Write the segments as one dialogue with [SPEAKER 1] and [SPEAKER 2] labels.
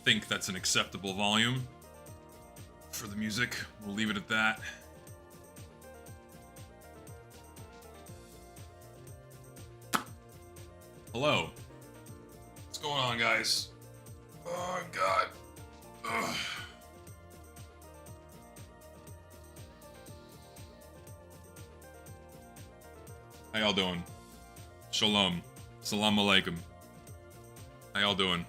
[SPEAKER 1] think that's an acceptable volume for the music. We'll leave it at that. Hello. What's going on, guys? Oh, God. Ugh. How y'all doing? Shalom. Salam alaikum. How y'all doing?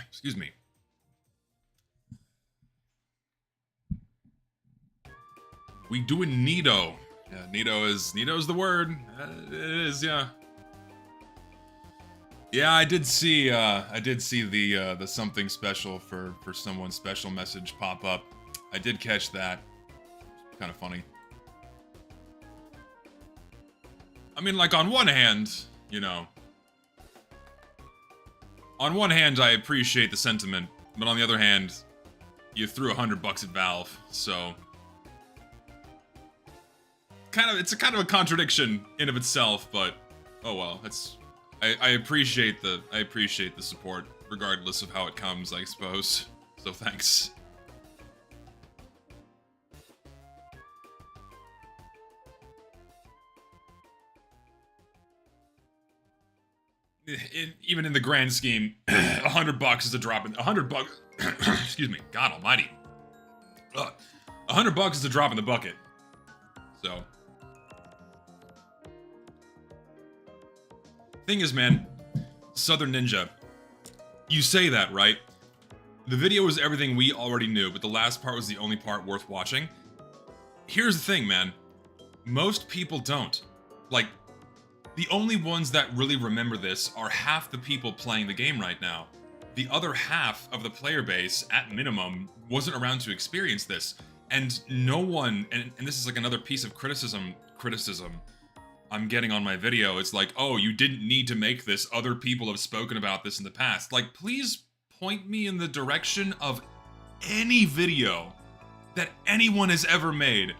[SPEAKER 1] Excuse me. We doing Nido. Yeah, Nido's the word. It is, yeah. Yeah, I did see the something special for someone's special message pop up. I did catch that. Kind of funny. I mean, like, on one hand, you know, on one hand, I appreciate the sentiment, but on the other hand, you threw $100 at Valve, so it's a kind of a contradiction in of itself, but oh well. I appreciate the support, regardless of how it comes, I suppose. So thanks. Even in the grand scheme, $100 is a drop in $100. Excuse me, God Almighty. $100 is a drop in the bucket. So. Thing is, man, Southern Ninja, you say that, right? The video was everything we already knew, but the last part was the only part worth watching. Here's the thing, man. Most people don't. Like, the only ones that really remember this are half the people playing the game right now. The other half of the player base, at minimum, wasn't around to experience this. And no one, and this is like another piece of criticism I'm getting on my video. It's like, oh, you didn't need to make this. Other people have spoken about this in the past. Like, please point me in the direction of any video that anyone has ever made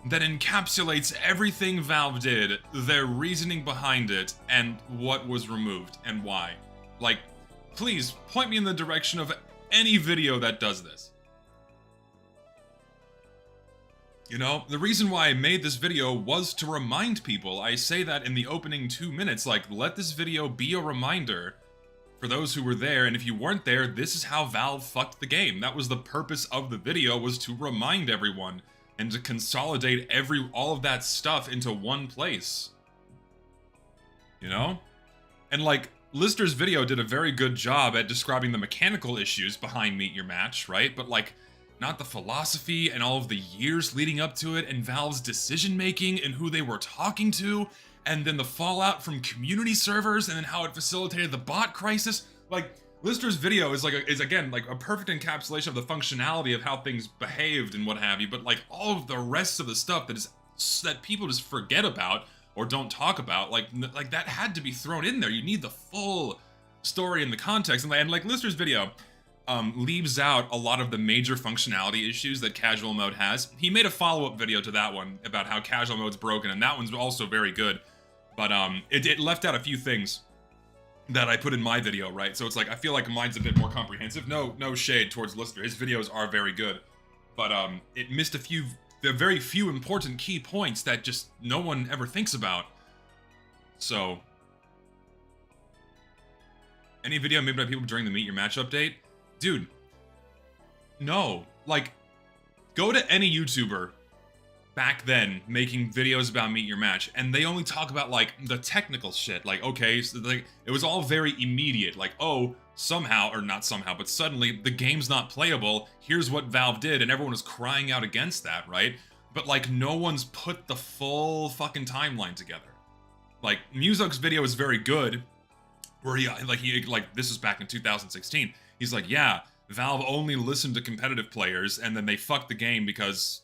[SPEAKER 1] that encapsulates everything Valve did, their reasoning behind it, and what was removed and why. Like, please point me in the direction of any video that does this. You know, the reason why I made this video was to remind people. I say that in the opening 2 minutes, like, let this video be a reminder for those who were there, and if you weren't there, this is how Valve fucked the game. That was the purpose of the video, was to remind everyone, and to consolidate all of that stuff into one place. You know? And, like, Lister's video did a very good job at describing the mechanical issues behind Meet Your Match, right? But, like, not the philosophy and all of the years leading up to it, and Valve's decision-making and who they were talking to, and then the fallout from community servers, and then how it facilitated the bot crisis. Like, Lister's video is again like a perfect encapsulation of the functionality of how things behaved and what have you, but like all of the rest of the stuff that people just forget about or don't talk about, like that had to be thrown in there. You need the full story and the context, and like Lister's video leaves out a lot of the major functionality issues that casual mode has. He made a follow-up video to that one about how casual mode's broken, and that one's also very good. But it left out a few things that I put in my video, right? So it's like, I feel like mine's a bit more comprehensive. No shade towards Lister. His videos are very good. But it missed the very few important key points that just no one ever thinks about. So, any video made by people during the Meet Your Match update? Dude, no. Like, go to any YouTuber back then making videos about Meet Your Match, and they only talk about, like, the technical shit. Like, okay, so, like, it was all very immediate. Like, oh, somehow, or not somehow, but suddenly the game's not playable. Here's what Valve did, and everyone was crying out against that, right? But, like, no one's put the full fucking timeline together. Like, Muzok's video is very good, where he this was back in 2016. He's like, yeah, Valve only listened to competitive players, and then they fucked the game because,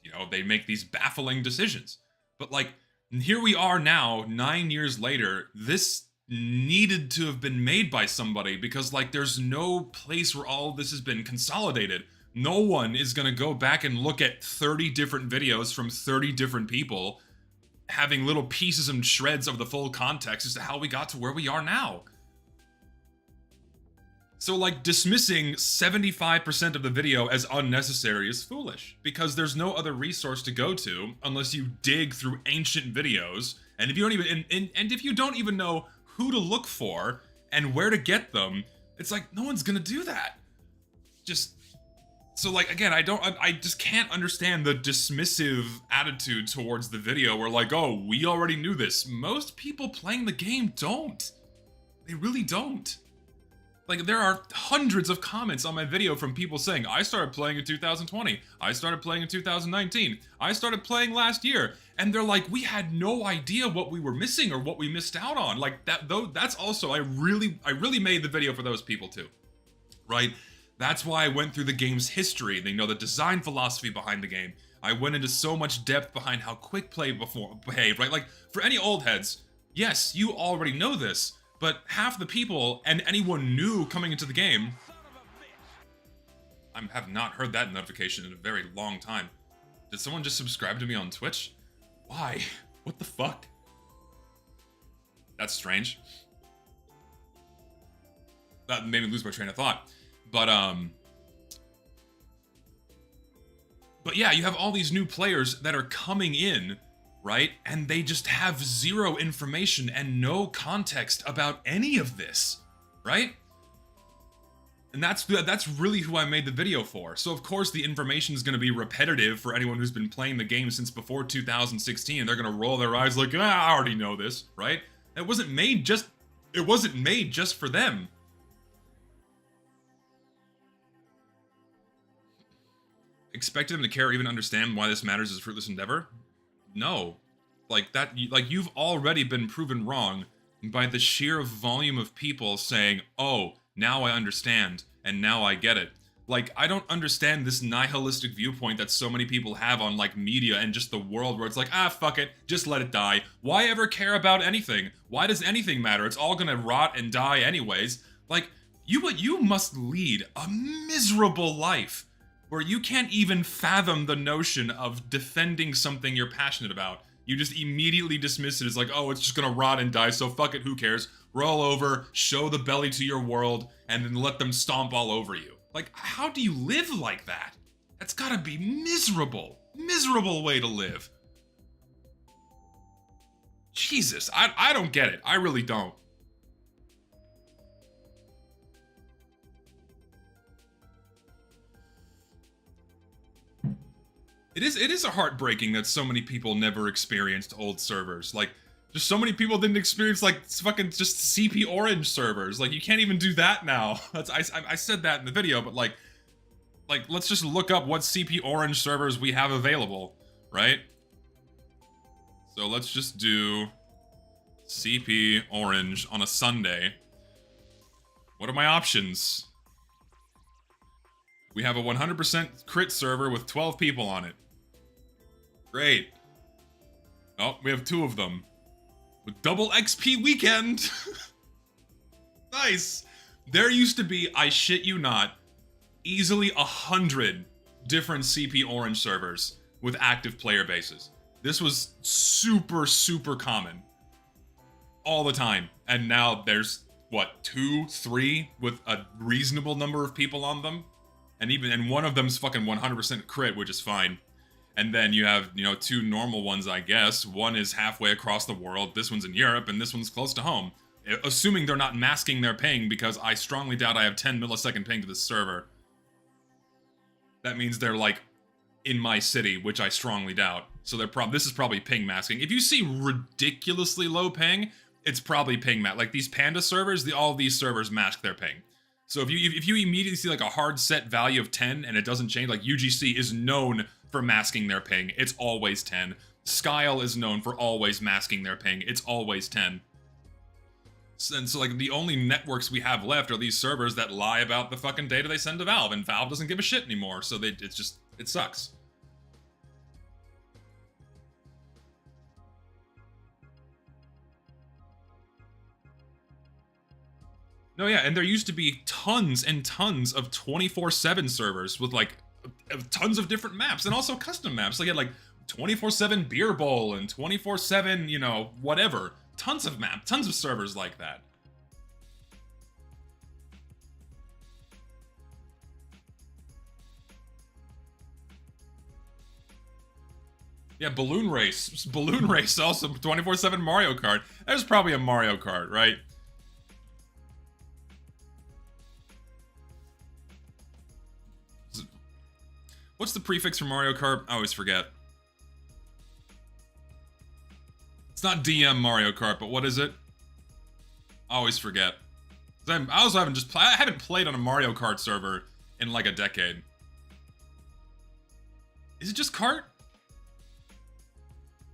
[SPEAKER 1] you know, they make these baffling decisions. But, like, here we are now, 9 years later. This needed to have been made by somebody, because, like, there's no place where all of this has been consolidated. No one is going to go back and look at 30 different videos from 30 different people having little pieces and shreds of the full context as to how we got to where we are now. So, like, dismissing 75% of the video as unnecessary is foolish, because there's no other resource to go to unless you dig through ancient videos, and if you don't even and if you don't even know who to look for and where to get them, it's like no one's gonna do that. Just so, like, again, I just can't understand the dismissive attitude towards the video where, like, oh, we already knew this. Most people playing the game don't. They really don't. Like, there are hundreds of comments on my video from people saying, I started playing in 2020, I started playing in 2019, I started playing last year, and they're like, we had no idea what we were missing or what we missed out on. Like, that, though, that's also, I really made the video for those people too, right? That's why I went through the game's history. They know the design philosophy behind the game. I went into so much depth behind how Quickplay behaved, right? Like, for any old heads, yes, you already know this, but half the people and anyone new coming into the game, I have not heard that notification in a very long time. Did someone just subscribe to me on Twitch? Why? What the fuck? That's strange. That made me lose my train of thought. But yeah, you have all these new players that are coming in, right? And they just have zero information and no context about any of this, right? And that's really who I made the video for. So of course the information is going to be repetitive for anyone who's been playing the game since before 2016, and they're going to roll their eyes like, I already know this, right? It wasn't made just for them. Expected them to care or even understand why this matters as a fruitless endeavor? No. Like, you've already been proven wrong by the sheer volume of people saying, oh, now I understand, and now I get it. Like, I don't understand this nihilistic viewpoint that so many people have on, like, media and just the world where it's like, fuck it, just let it die. Why ever care about anything? Why does anything matter? It's all gonna rot and die anyways. Like, you must lead a miserable life where you can't even fathom the notion of defending something you're passionate about. You just immediately dismiss it as like, oh, it's just gonna rot and die, so fuck it, who cares? Roll over, show the belly to your world, and then let them stomp all over you. Like, how do you live like that? That's gotta be miserable. Miserable way to live. Jesus, I don't get it. I really don't. It is a heartbreaking that so many people never experienced old servers. Like, just so many people didn't experience, like, fucking just CP Orange servers. Like, you can't even do that now. I said that in the video, but like, let's just look up what CP Orange servers we have available, right? So let's just do CP Orange on a Sunday. What are my options? We have a 100% crit server with 12 people on it. Great. Oh, we have 2 of them. With double XP weekend. Nice. There used to be, I shit you not, easily 100 different CP Orange servers with active player bases. This was super, super common. All the time. And now there's, what, 2, 3 with a reasonable number of people on them? And one of them's fucking 100% crit, which is fine. And then you have, 2 normal ones, I guess. One is halfway across the world, this one's in Europe, and this one's close to home. Assuming they're not masking their ping, because I strongly doubt I have 10 millisecond ping to this server. That means they're, like, in my city, which I strongly doubt. So this is probably ping masking. If you see ridiculously low ping, it's probably ping Like, these Panda servers, all of these servers mask their ping. So if you immediately see, like, a hard set value of 10 and it doesn't change, like, UGC is known for masking their ping. It's always 10. Skyle is known for always masking their ping. It's always 10. And so, like, the only networks we have left are these servers that lie about the fucking data they send to Valve, and Valve doesn't give a shit anymore, so it sucks. No, yeah, and there used to be tons and tons of 24/7 servers with, like, tons of different maps and also custom maps. Like, you had like 24/7 beer bowl and 24/7, you know, whatever. Tons of tons of servers like that. Yeah, Balloon Race. Balloon Race also 24/7 Mario Kart. There's probably a Mario Kart, right? What's the prefix for Mario Kart? I always forget. It's not DM Mario Kart, but what is it? I always forget. I also haven't played on a Mario Kart server in like a decade. Is it just Kart?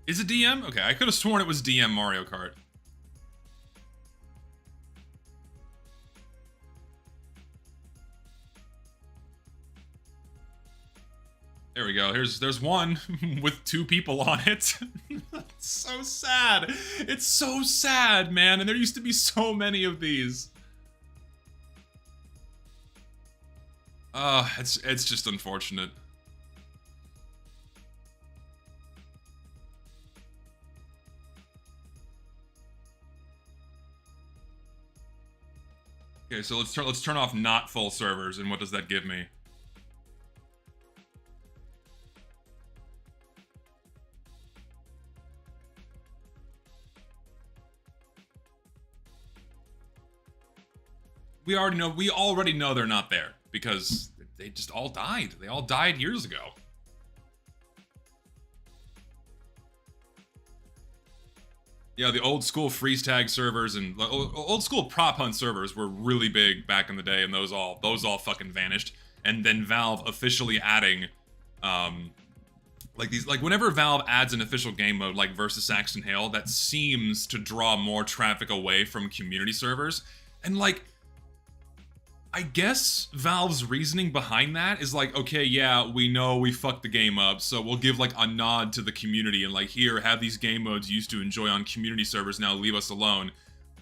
[SPEAKER 1] Is it DM? Okay, I could have sworn it was DM Mario Kart. There we go. There's one with 2 people on it. It's so sad. It's so sad, man. And there used to be so many of these. It's just unfortunate. Okay, so let's turn off not full servers, and what does that give me? We already know they're not there because they just all died. They all died years ago. Yeah, the old school freeze tag servers and old school prop hunt servers were really big back in the day, and those all fucking vanished. And then Valve officially adding, like whenever Valve adds an official game mode like versus Saxton Hale, that seems to draw more traffic away from community servers. And like, I guess Valve's reasoning behind that is like, okay, yeah, we know we fucked the game up, so we'll give like a nod to the community and like, here, have these game modes you used to enjoy on community servers, now leave us alone.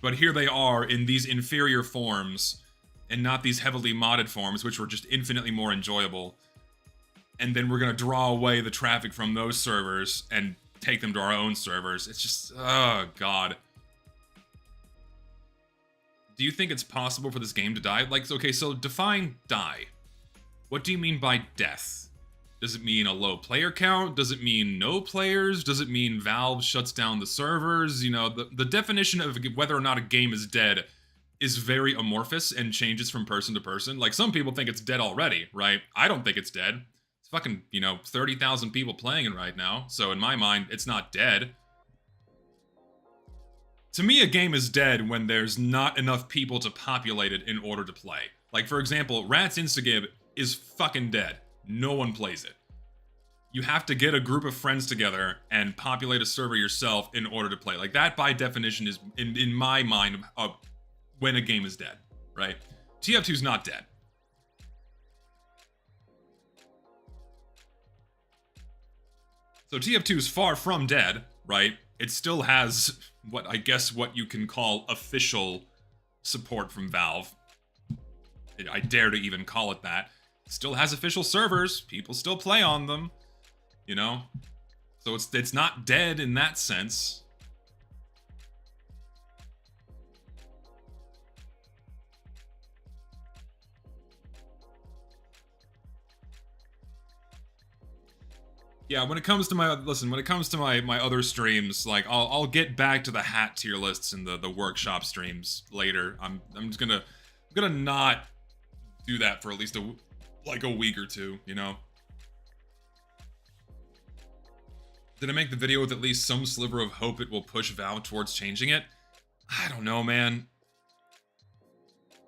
[SPEAKER 1] But here they are in these inferior forms, and not these heavily modded forms, which were just infinitely more enjoyable. And then we're gonna draw away the traffic from those servers and take them to our own servers. It's just, oh god. Do you think it's possible for this game to die? Like, okay, so define die. What do you mean by death? Does it mean a low player count? Does it mean no players? Does it mean Valve shuts down the servers? You know, the definition of whether or not a game is dead is very amorphous and changes from person to person. Like, some people think it's dead already, right? I don't think it's dead. It's fucking, 30,000 people playing it right now. So in my mind, it's not dead. To me, a game is dead when there's not enough people to populate it in order to play. Like, for example, Rats Instagib is fucking dead. No one plays it. You have to get a group of friends together and populate a server yourself in order to play. Like, that, by definition, is, in my mind, when a game is dead, right? TF2's not dead. So TF2 is far from dead, right? It still has what you can call official support from Valve. I dare to even call it that. It still has official servers. People still play on them, So it's not dead in that sense. Yeah, when it comes to my my other streams, like I'll get back to the hat tier lists and the workshop streams later. I'm just gonna not do that for at least a week or two, Did I make the video with at least some sliver of hope it will push Valve towards changing it? I don't know, man.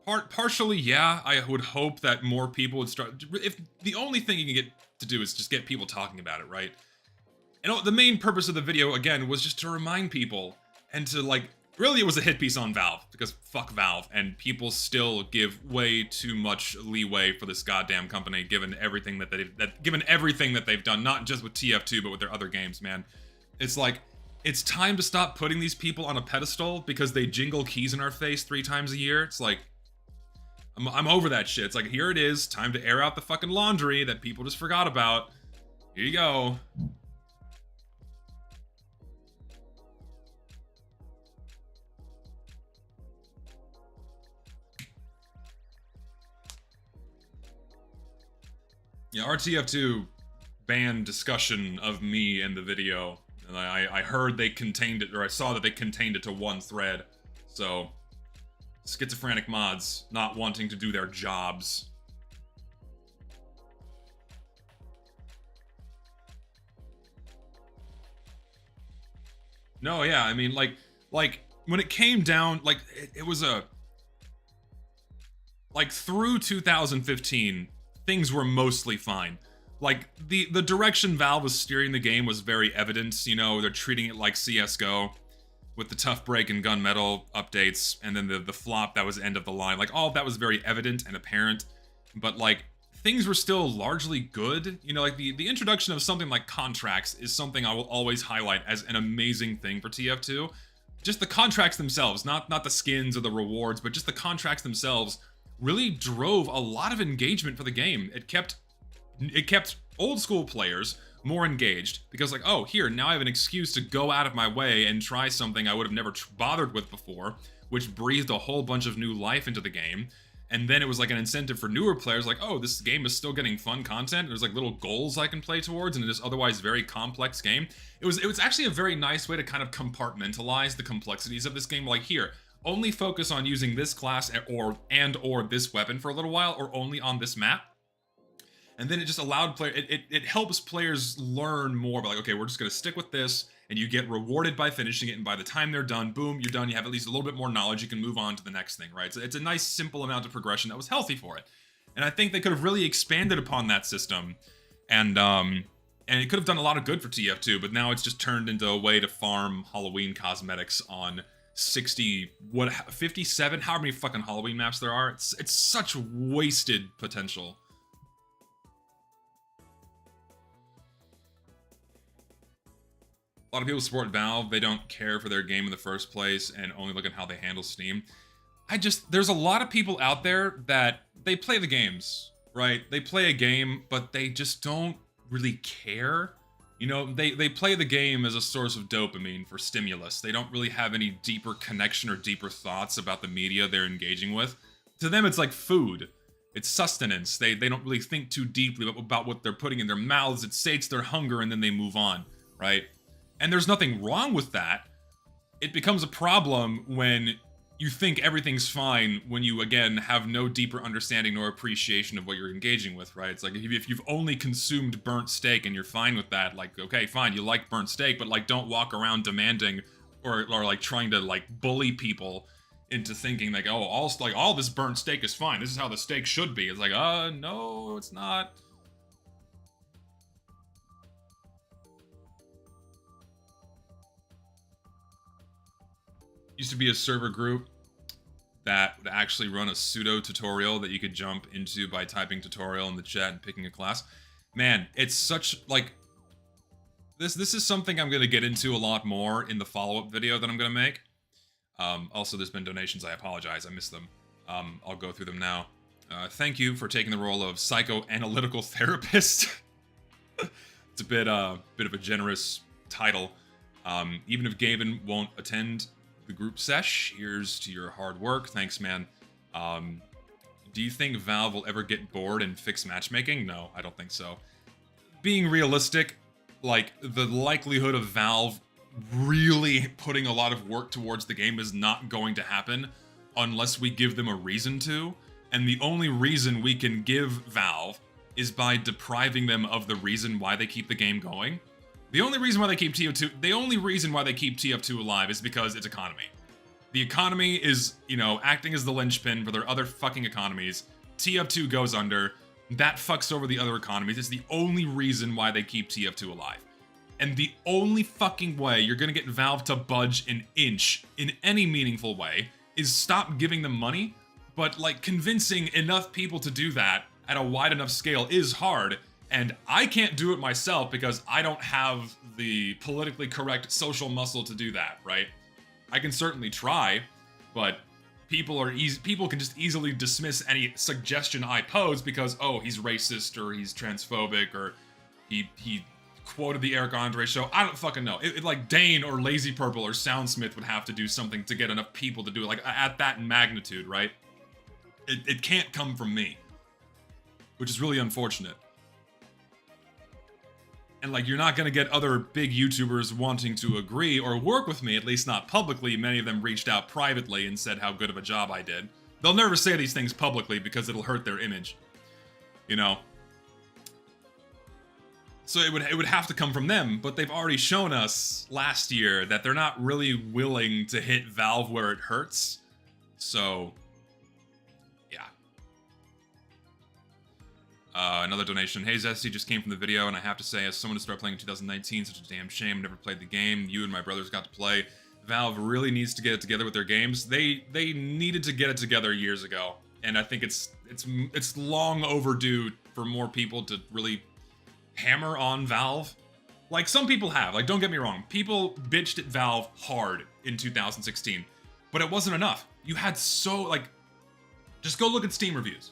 [SPEAKER 1] Partially, yeah. I would hope that more people would start. If the only thing you can get to do is just get people talking about it, right? And the main purpose of the video, again, was just to remind people and to, really it was a hit piece on Valve, because fuck Valve, and people still give way too much leeway for this goddamn company, given everything that they've done, not just with TF2, but with their other games, man. It's like, it's time to stop putting these people on a pedestal because they jingle keys in our face 3 times a year. It's like, I'm over that shit. It's like, here it is, time to air out the fucking laundry that people just forgot about. Here you go. Yeah, our TF2 banned discussion of me in the video, and I heard they contained it, or I saw that they contained it to one thread. So, schizophrenic mods not wanting to do their jobs. No, yeah, I mean, like when it came down, like it was a like through 2015, things were mostly fine. Like the direction Valve was steering the game was very evident. You know, they're treating it like CS:GO with the tough break and gunmetal updates, and then the flop that was end of the line. Like all of that was very evident and apparent. But like things were still largely good. You know, like the introduction of something like contracts is something I will always highlight as an amazing thing for TF2. Just the contracts themselves, not the skins or the rewards, but just the contracts themselves really drove a lot of engagement for the game. It kept old school players more engaged because like, oh, here, now I have an excuse to go out of my way and try something I would have never bothered with before, which breathed a whole bunch of new life into the game. And then it was like an incentive for newer players, like, oh, this game is still getting fun content. There's like little goals I can play towards in this otherwise very complex game. It was actually a very nice way to kind of compartmentalize the complexities of this game. Like, here, only focus on using this class or this weapon for a little while, or only on this map. And then it just allowed it helps players learn more about like, okay, we're just gonna stick with this, and you get rewarded by finishing it, and by the time they're done, boom, you're done, you have at least a little bit more knowledge, you can move on to the next thing, right? So it's a nice, simple amount of progression that was healthy for it. And I think they could have really expanded upon that system, and it could have done a lot of good for TF2, but now it's just turned into a way to farm Halloween cosmetics on 57, however many fucking Halloween maps there are. It's such wasted potential. A lot of people support Valve. They don't care for their game in the first place and only look at how they handle Steam. There's a lot of people out there that they play the games, right? They play a game, but they just don't really care. You know, they play the game as a source of dopamine for stimulus. They don't really have any deeper connection or deeper thoughts about the media they're engaging with. To them, it's like food. It's sustenance. They don't really think too deeply about what they're putting in their mouths. It sates their hunger and then they move on, right? And there's nothing wrong with that. It becomes a problem when you think everything's fine when you, again, have no deeper understanding nor appreciation of what you're engaging with, right? It's like, if you've only consumed burnt steak and you're fine with that, like, okay, fine, you like burnt steak, but, like, don't walk around demanding or like, trying to, like, bully people into thinking, like, oh, all this burnt steak is fine. This is how the steak should be. It's like, no, it's not. Used to be a server group that would actually run a pseudo tutorial that you could jump into by typing tutorial in the chat and picking a class. Man, it's such, like, this is something I'm going to get into a lot more in the follow-up video that I'm going to make. Also, there's been donations. I apologize. I missed them. I'll go through them now. Thank you for taking the role of psychoanalytical therapist. It's a bit of a generous title. Even if Gavin won't attend the group sesh, here's to your hard work. Thanks, man. Do you think Valve will ever get bored and fix matchmaking? No, I don't think so. Being realistic, like, the likelihood of Valve really putting a lot of work towards the game is not going to happen unless we give them a reason to. And the only reason we can give Valve is by depriving them of the reason why they keep the game going. The only reason why they keep TF2 alive is because it's economy. The economy is, you know, acting as the linchpin for their other fucking economies. TF2 goes under, that fucks over the other economies. It's the only reason why they keep TF2 alive. And the only fucking way you're gonna get Valve to budge an inch in any meaningful way is stop giving them money, but, like, convincing enough people to do that at a wide enough scale is hard. And I can't do it myself because I don't have the politically correct social muscle to do that, right? I can certainly try, but people can just easily dismiss any suggestion I pose because, oh, he's racist or he's transphobic or he quoted the Eric Andre show. I don't fucking know. Like Dane or Lazy Purple or Soundsmith would have to do something to get enough people to do it, like at that magnitude, right? It can't come from me, which is really unfortunate. And like, you're not gonna get other big YouTubers wanting to agree or work with me, at least not publicly. Many of them reached out privately and said how good of a job I did. They'll never say these things publicly because it'll hurt their image, you know? So it would have to come from them, but they've already shown us last year that they're not really willing to hit Valve where it hurts. So, yeah. Another donation. Hey, Zesty just came from the video, and I have to say, as someone to start playing in 2019, such a damn shame. Never played the game. You and my brothers got to play. Valve really needs to get it together with their games. They needed to get it together years ago, and I think it's long overdue for more people to really hammer on Valve. Like, some people have. Like, don't get me wrong. People bitched at Valve hard in 2016, but it wasn't enough. You had so, like, just go look at Steam reviews.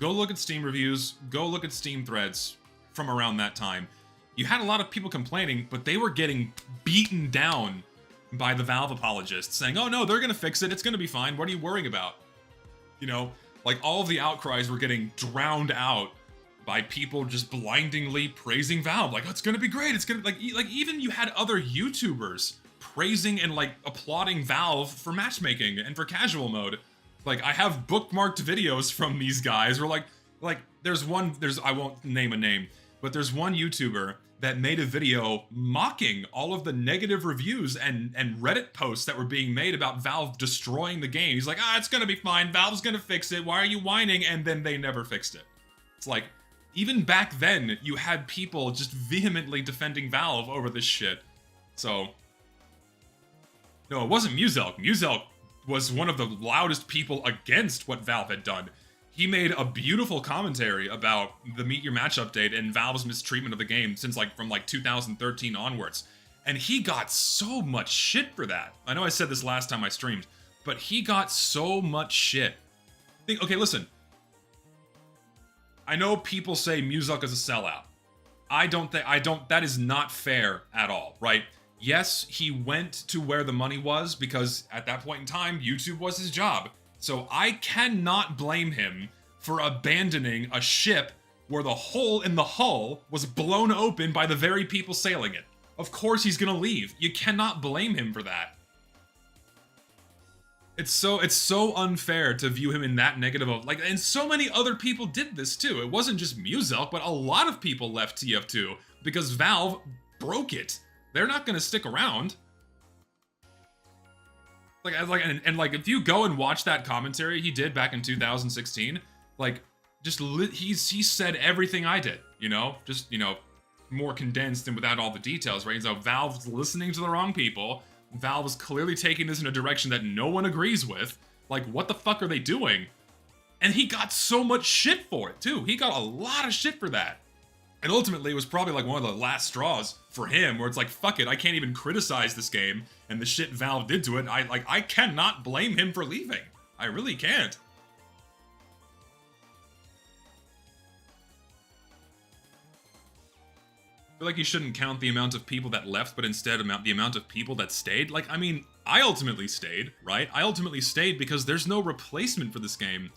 [SPEAKER 1] Go look at Steam reviews, go look at Steam threads from around that time. You had a lot of people complaining, but they were getting beaten down by the Valve apologists, saying, oh no, they're gonna fix it, it's gonna be fine, what are you worrying about? You know, like, all of the outcries were getting drowned out by people just blindingly praising Valve, like, oh, it's gonna be great, it's gonna, like even you had other YouTubers praising and, like, applauding Valve for matchmaking and for casual mode. Like, I have bookmarked videos from these guys where, like, I won't name a name, but there's one YouTuber that made a video mocking all of the negative reviews and Reddit posts that were being made about Valve destroying the game. He's like, it's gonna be fine, Valve's gonna fix it, why are you whining? And then they never fixed it. It's like, even back then, you had people just vehemently defending Valve over this shit. So, no, it wasn't Muzelk. Muzelk was one of the loudest people against what Valve had done. He made a beautiful commentary about the Meet Your Match update and Valve's mistreatment of the game since, like, from, like, 2013 onwards. And he got so much shit for that. I know I said this last time I streamed, but he got so much shit. Okay, listen. I know people say Muzelk is a sellout. That is not fair at all, right? Yes, he went to where the money was because at that point in time, YouTube was his job. So I cannot blame him for abandoning a ship where the hole in the hull was blown open by the very people sailing it. Of course he's gonna leave. You cannot blame him for that. It's so unfair to view him in that negative of, like, and so many other people did this too. It wasn't just Muzelk, but a lot of people left TF2 because Valve broke it. They're not going to stick around. Like, if you go and watch that commentary he did back in 2016, like, he said everything I did, you know? Just, you know, more condensed and without all the details, right? So Valve's listening to the wrong people. Valve is clearly taking this in a direction that no one agrees with. Like, what the fuck are they doing? And he got so much shit for it, too. He got a lot of shit for that. And ultimately, it was probably like one of the last straws for him, where it's like, fuck it, I can't even criticize this game and the shit Valve did to it. I cannot blame him for leaving. I really can't. I feel like you shouldn't count the amount of people that left, but instead the amount of people that stayed. Like, I mean, I ultimately stayed, right? I ultimately stayed because there's no replacement for this game.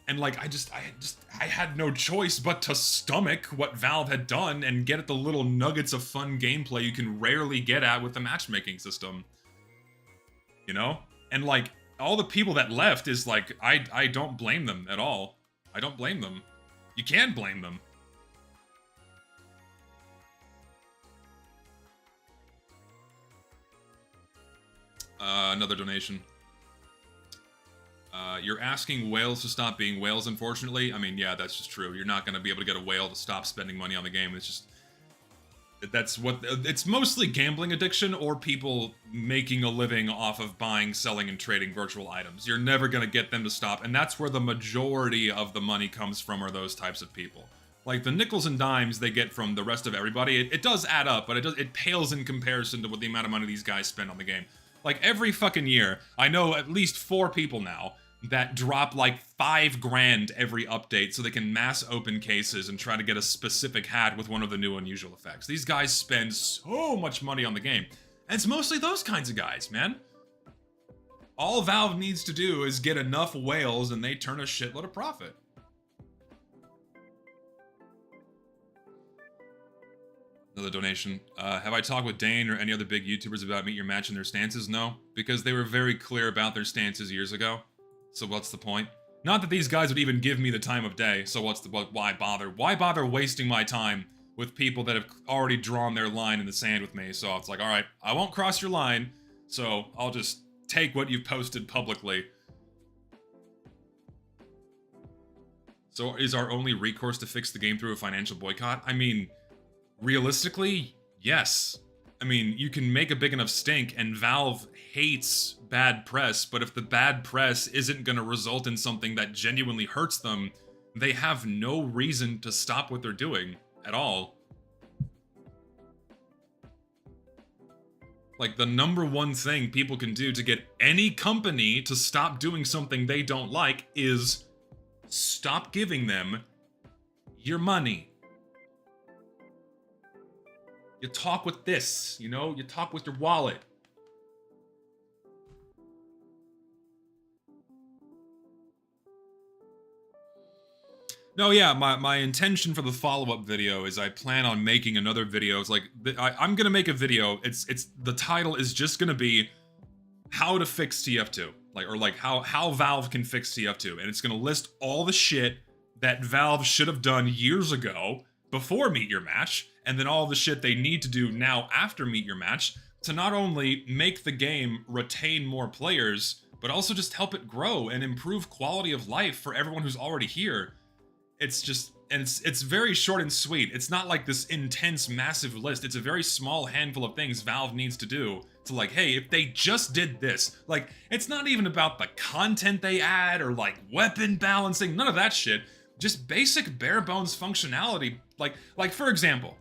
[SPEAKER 1] And, like, I had no choice but to stomach what Valve had done and get at the little nuggets of fun gameplay you can rarely get at with the matchmaking system. You know? And, like, all the people that left is, like, I don't blame them at all. I don't blame them. You can't blame them. Another donation. You're asking whales to stop being whales, unfortunately. I mean, yeah, that's just true. You're not going to be able to get a whale to stop spending money on the game. It's just... It's mostly gambling addiction or people making a living off of buying, selling, and trading virtual items. You're never going to get them to stop, and that's where the majority of the money comes from, are those types of people. Like, the nickels and dimes they get from the rest of everybody, it does add up, but it pales in comparison to what the amount of money these guys spend on the game. Like, every fucking year, I know at least 4 people now that drop like 5 grand every update so they can mass open cases and try to get a specific hat with one of the new unusual effects. These guys spend so much money on the game. And it's mostly those kinds of guys, man. All Valve needs to do is get enough whales and they turn a shitload of profit. Another donation. Have I talked with Dane or any other big YouTubers about Meet Your Match and their stances? No, because they were very clear about their stances years ago. So what's the point? Not that these guys would even give me the time of day, so why bother? Why bother wasting my time with people that have already drawn their line in the sand with me? So it's like, alright, I won't cross your line, so I'll just take what you've posted publicly. So is our only recourse to fix the game through a financial boycott? I mean, realistically, yes. I mean, you can make a big enough stink, and Valve hates bad press, but if the bad press isn't going to result in something that genuinely hurts them, they have no reason to stop what they're doing at all. Like, the number one thing people can do to get any company to stop doing something they don't like is stop giving them your money. You talk with this, you know? You talk with your wallet. No, yeah, my intention for the follow-up video is I plan on making another video. It's like, I'm gonna make a video. The title is just gonna be how to fix TF2. Like how Valve can fix TF2. And it's gonna list all the shit that Valve should have done years ago before Meet Your Match, and then all the shit they need to do now after Meet Your Match to not only make the game retain more players, but also just help it grow and improve quality of life for everyone who's already here. It's just, and it's very short and sweet. It's not like this intense, massive list. It's a very small handful of things Valve needs to do to like, hey, if they just did this, like, it's not even about the content they add or like weapon balancing, none of that shit. Just basic bare bones functionality. Like for example,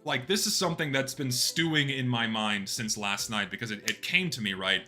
[SPEAKER 1] like this is something that's been stewing in my mind since last night because it came to me, right?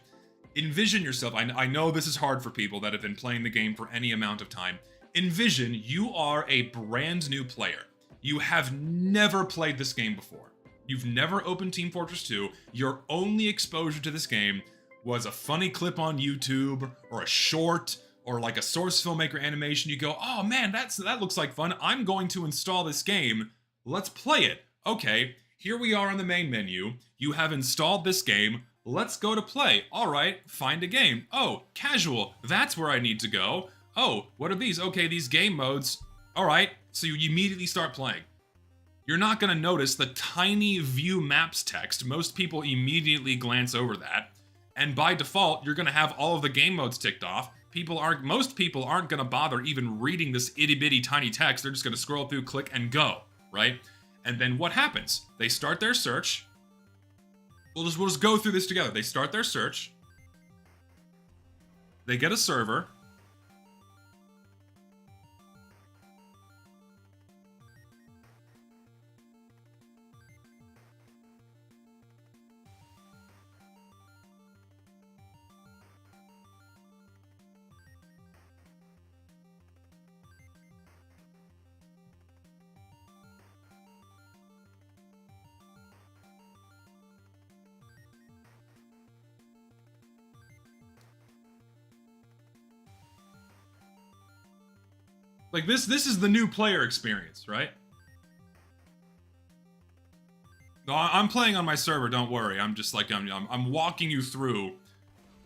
[SPEAKER 1] Envision yourself, I know this is hard for people that have been playing the game for any amount of time. Envision you are a brand new player. You have never played this game before. You've never opened Team Fortress 2. Your only exposure to this game was a funny clip on YouTube or a short or like a source filmmaker animation. You go, oh man, that looks like fun. I'm going to install this game. Let's play it. Okay, here we are on the main menu. You have installed this game. Let's go to play. All right, find a game. Oh, casual. That's where I need to go. Oh, what are these? Okay, these game modes. All right, so you immediately start playing. You're not going to notice the tiny view maps text. Most people immediately glance over that. And by default, you're going to have all of the game modes ticked off. Most people aren't going to bother even reading this itty-bitty tiny text. They're just going to scroll through, click, and go, right? And then what happens? They start their search. We'll just go through this together. They start their search. They get a server. Like this is the new player experience, right? No, I'm playing on my server, don't worry. I'm just like, I'm walking you through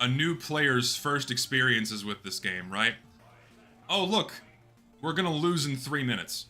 [SPEAKER 1] a new player's first experiences with this game, right? Oh, look, we're gonna lose in 3 minutes.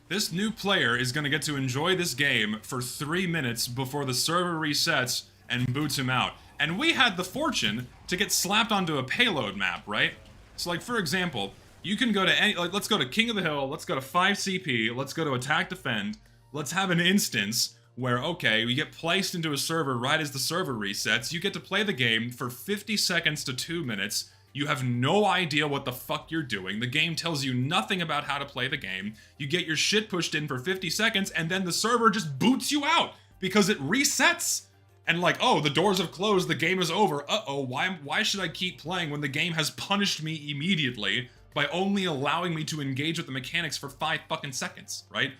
[SPEAKER 1] This new player is gonna get to enjoy this game for 3 minutes before the server resets and boots him out. And we had the fortune to get slapped onto a payload map, right? So like, for example, you can go to any, like, let's go to King of the Hill, let's go to 5 CP, let's go to Attack Defend, let's have an instance where, okay, we get placed into a server right as the server resets, you get to play the game for 50 seconds to 2 minutes, you have no idea what the fuck you're doing, the game tells you nothing about how to play the game, you get your shit pushed in for 50 seconds, and then the server just boots you out, because it resets! And like, oh, the doors have closed, the game is over. Uh-oh, why should I keep playing when the game has punished me immediately by only allowing me to engage with the mechanics for 5 fucking seconds, right?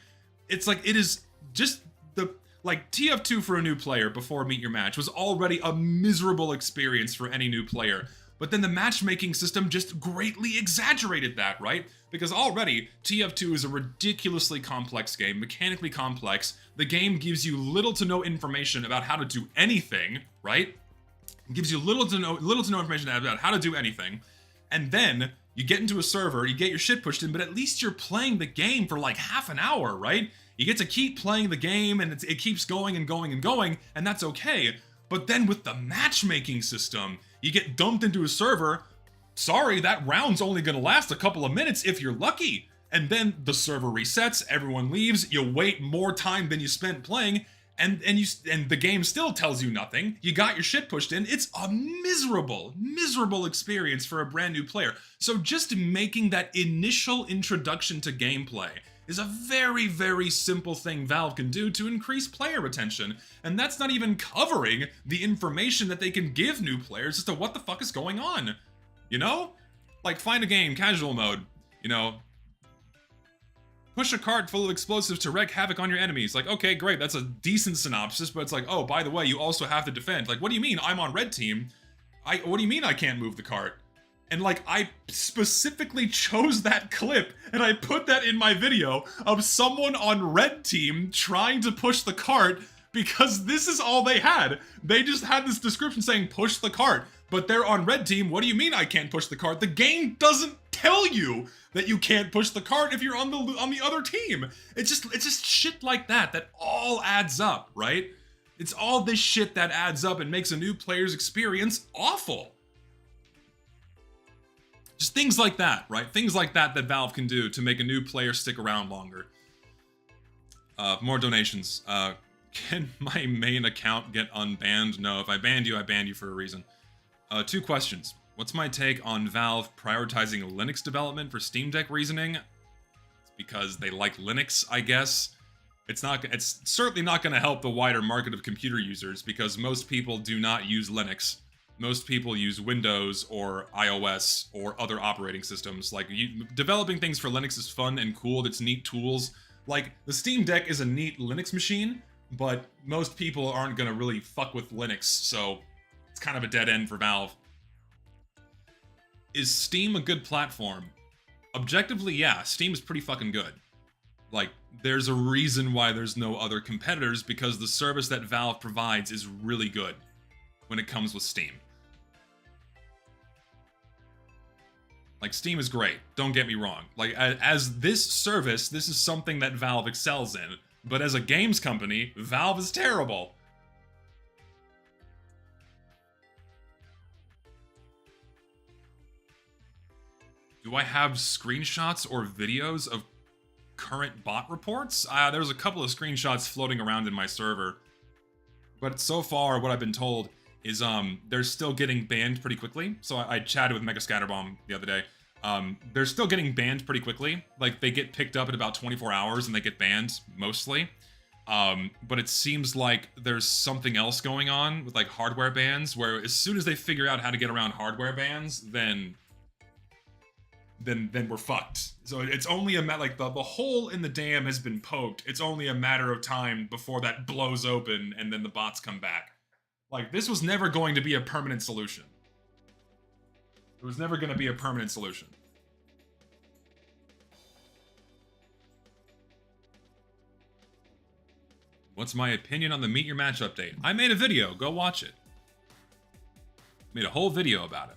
[SPEAKER 1] It's like, it is just the, like, TF2 for a new player before Meet Your Match was already a miserable experience for any new player. But then the matchmaking system just greatly exaggerated that, right? Because already, TF2 is a ridiculously complex game, mechanically complex. The game gives you little to no information about how to do anything, right? It gives you little to no information about how to do anything. And then you get into a server, you get your shit pushed in, but at least you're playing the game for like half an hour, right? You get to keep playing the game, and it keeps going and going and going, and that's okay. But then with the matchmaking system, you get dumped into a server. Sorry, that round's only gonna last a couple of minutes if you're lucky. And then the server resets, everyone leaves, you wait more time than you spent playing, and the game still tells you nothing. You got your shit pushed in. It's a miserable experience for a brand new player. So just making that initial introduction to gameplay is a very simple thing Valve can do to increase player retention. And that's not even covering the information that they can give new players as to what the fuck is going on. You know? Like, find a game, casual mode, you know, push a cart full of explosives to wreak havoc on your enemies. Like, okay, great, that's a decent synopsis, but it's like, oh, by the way, you also have to defend. Like, what do you mean I'm on red team? What do you mean I can't move the cart? And like, I specifically chose that clip and I put that in my video of someone on red team trying to push the cart because this is all they had. They just had this description saying push the cart, but they're on red team. What do you mean I can't push the cart? The game doesn't tell you that you can't push the cart if you're on the other team. It's just shit like that that all adds up, right? It's all this shit that adds up and makes a new player's experience awful. Just things like that, right? Things like that that Valve can do to make a new player stick around longer. More donations. Can my main account get unbanned? No, if I banned you for a reason. 2 questions. What's my take on Valve prioritizing Linux development for Steam Deck reasoning? It's because they like Linux, I guess. It's certainly not going to help the wider market of computer users because most people do not use Linux. Most people use Windows or iOS or other operating systems. Like, developing things for Linux is fun and cool. It's neat tools. Like, the Steam Deck is a neat Linux machine, but most people aren't gonna really fuck with Linux, so it's kind of a dead end for Valve. Is Steam a good platform? Objectively, yeah, Steam is pretty fucking good. Like, there's a reason why there's no other competitors, because the service that Valve provides is really good when it comes with Steam. Like, Steam is great, don't get me wrong. Like, as this service, this is something that Valve excels in. But as a games company, Valve is terrible. Do I have screenshots or videos of current bot reports? There's a couple of screenshots floating around in my server. But so far, what I've been told is they're still getting banned pretty quickly. So I chatted with Mega Scatterbomb the other day. They're still getting banned pretty quickly. Like, they get picked up in about 24 hours and they get banned, mostly. But it seems like there's something else going on with, like, hardware bans, where as soon as they figure out how to get around hardware bans, then we're fucked. So it's only a matter, like, the hole in the dam has been poked. It's only a matter of time before that blows open and then the bots come back. Like, this was never going to be a permanent solution. It was never going to be a permanent solution. What's my opinion on the Meet Your Match update? I made a video. Go watch it. Made a whole video about it.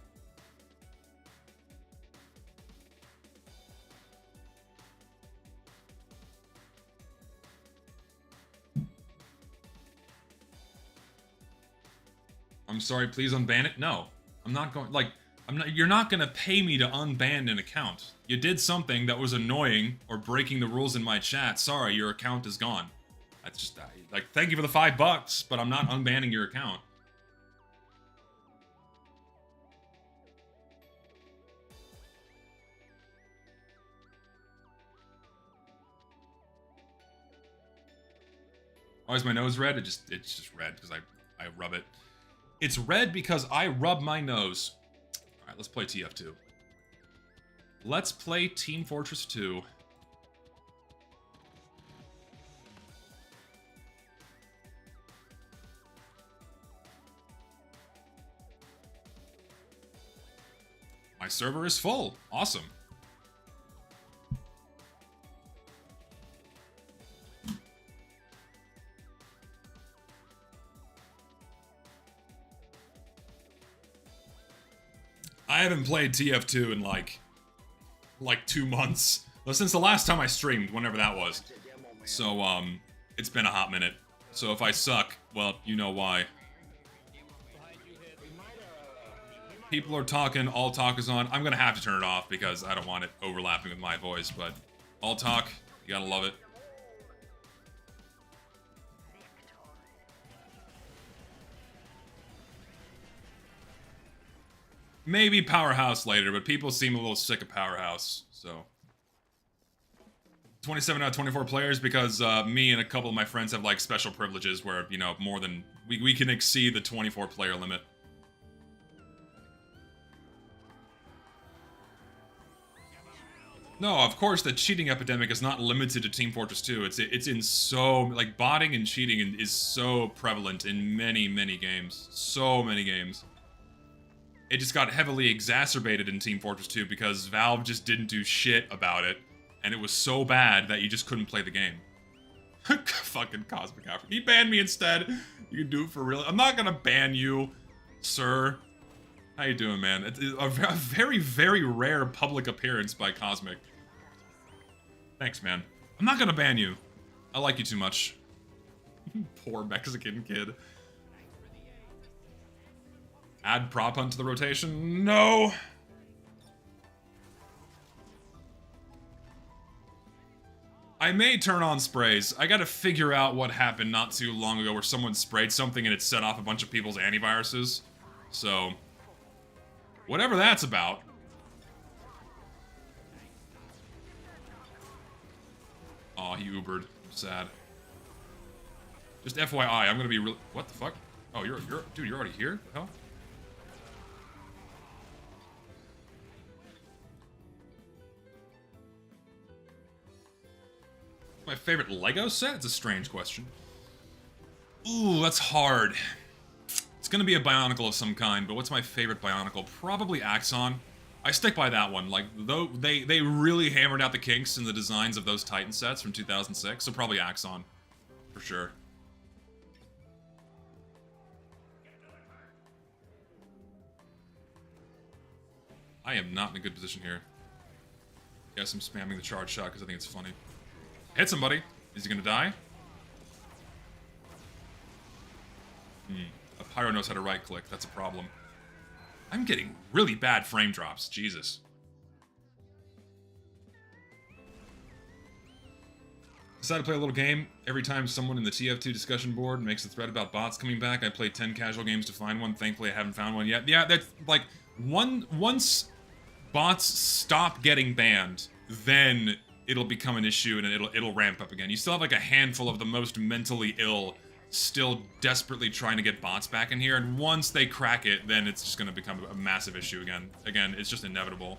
[SPEAKER 1] I'm sorry, please unban it? No. I'm not going, like, you're not gonna pay me to unban an account. You did something that was annoying or breaking the rules in my chat. Sorry, your account is gone. That's just, like, thank you for the $5, but I'm not unbanning your account. Why is my nose red? It's just red because I rub it. It's red because I rub my nose. Alright, let's play TF2. Let's play Team Fortress 2. My server is full. Awesome. I haven't played TF2 in like 2 months. Well, since the last time I streamed, whenever that was. So, it's been a hot minute. So if I suck, well, you know why. People are talking, all talk is on. I'm gonna have to turn it off because I don't want it overlapping with my voice, but all talk, you gotta love it. Maybe Powerhouse later, but people seem a little sick of Powerhouse, so. 27 out of 24 players because me and a couple of my friends have like special privileges where, you know, more than, we can exceed the 24 player limit. No, of course, the cheating epidemic is not limited to Team Fortress 2. It's in so, like, botting and cheating is so prevalent in many, many games. So many games. It just got heavily exacerbated in Team Fortress 2 because Valve just didn't do shit about it. And it was so bad that you just couldn't play the game. Fucking Cosmic Africa. He banned me instead. You can do it for real. I'm not gonna ban you, sir. How you doing, man? It's a very, very rare public appearance by Cosmic. Thanks, man. I'm not gonna ban you. I like you too much. Poor Mexican kid. Add prop hunt to the rotation? No! I may turn on sprays. I gotta figure out what happened not too long ago where someone sprayed something and it set off a bunch of people's antiviruses. So, whatever that's about. Aw, he Ubered. Sad. Just FYI, I'm gonna be real. What the fuck? Oh, dude, you're already here? What the hell? My favorite Lego set? It's a strange question. Ooh, that's hard. It's gonna be a Bionicle of some kind, but what's my favorite Bionicle? Probably Axon. I stick by that one. Like, though they really hammered out the kinks in the designs of those Titan sets from 2006, so probably Axon. For sure. I am not in a good position here. Guess I'm spamming the charge shot because I think it's funny. Hit somebody. Is he gonna die? A Pyro knows how to right click. That's a problem. I'm getting really bad frame drops. Jesus. Decided to play a little game. Every time someone in the TF2 discussion board makes a thread about bots coming back, I play 10 casual games to find one. Thankfully, I haven't found one yet. Yeah, that's like once bots stop getting banned, then it'll become an issue and it'll ramp up again. You still have like a handful of the most mentally ill still desperately trying to get bots back in here, and once they crack it, then it's just going to become a massive issue again. Again, it's just inevitable.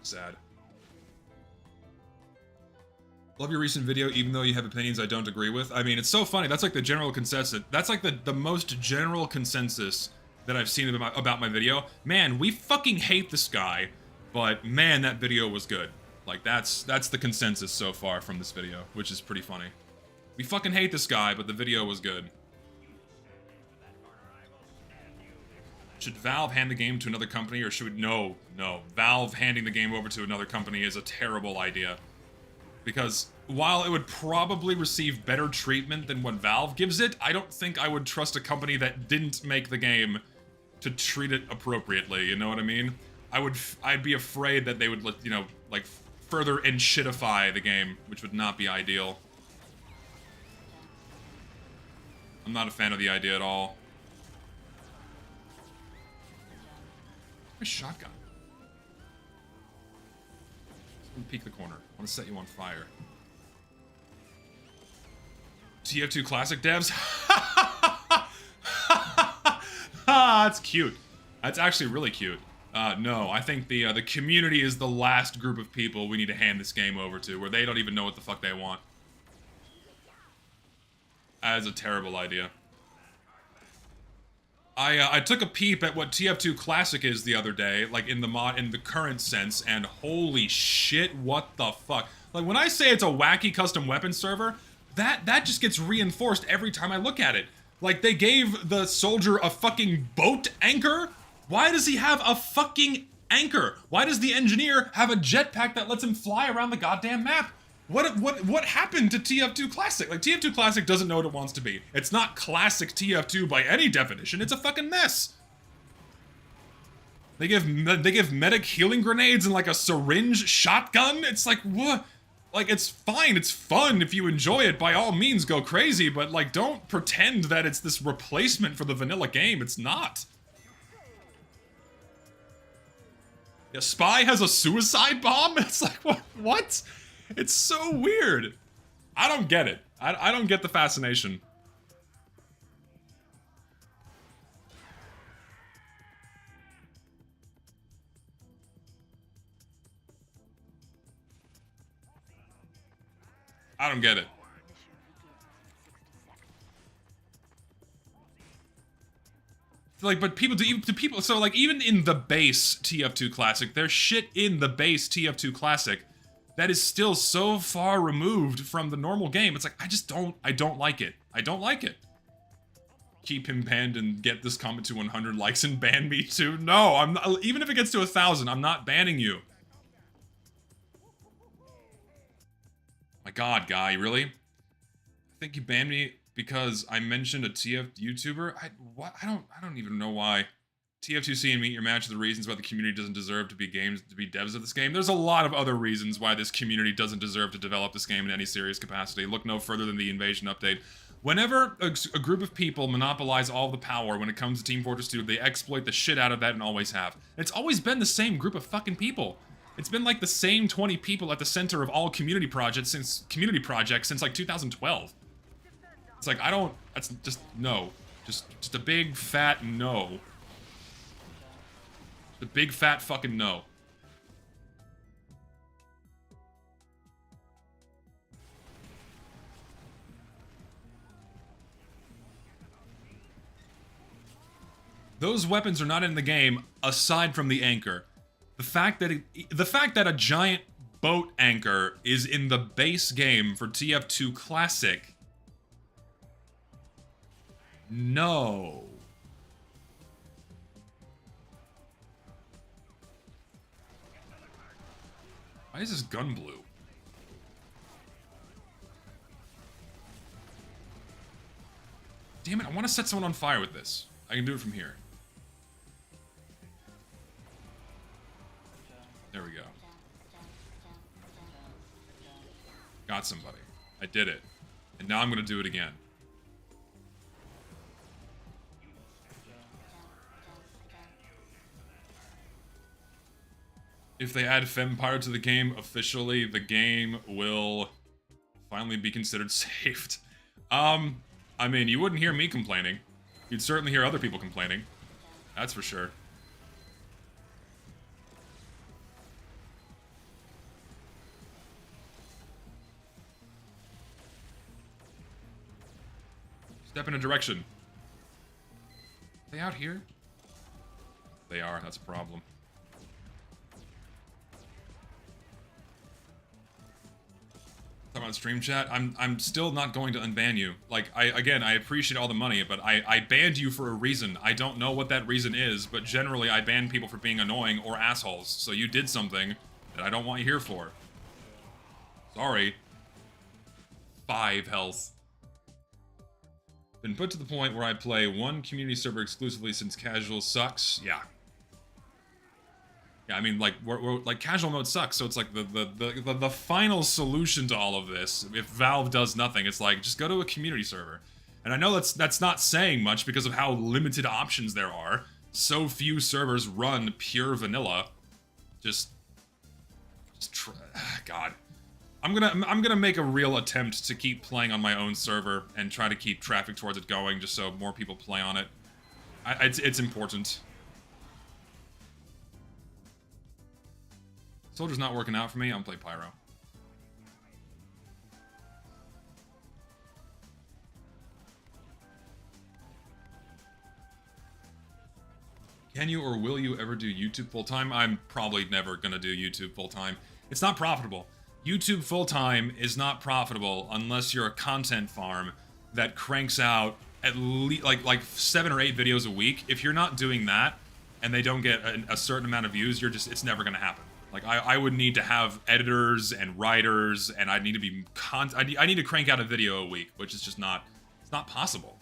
[SPEAKER 1] Sad. Love your recent video, even though you have opinions I don't agree with. I mean, it's so funny. That's like the general consensus. That's like the most general consensus that I've seen about my video. Man, we fucking hate this guy. But man, that video was good. Like, that's the consensus so far from this video, which is pretty funny. We fucking hate this guy, but the video was good. Should Valve hand the game to another company, or should we... No. Valve handing the game over to another company is a terrible idea. Because while it would probably receive better treatment than what Valve gives it, I don't think I would trust a company that didn't make the game to treat it appropriately, you know what I mean? I'd be afraid that they would, you know, like, further enshittify the game, which would not be ideal. I'm not a fan of the idea at all. My shotgun. Let me peek the corner. I want to set you on fire. TF2 Classic devs? That's cute. That's actually really cute. No, I think the community is the last group of people we need to hand this game over to, where they don't even know what the fuck they want. That is a terrible idea. I took a peep at what TF2 Classic is the other day, like in the current sense, and holy shit, what the fuck? Like when I say it's a wacky custom weapon server, that just gets reinforced every time I look at it. Like they gave the soldier a fucking boat anchor? Why does he have a fucking anchor? Why does the engineer have a jetpack that lets him fly around the goddamn map? What happened to TF2 Classic? Like, TF2 Classic doesn't know what it wants to be. It's not classic TF2 by any definition. It's a fucking mess. They give medic healing grenades and like a syringe shotgun. It's like, what? Like, it's fine. It's fun if you enjoy it. By all means, go crazy. But like, don't pretend that it's this replacement for the vanilla game. It's not. Yeah, Spy has a suicide bomb? It's like, what? It's so weird. I don't get it. I don't get the fascination. I don't get it. Like, but people do people, so like even in the base TF2 Classic, there's shit in the base TF2 Classic that is still so far removed from the normal game. It's like, I don't like it. I don't like it. Keep him banned and get this comment to 100 likes and ban me too. No, I'm not, even if it gets to 1,000, I'm not banning you. My god, guy, really? I think you banned me because I mentioned a TF YouTuber? I don't even know why. TF2C and Meet Your Match are the reasons why the community doesn't deserve to be devs of this game. There's a lot of other reasons why this community doesn't deserve to develop this game in any serious capacity. Look no further than the Invasion update. Whenever a group of people monopolize all the power when it comes to Team Fortress 2, they exploit the shit out of that and always have. And it's always been the same group of fucking people. It's been like the same 20 people at the center of all community projects since like 2012. It's like, that's just, no. Just a big fat no. The big fat fucking no. Those weapons are not in the game aside from the anchor. The fact that a giant boat anchor is in the base game for TF2 Classic. No. Why is this gun blue? Damn it, I want to set someone on fire with this. I can do it from here. There we go. Got somebody. I did it. And now I'm going to do it again. If they add Fempire to the game, officially, the game will finally be considered saved. I mean, you wouldn't hear me complaining. You'd certainly hear other people complaining. That's for sure. Step in a direction. Are they out here? They are, that's a problem. Talking about stream chat, I'm still not going to unban you. Like, I appreciate all the money, but I banned you for a reason. I don't know what that reason is, but generally I ban people for being annoying or assholes. So you did something that I don't want you here for. Sorry. 5 health. Been put to the point where I play one community server exclusively since casual sucks. Yeah. Yeah, I mean, like, we're like, casual mode sucks, so it's like the final solution to all of this, if Valve does nothing, it's like, just go to a community server. And I know that's not saying much because of how limited options there are. So few servers run pure vanilla. Just God. I'm gonna make a real attempt to keep playing on my own server and try to keep traffic towards it going, just so more people play on it. It's important. Soldier's not working out for me. I'm gonna play Pyro. Can you or will you ever do YouTube full-time? I'm probably never gonna do YouTube full-time. It's not profitable. YouTube full-time is not profitable unless you're a content farm that cranks out at least like 7 or 8 videos a week. If you're not doing that and they don't get a certain amount of views, it's never gonna happen. Like I would need to have editors and writers, and I need to be I need to crank out a video a week, which is just not, it's not possible.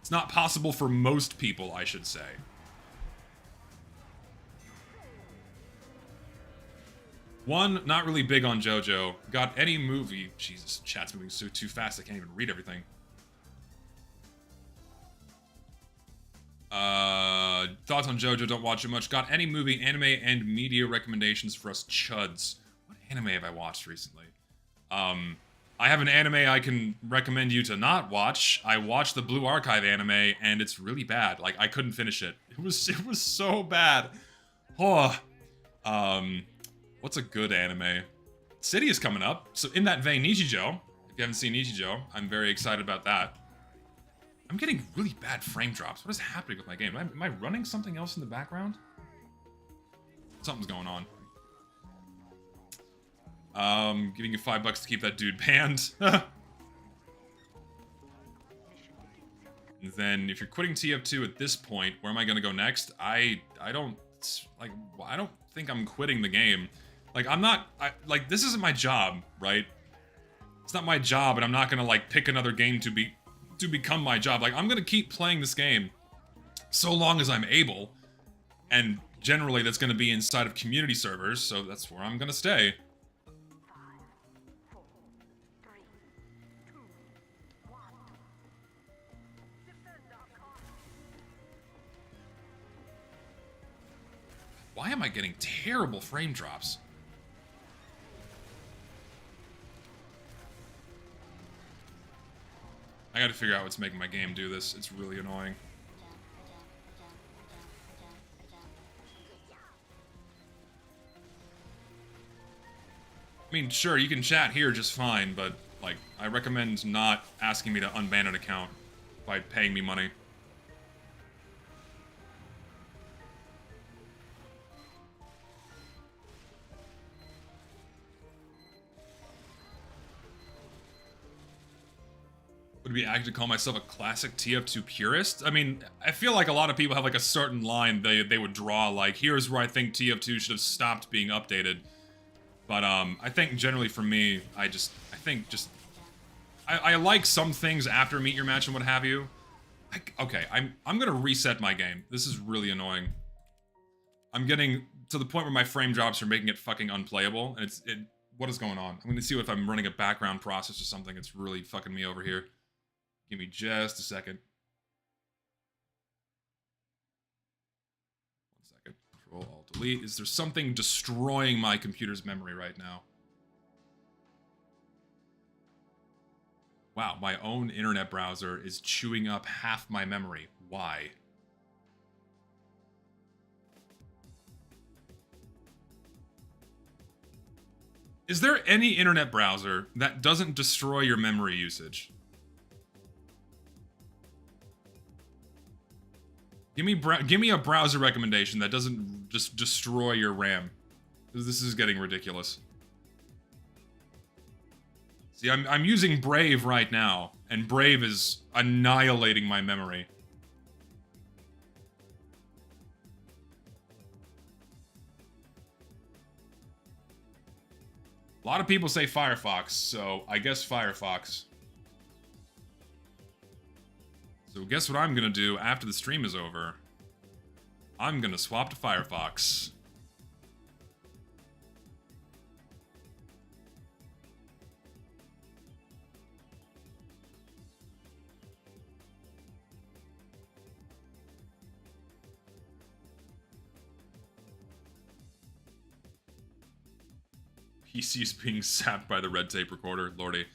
[SPEAKER 1] It's not possible for most people, I should say. One, not really big on JoJo. Got any movie... Jesus, chat's moving so too fast I can't even read everything. Thoughts on JoJo, don't watch it much. Got any movie, anime, and media recommendations for us chuds? What anime have I watched recently? I have an anime I can recommend you to not watch. I watched the Blue Archive anime, and it's really bad. Like, I couldn't finish it. It was so bad. Oh. What's a good anime? City is coming up, so in that vein, Nichijou. If you haven't seen Nichijou, I'm very excited about that. I'm getting really bad frame drops. What is happening with my game? Am I running something else in the background? Something's going on. Giving you $5 to keep that dude banned. And then, if you're quitting TF2 at this point, where am I gonna go next? I don't think I'm quitting the game. Like, this isn't my job, right? It's not my job, and I'm not gonna, like, pick another game to become my job. Like, I'm gonna keep playing this game so long as I'm able, and generally that's gonna be inside of community servers, so that's where I'm gonna stay. Why am I getting terrible frame drops? I gotta figure out what's making my game do this. It's really annoying. I mean, sure, you can chat here just fine, but, like, I recommend not asking me to unban an account by paying me money. Would it be accurate to call myself a classic TF2 purist? I mean, I feel like a lot of people have like a certain line they would draw, like, here's where I think TF2 should have stopped being updated. But I think generally for me, I like some things after Meet Your Match and what have you. Okay, I'm gonna reset my game. This is really annoying. I'm getting to the point where my frame drops are making it fucking unplayable, and what is going on? I'm gonna see if I'm running a background process or something. It's really fucking me over here. Give me just a second. 1 second. Control-Alt-Delete. Is there something destroying my computer's memory right now? Wow, my own internet browser is chewing up half my memory. Why? Is there any internet browser that doesn't destroy your memory usage? Give me a browser recommendation that doesn't just destroy your RAM. This is getting ridiculous. See, I'm using Brave right now, and Brave is annihilating my memory. A lot of people say Firefox, so I guess Firefox. So guess what I'm gonna do after the stream is over? I'm gonna swap to Firefox. PC's being sapped by the red tape recorder, lordy.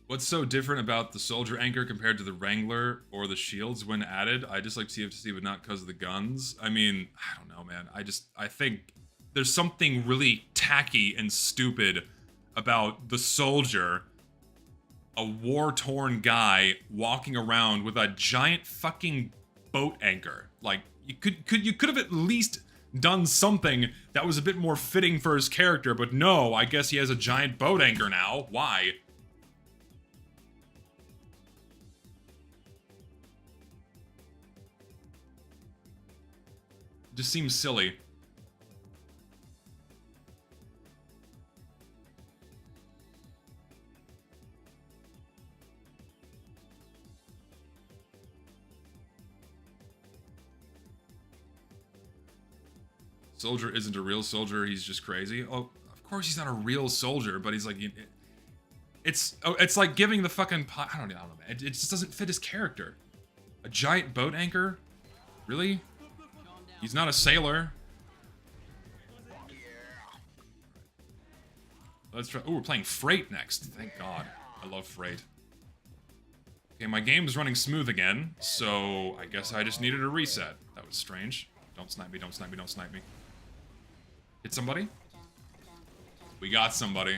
[SPEAKER 1] What's so different about the Soldier Anchor compared to the Wrangler or the shields when added? I just like TF2, but not because of the guns. I mean, I don't know, man. I think there's something really tacky and stupid about the Soldier, a war-torn guy walking around with a giant fucking boat anchor. Like, you could have at least done something that was a bit more fitting for his character, but no, I guess he has a giant boat anchor now. Why? Just seems silly. Soldier isn't a real soldier, he's just crazy. Oh, of course he's not a real soldier, but he's like... It's like giving the fucking... I don't know, man. It just doesn't fit his character. A giant boat anchor? Really? He's not a sailor. Let's try... Oh, we're playing Freight next. Thank God. I love Freight. Okay, my game is running smooth again, so I guess I just needed a reset. That was strange. Don't snipe me, don't snipe me, don't snipe me. Hit somebody? We got somebody.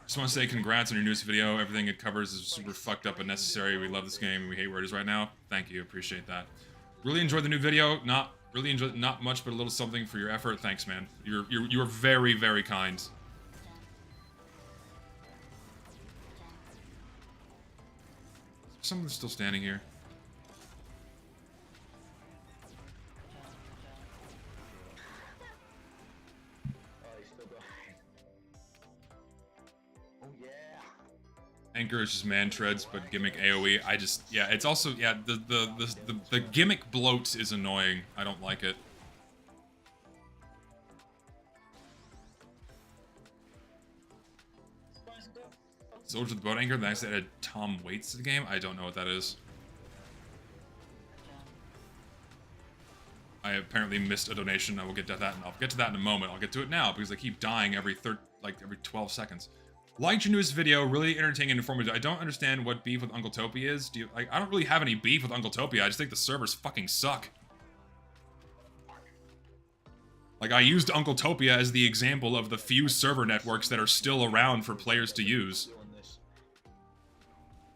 [SPEAKER 1] Just want to say congrats on your newest video. Everything it covers is super fucked up and necessary. We love this game and we hate where it is right now. Thank you, appreciate that. Really enjoyed the new video. Not much, but a little something for your effort. Thanks, man. You're very, very kind. Someone's still standing here. Anchor is just man treads, but gimmick AoE. Yeah, it's also, yeah, the gimmick bloat is annoying. I don't like it. Soldier the boat anchor, the next added Tom Waits to the game? I don't know what that is. I apparently missed a donation. I will get to that, and I'll get to that in a moment. I'll get to it now because I keep dying every 12 seconds. Liked your newest video, really entertaining and informative. I don't understand what beef with Uncle Topi is. I don't really have any beef with Uncle Topi. I just think the servers fucking suck. Like, I used Uncle Topia as the example of the few server networks that are still around for players to use.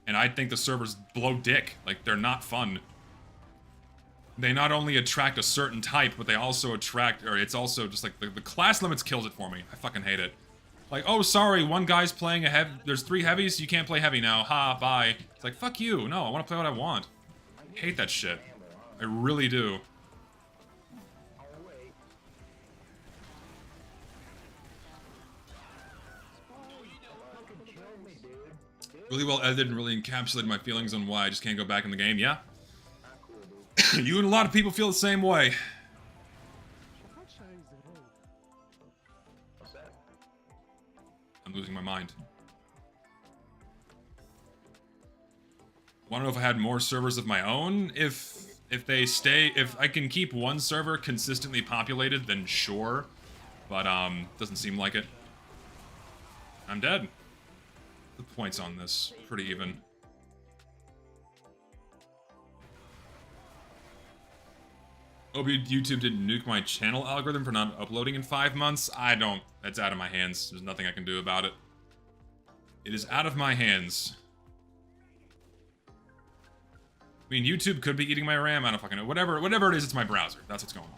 [SPEAKER 1] And I think the servers blow dick. Like, they're not fun. They not only attract a certain type, but they also attract, or it's also just like, the class limits kills it for me. I fucking hate it. Like, oh, sorry, one guy's playing a heavy, there's 3 heavies, you can't play heavy now, ha, bye. It's like, fuck you, no, I want to play what I want. I hate that shit. I really do. Really well edited and really encapsulated my feelings on why I just can't go back in the game, yeah? You and a lot of people feel the same way. I'm losing my mind. Want to know if I had more servers of my own? If I can keep one server consistently populated, then sure. But, doesn't seem like it. I'm dead. The points on this, pretty even. Hope YouTube didn't nuke my channel algorithm for not uploading in 5 months. I don't. That's out of my hands. There's nothing I can do about it. It is out of my hands. I mean, YouTube could be eating my RAM. I don't fucking know. Whatever it is, it's my browser. That's what's going on.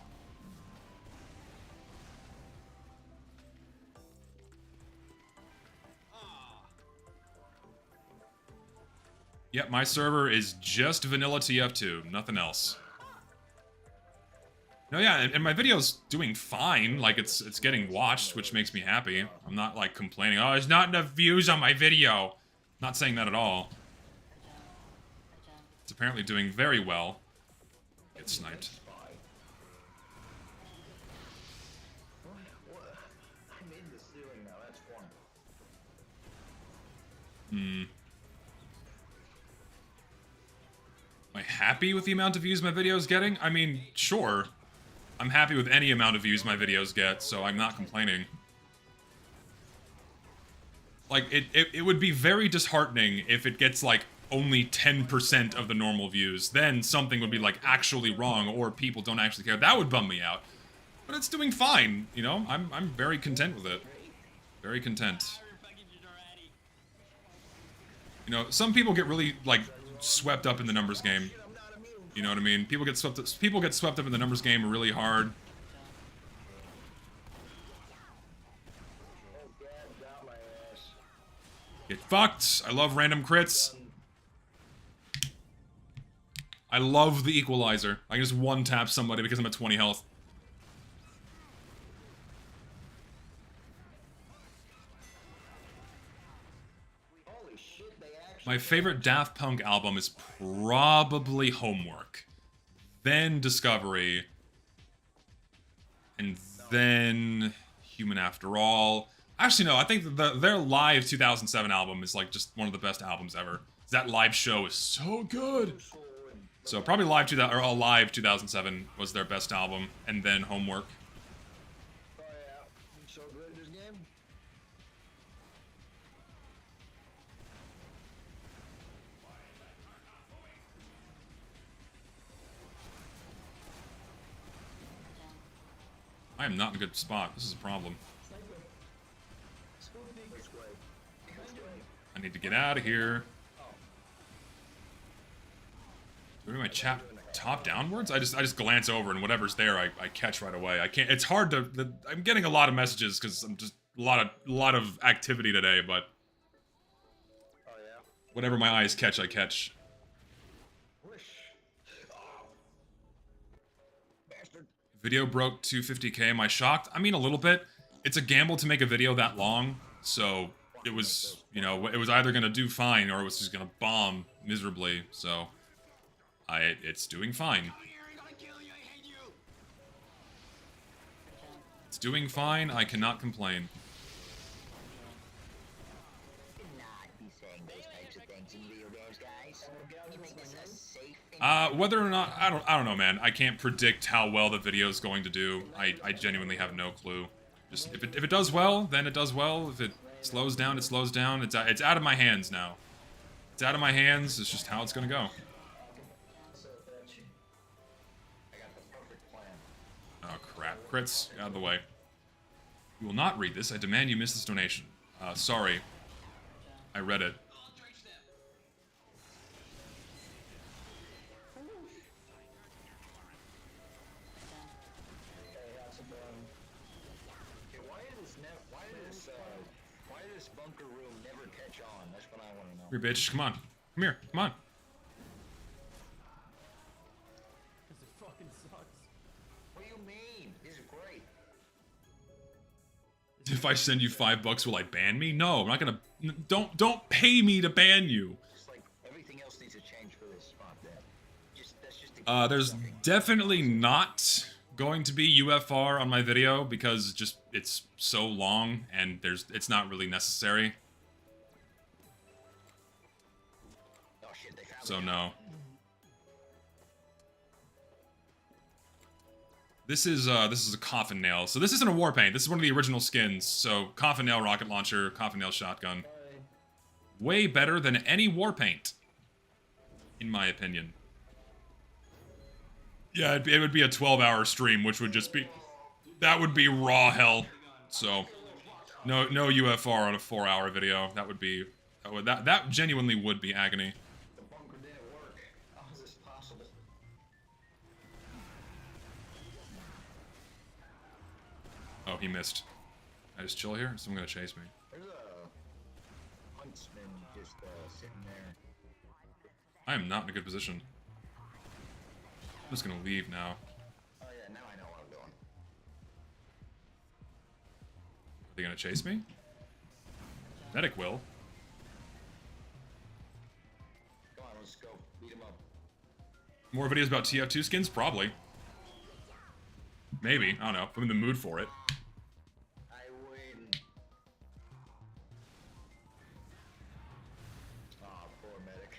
[SPEAKER 1] Yep, my server is just vanilla TF2, nothing else. No, yeah, and my video's doing fine. Like, it's getting watched, which makes me happy. I'm not, like, complaining, oh, there's not enough views on my video. Not saying that at all. It's apparently doing very well. Get sniped. Am I happy with the amount of views my video is getting? I mean, sure. I'm happy with any amount of views my videos get, so I'm not complaining. Like, it would be very disheartening if it gets, like, only 10% of the normal views. Then something would be, like, actually wrong, or people don't actually care. That would bum me out. But it's doing fine, you know? I'm very content with it. Very content. You know, some people get really, like, swept up in the numbers game. You know what I mean? People get swept up in the numbers game really hard. Get fucked! I love random crits. I love the equalizer. I can just one-tap somebody because I'm at 20 health. My favorite Daft Punk album is probably Homework. Then Discovery. And then Human After All. Actually, no, I think their live 2007 album is like just one of the best albums ever. That live show is so good. So probably Live 2007 was their best album, and then Homework.
[SPEAKER 2] Oh yeah, so good this game.
[SPEAKER 1] I am not in a good spot. This is a problem. I need to get out of here. Do my chat top downwards? I just glance over and whatever's there I catch right away. I can't. It's hard to. I'm getting a lot of messages because I'm just a lot of activity today. But whatever my eyes catch, I catch. Video broke 250K. Am I shocked? I mean, a little bit. It's a gamble to make a video that long, so it was, you know, it was either gonna do fine or it was just gonna bomb miserably. So, it's doing fine. It's doing fine. I cannot complain. Whether or not, I don't know, man. I can't predict how well the video is going to do. I genuinely have no clue. Just if it does well, then it does well. If it slows down, it slows down. It's out of my hands now. It's out of my hands. It's just how it's gonna go. Oh crap! Crits, out of the way. You will not read this. I demand you miss this donation. Sorry. I read it.
[SPEAKER 2] Why did this bunker room never catch on? That's what I want to know.
[SPEAKER 1] Here, bitch. Come on. Come here. Come on.
[SPEAKER 3] Because it fucking sucks.
[SPEAKER 2] What do you mean? This is great.
[SPEAKER 1] If I send you $5, will I ban me? No, I'm not gonna. Don't pay me to ban you.
[SPEAKER 2] It's like everything else needs to change for this spot. That's just.
[SPEAKER 1] There's definitely not going to be UFR on my video because it's so long and it's not really necessary.
[SPEAKER 2] Oh shit! They found
[SPEAKER 1] So
[SPEAKER 2] me.
[SPEAKER 1] no. This is a coffin nail. So this isn't a war paint. This is one of the original skins. So coffin nail rocket launcher, coffin nail shotgun. Way better than any war paint, in my opinion. Yeah, it would be a 12-hour stream, which would just be... That would be raw hell. So, no UFR on a 4-hour video. That would be... That genuinely would be agony.
[SPEAKER 2] The bunker didn't work. How is this possible?
[SPEAKER 1] Oh, he missed. I just chill here? Someone gonna chase me.
[SPEAKER 2] There's a huntsman just sitting there.
[SPEAKER 1] I am not in a good position. I'm just gonna leave now.
[SPEAKER 2] Oh yeah, now I know what I'm doing.
[SPEAKER 1] Are they gonna chase me? Medic will.
[SPEAKER 2] Come on, let's go. Beat him up.
[SPEAKER 1] More videos about TF2 skins? Probably. Maybe. I don't know. I'm in the mood for it.
[SPEAKER 2] I win. Oh, poor medic.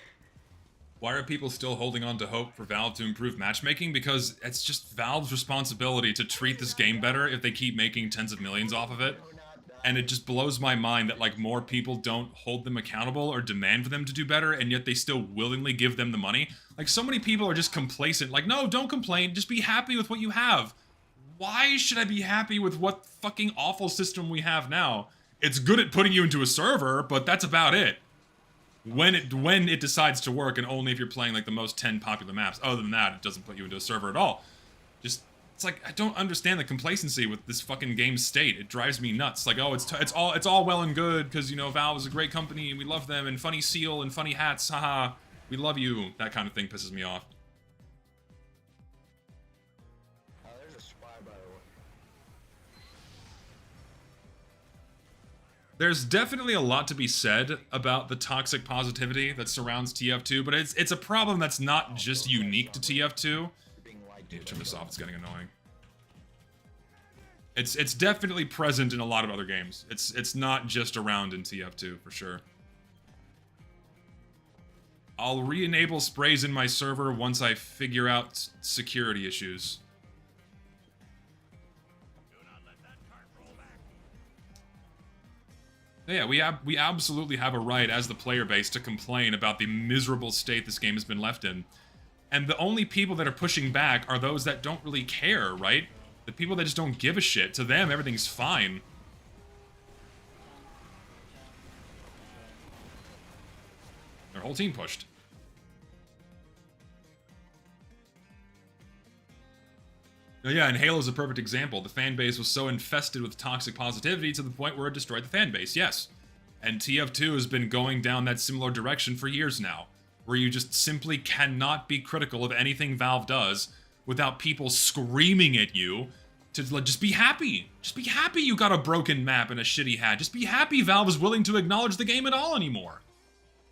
[SPEAKER 1] Why are people still holding on to hope for Valve to improve matchmaking? Because it's just Valve's responsibility to treat this game better if they keep making tens of millions off of it. And it just blows my mind that like more people don't hold them accountable or demand for them to do better, and yet they still willingly give them the money. Like, so many people are just complacent. Like, no, don't complain. Just be happy with what you have. Why should I be happy with what fucking awful system we have now? It's good at putting you into a server, but that's about it. When it decides to work, and only if you're playing like the most 10 popular maps. Other than that, it doesn't put you into a server at all. Just, it's like, I don't understand the complacency with this fucking game's state. It drives me nuts. Like, oh, it's all well and good because, you know, Valve is a great company and we love them, and funny seal and funny hats, haha, we love you. That kind of thing pisses me off.
[SPEAKER 2] There's a spy, by the way.
[SPEAKER 1] There's definitely a lot to be said about the toxic positivity that surrounds TF2, but it's a problem that's not just unique to TF2. Yeah, turn this off, it's getting annoying. It's definitely present in a lot of other games. It's not just around in TF2, for sure. I'll re-enable sprays in my server once I figure out security issues. Yeah, we absolutely have a right as the player base to complain about the miserable state this game has been left in. And the only people that are pushing back are those that don't really care, right? The people that just don't give a shit. To them, everything's fine. Their whole team pushed. Oh, yeah, and Halo's a perfect example. The fan base was so infested with toxic positivity to the point where it destroyed the fan base, yes. And TF2 has been going down that similar direction for years now, where you just simply cannot be critical of anything Valve does without people screaming at you to just be happy. Just be happy you got a broken map and a shitty hat. Just be happy Valve is willing to acknowledge the game at all anymore.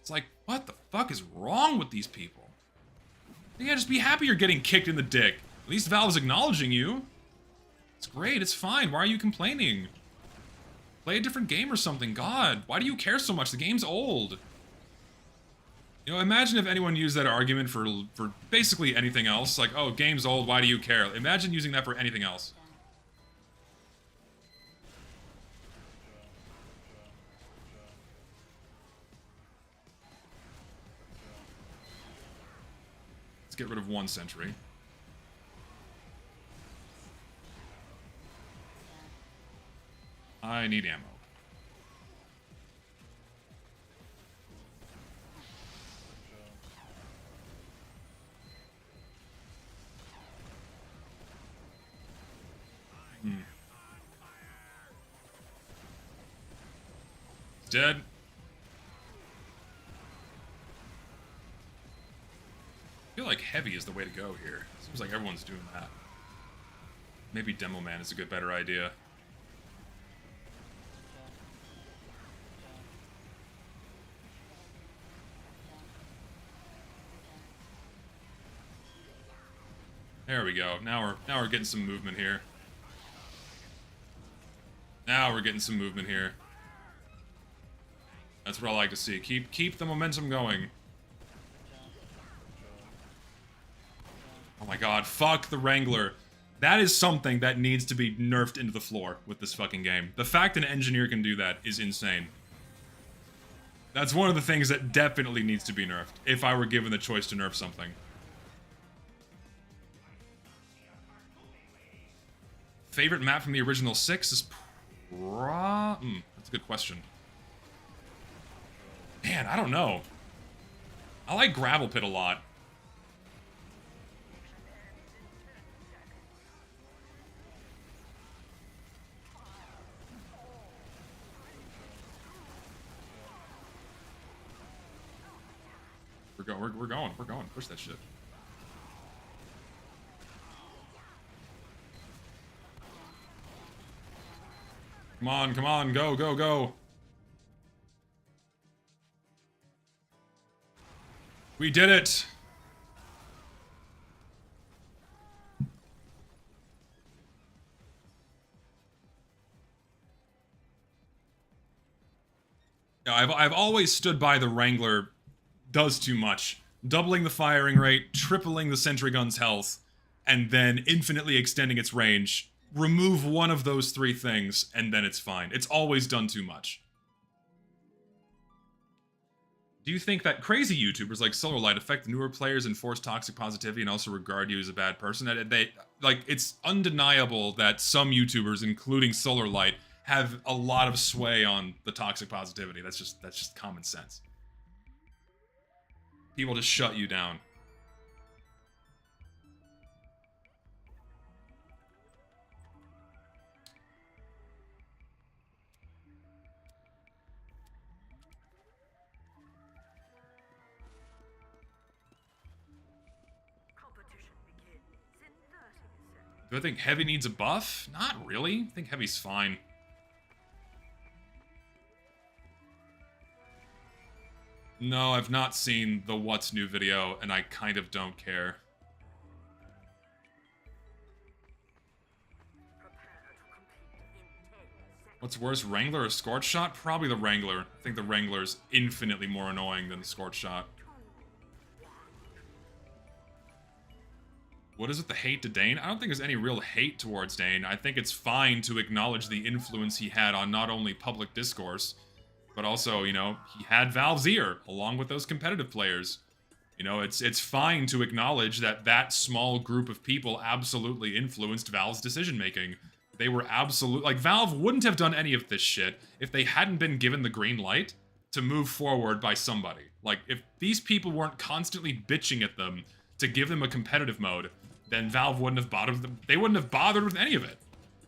[SPEAKER 1] It's like, what the fuck is wrong with these people? Yeah, just be happy you're getting kicked in the dick. At least Valve's acknowledging you. It's great, it's fine. Why are you complaining? Play a different game or something. God, why do you care so much? The game's old. You know, imagine if anyone used that argument for basically anything else. Like, oh, game's old, why do you care? Imagine using that for anything else. Let's get rid of one sentry. I need ammo. Dead. I feel like heavy is the way to go here. Seems like everyone's doing that. Maybe Demo Man is a better idea. There we go. Now we're getting some movement here. Now we're getting some movement here. That's what I like to see. Keep the momentum going. Oh my god, fuck the Wrangler. That is something that needs to be nerfed into the floor with this fucking game. The fact an engineer can do that is insane. That's one of the things that definitely needs to be nerfed, if I were given the choice to nerf something. Favorite map from the original 6 is that's a good question. Man, I don't know. I like Gravel Pit a lot. We're going. Push that shit. Come on, go. We did it! Yeah, I've always stood by the Wrangler does too much. doubling the firing rate, tripling the sentry gun's health, and then infinitely extending its range. Remove one of those three things, and then it's fine. It's always done too much. Do you think that crazy YouTubers like Solarlight affect the newer players and force toxic positivity and also regard you as a bad person? It's undeniable that some YouTubers, including Solarlight, have a lot of sway on the toxic positivity. That's just common sense. People just shut you down. Do I think Heavy needs a buff? Not really. I think Heavy's fine. No, I've not seen the What's New video, and I kind of don't care. What's worse, Wrangler or Scorch Shot? Probably the Wrangler. I think the Wrangler's infinitely more annoying than the Scorch Shot. What is it, the hate to Dane? I don't think there's any real hate towards Dane. I think it's fine to acknowledge the influence he had on not only public discourse, but also, you know, he had Valve's ear, along with those competitive players. You know, it's fine to acknowledge that that small group of people absolutely influenced Valve's decision-making. They were absolute... Like, Valve wouldn't have done any of this shit if they hadn't been given the green light to move forward by somebody. Like, if these people weren't constantly bitching at them to give them a competitive mode, then Valve wouldn't have bothered them. They wouldn't have bothered with any of it,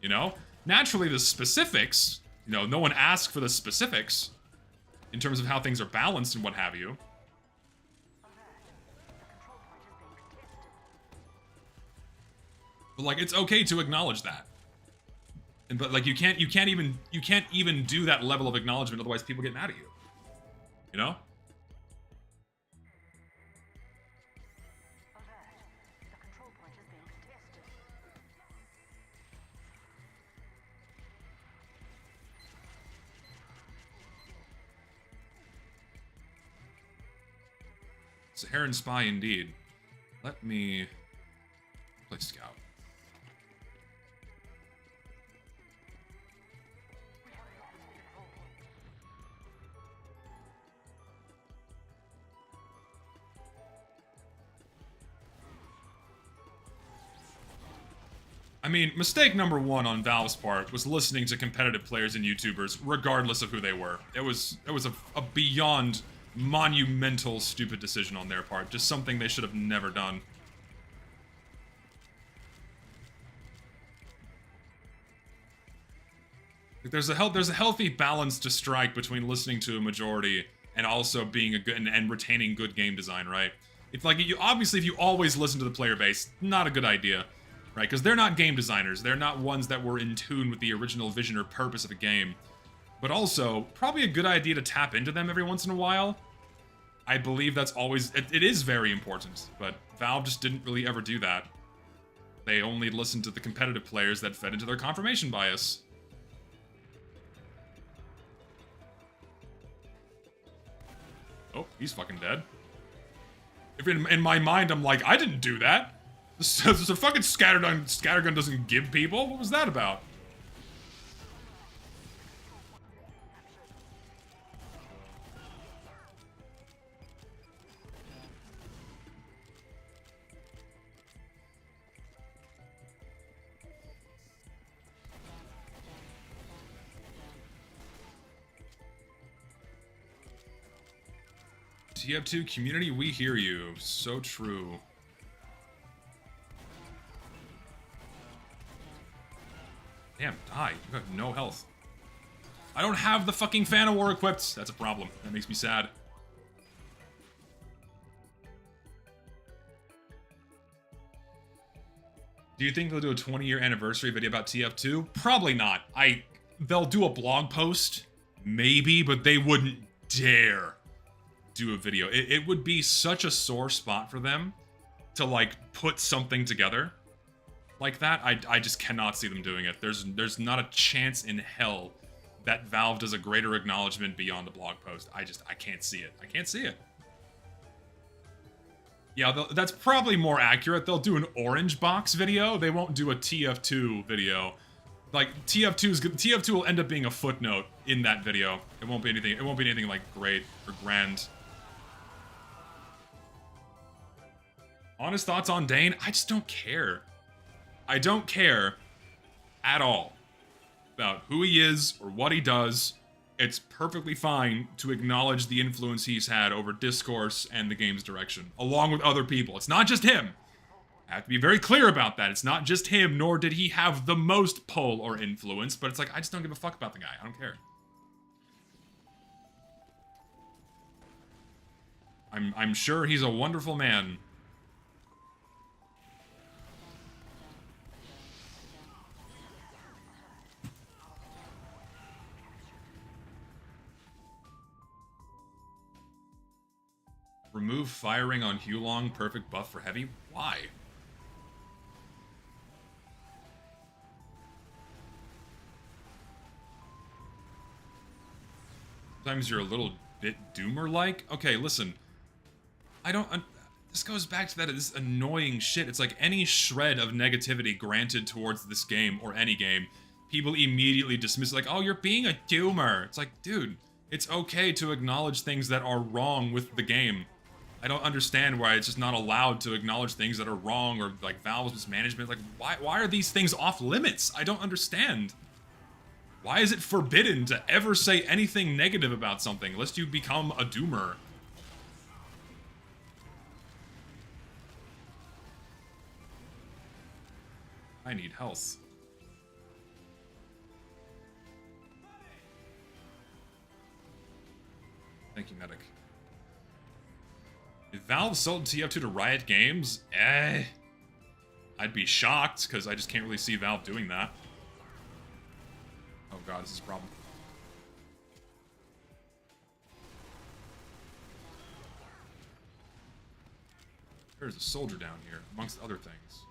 [SPEAKER 1] you know? Naturally, the specifics, you know, no one asked for the specifics in terms of how things are balanced and what have you. But, like, it's okay to acknowledge that. And, but, like, you can't even do that level of acknowledgement, otherwise people get mad at you. You know? Saharan Spy, indeed. Let me play Scout. I mean, mistake number one on Valve's part was listening to competitive players and YouTubers, regardless of who they were. It was a beyond monumental stupid decision on their part. Just something they should have never done. Like, there's a healthy balance to strike between listening to a majority and also being a good and retaining good game design, right? If like you obviously if you always listen to the player base, not a good idea, right? Because they're not game designers. They're not ones that were in tune with the original vision or purpose of a game. But also, probably a good idea to tap into them every once in a while. I believe that's always... It is very important, but Valve just didn't really ever do that. They only listened to the competitive players that fed into their confirmation bias. Oh, he's fucking dead. If in my mind, I'm like, I didn't do that. This a fucking scattergun doesn't give people. What was that about? TF2 community, we hear you. So true. Damn, die. You have no health. I don't have the fucking Fan of War equipped. That's a problem. That makes me sad. Do you think they'll do a 20-year anniversary video about TF2? Probably not. They'll do a blog post, maybe, but they wouldn't dare do a video. It would be such a sore spot for them to, like, put something together like that. I just cannot see them doing it. There's not a chance in hell that Valve does a greater acknowledgement beyond the blog post. I can't see it. I can't see it. Yeah, that's probably more accurate. They'll do an orange box video. They won't do a TF2 video. Like TF2 will end up being a footnote in that video. It won't be anything. It won't be anything like great or grand. Honest thoughts on Dane? I just don't care. I don't care at all about who he is or what he does. It's perfectly fine to acknowledge the influence he's had over Discourse and the game's direction, along with other people. It's not just him. I have to be very clear about that. It's not just him, nor did he have the most pull or influence, but it's like, I just don't give a fuck about the guy. I don't care. I'm sure he's a wonderful man. Remove firing on Hulong, perfect buff for heavy? Why? Sometimes you're a little bit doomer-like? Okay, listen. I don't... this goes back to this annoying shit. It's like any shred of negativity granted towards this game, or any game, people immediately dismiss it like, oh, you're being a doomer. It's like, dude, it's okay to acknowledge things that are wrong with the game. I don't understand why it's just not allowed to acknowledge things that are wrong, or like Valve's mismanagement. Like, why are these things off limits? I don't understand. Why is it forbidden to ever say anything negative about something, lest you become a doomer? I need health. Thank you, medic. If Valve sold TF2 to Riot Games, I'd be shocked, because I just can't really see Valve doing that. Oh god, this is a problem. There's a soldier down here, amongst other things.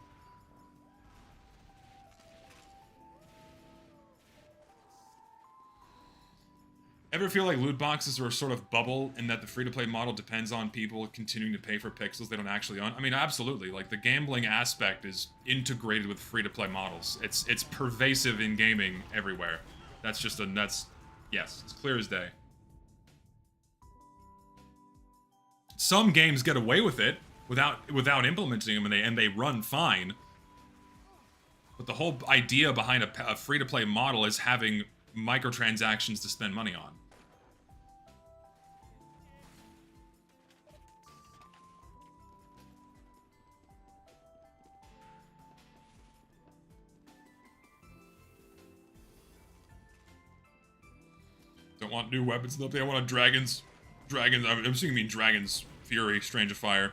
[SPEAKER 1] Ever feel like loot boxes are a sort of bubble in that the free-to-play model depends on people continuing to pay for pixels they don't actually own? I mean, absolutely. Like, the gambling aspect is integrated with free-to-play models. It's pervasive in gaming everywhere. That's just yes, it's clear as day. Some games get away with it without implementing them, and they run fine. But the whole idea behind a free-to-play model is having microtransactions to spend money on. Don't want new weapons. Nothing. I want a dragons. I'm assuming you mean Dragon's Fury, Strange of Fire.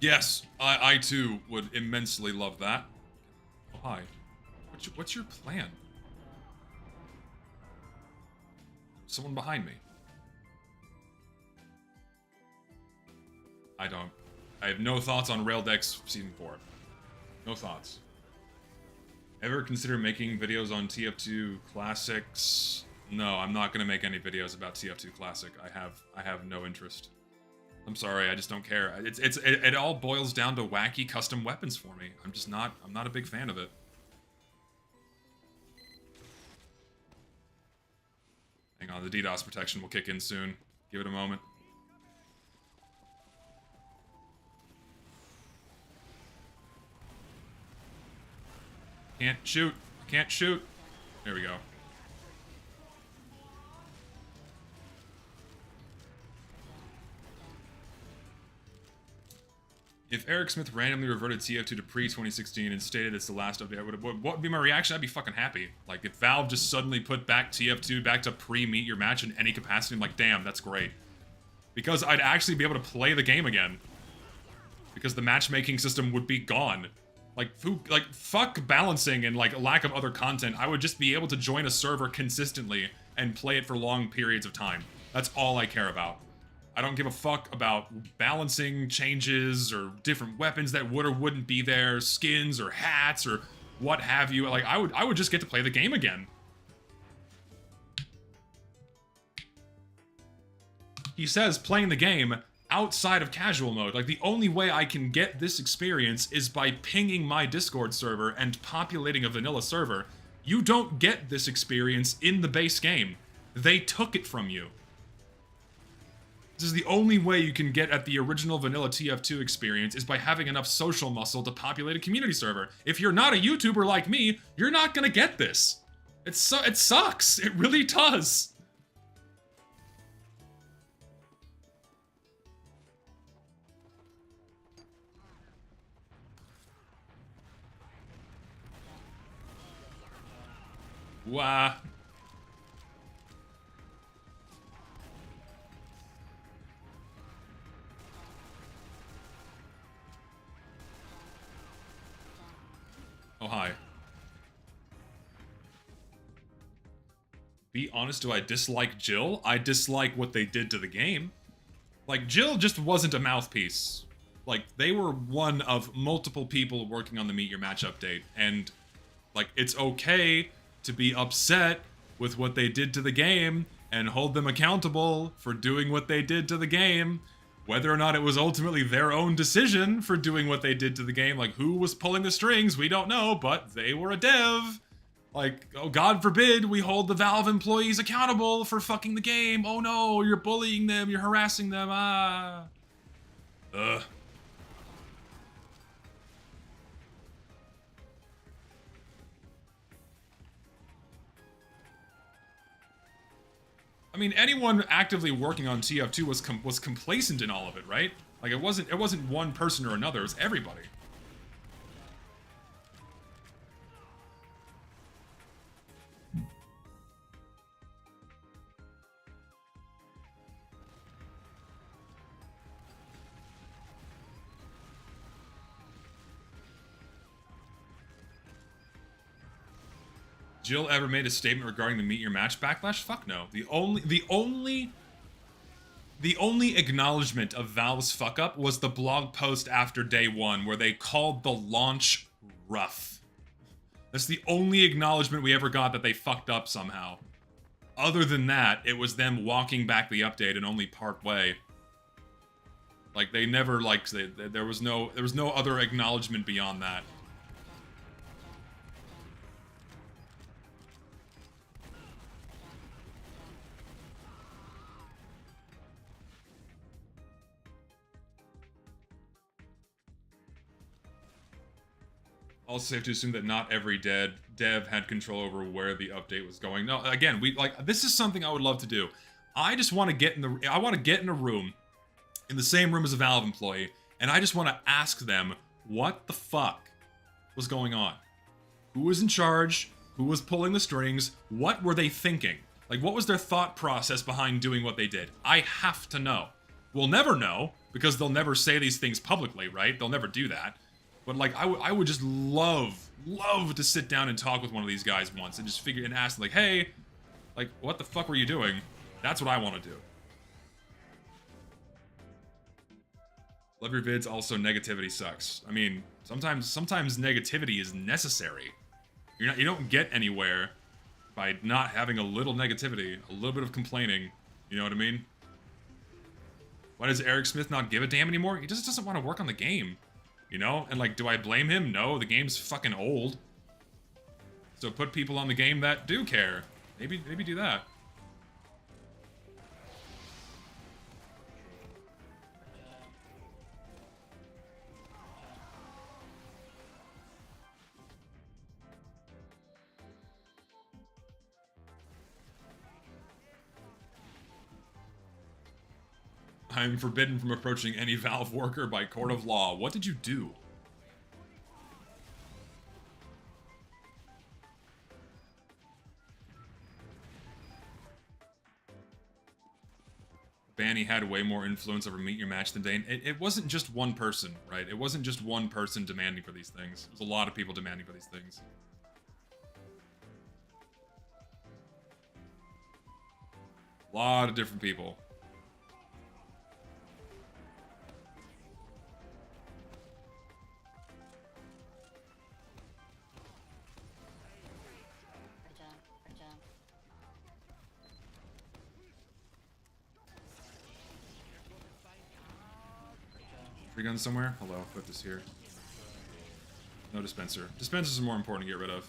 [SPEAKER 1] Yes, I too would immensely love that. Oh, hi. What's your plan? Someone behind me. I have no thoughts on Raildex Season 4. No thoughts. Ever consider making videos on TF2 Classics? No, I'm not going to make any videos about TF2 Classic. I have no interest. I'm sorry, I just don't care. It all boils down to wacky custom weapons for me. I'm not a big fan of it. Hang on, the DDoS protection will kick in soon. Give it a moment. Can't shoot. Can't shoot. There we go. If Eric Smith randomly reverted TF2 to pre-2016 and stated it's the last update, what would be my reaction? I'd be fucking happy. Like, if Valve just suddenly put back TF2 back to pre-meet your match in any capacity, I'm like, damn, that's great. Because I'd actually be able to play the game again. Because the matchmaking system would be gone. Like, fuck balancing and, like, lack of other content. I would just be able to join a server consistently and play it for long periods of time. That's all I care about. I don't give a fuck about balancing changes or different weapons that would or wouldn't be there, skins or hats or what have you. Like, I would just get to play the game again. He says playing the game outside of casual mode. Like, the only way I can get this experience is by pinging my Discord server and populating a vanilla server. You don't get this experience in the base game. They took it from you. This is the only way you can get at the original vanilla TF2 experience is by having enough social muscle to populate a community server. If you're not a YouTuber like me, you're not gonna get this. It sucks. It really does. Wow. Oh, hi. Be honest, do I dislike Jill? I dislike what they did to the game. Like, Jill just wasn't a mouthpiece. Like, they were one of multiple people working on the Meet Your Match update, and, like, it's okay to be upset with what they did to the game and hold them accountable for doing what they did to the game. Whether or not it was ultimately their own decision for doing what they did to the game, like who was pulling the strings, we don't know, but they were a dev. Like, oh, God forbid we hold the Valve employees accountable for fucking the game. Oh no, you're bullying them, you're harassing them, ah. Ugh. I mean, anyone actively working on TF2 was complacent in all of it, right? Like, it wasn't one person or another, it was everybody. Jill ever made a statement regarding the Meet Your Match backlash? Fuck no. The only acknowledgement of Valve's fuck up was the blog post after day one where they called the launch rough. That's the only acknowledgement we ever got that they fucked up somehow. Other than that, it was them walking back the update and only part way. Like, they never, like, there was no other acknowledgement beyond that. Also safe to assume that not every dev had control over where the update was going. No, again, this is something I would love to do. I just want to get in a room, in the same room as a Valve employee, and I just want to ask them what the fuck was going on. Who was in charge? Who was pulling the strings? What were they thinking? Like, what was their thought process behind doing what they did? I have to know. We'll never know, because they'll never say these things publicly, right? They'll never do that. But, like, I would just love to sit down and talk with one of these guys once and just figure and ask them, like, hey, like, what the fuck were you doing? That's what I want to do. Love your vids, also negativity sucks. I mean, sometimes negativity is necessary. You don't get anywhere by not having a little negativity, a little bit of complaining. You know what I mean? Why does Eric Smith not give a damn anymore? He just doesn't want to work on the game. You know? And, like, do I blame him? No, the game's fucking old. So put people on the game that do care. Maybe do that. I'm forbidden from approaching any Valve worker by court of law. What did you do? Banny had way more influence over Meet Your Match than Dane. It wasn't just one person, right? It wasn't just one person demanding for these things. It was a lot of people demanding for these things. A lot of different people. Free gun somewhere? Hello, put this here. No dispenser. Dispensers are more important to get rid of.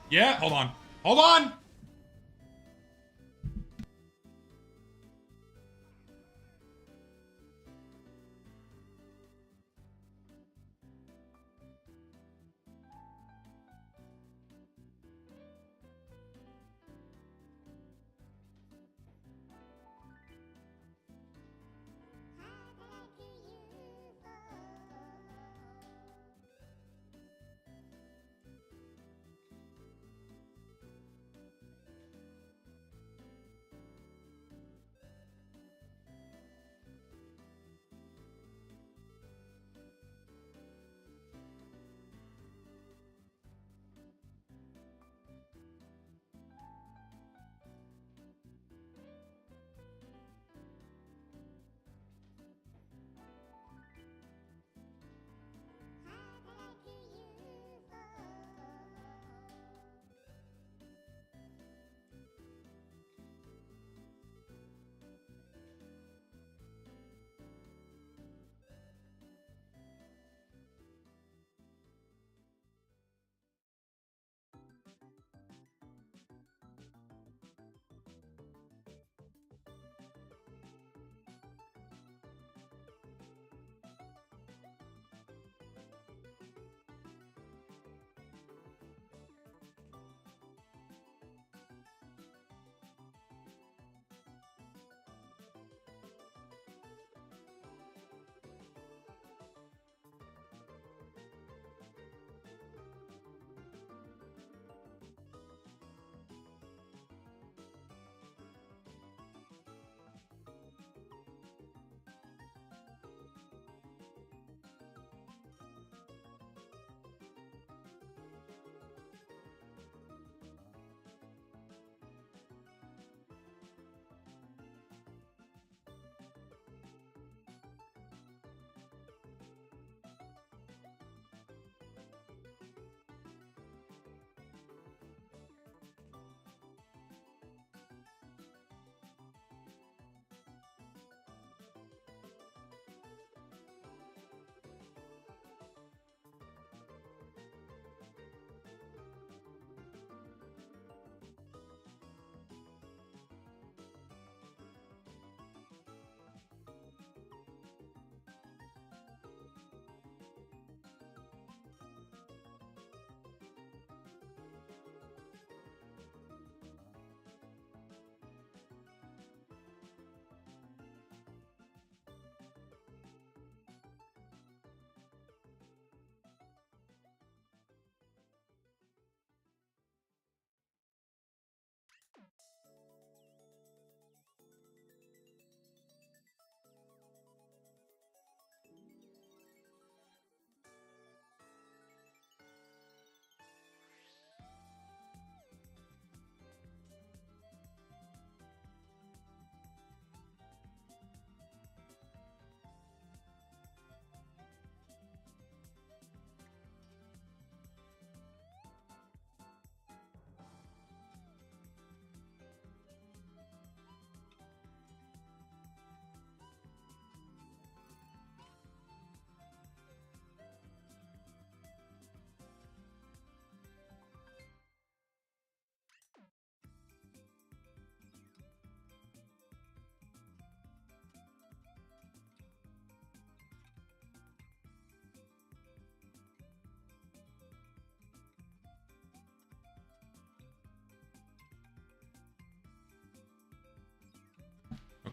[SPEAKER 1] Yeah, hold on. Hold on!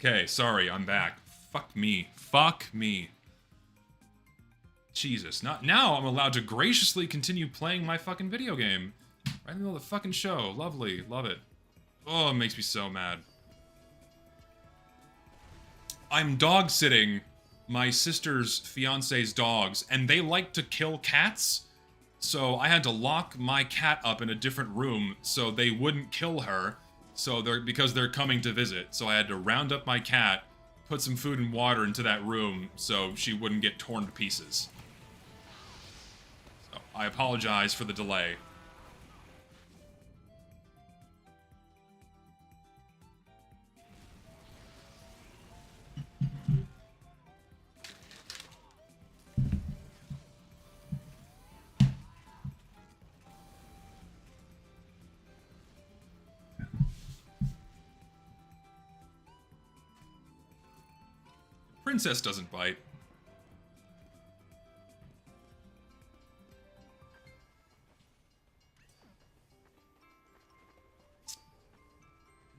[SPEAKER 1] Okay, sorry, I'm back. Fuck me. Fuck me. Jesus, not now I'm allowed to graciously continue playing my fucking video game. Right in the middle of the fucking show. Lovely. Love it. Oh, it makes me so mad. I'm dog sitting my sister's fiance's dogs, and they like to kill cats. So I had to lock my cat up in a different room so they wouldn't kill her. So because they're coming to visit. So I had to round up my cat, put some food and water into that room so she wouldn't get torn to pieces. So I apologize for the delay. Princess doesn't bite.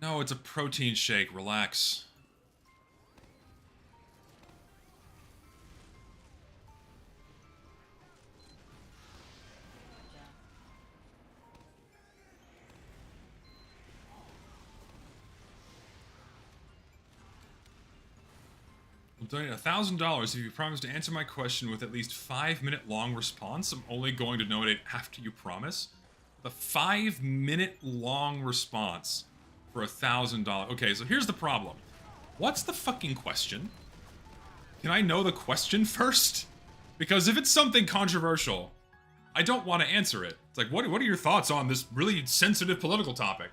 [SPEAKER 1] No, it's a protein shake. Relax. I'll donate $1,000 if you promise to answer my question with at least 5-minute long response. I'm only going to donate after you promise. The 5-minute long response for $1,000. Okay, so here's the problem. What's the fucking question? Can I know the question first? Because if it's something controversial, I don't want to answer it. It's like, what are your thoughts on this really sensitive political topic?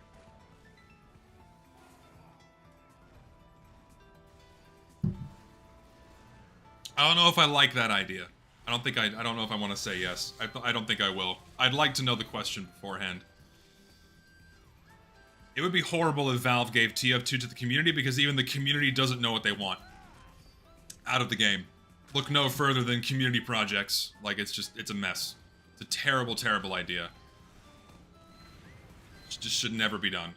[SPEAKER 1] I don't know if I like that idea. I don't know if I want to say yes. I don't think I will. I'd like to know the question beforehand. It would be horrible if Valve gave TF2 to the community because even the community doesn't know what they want out of the game. Look no further than community projects. Like, it's a mess. It's a terrible, terrible idea. It just should never be done.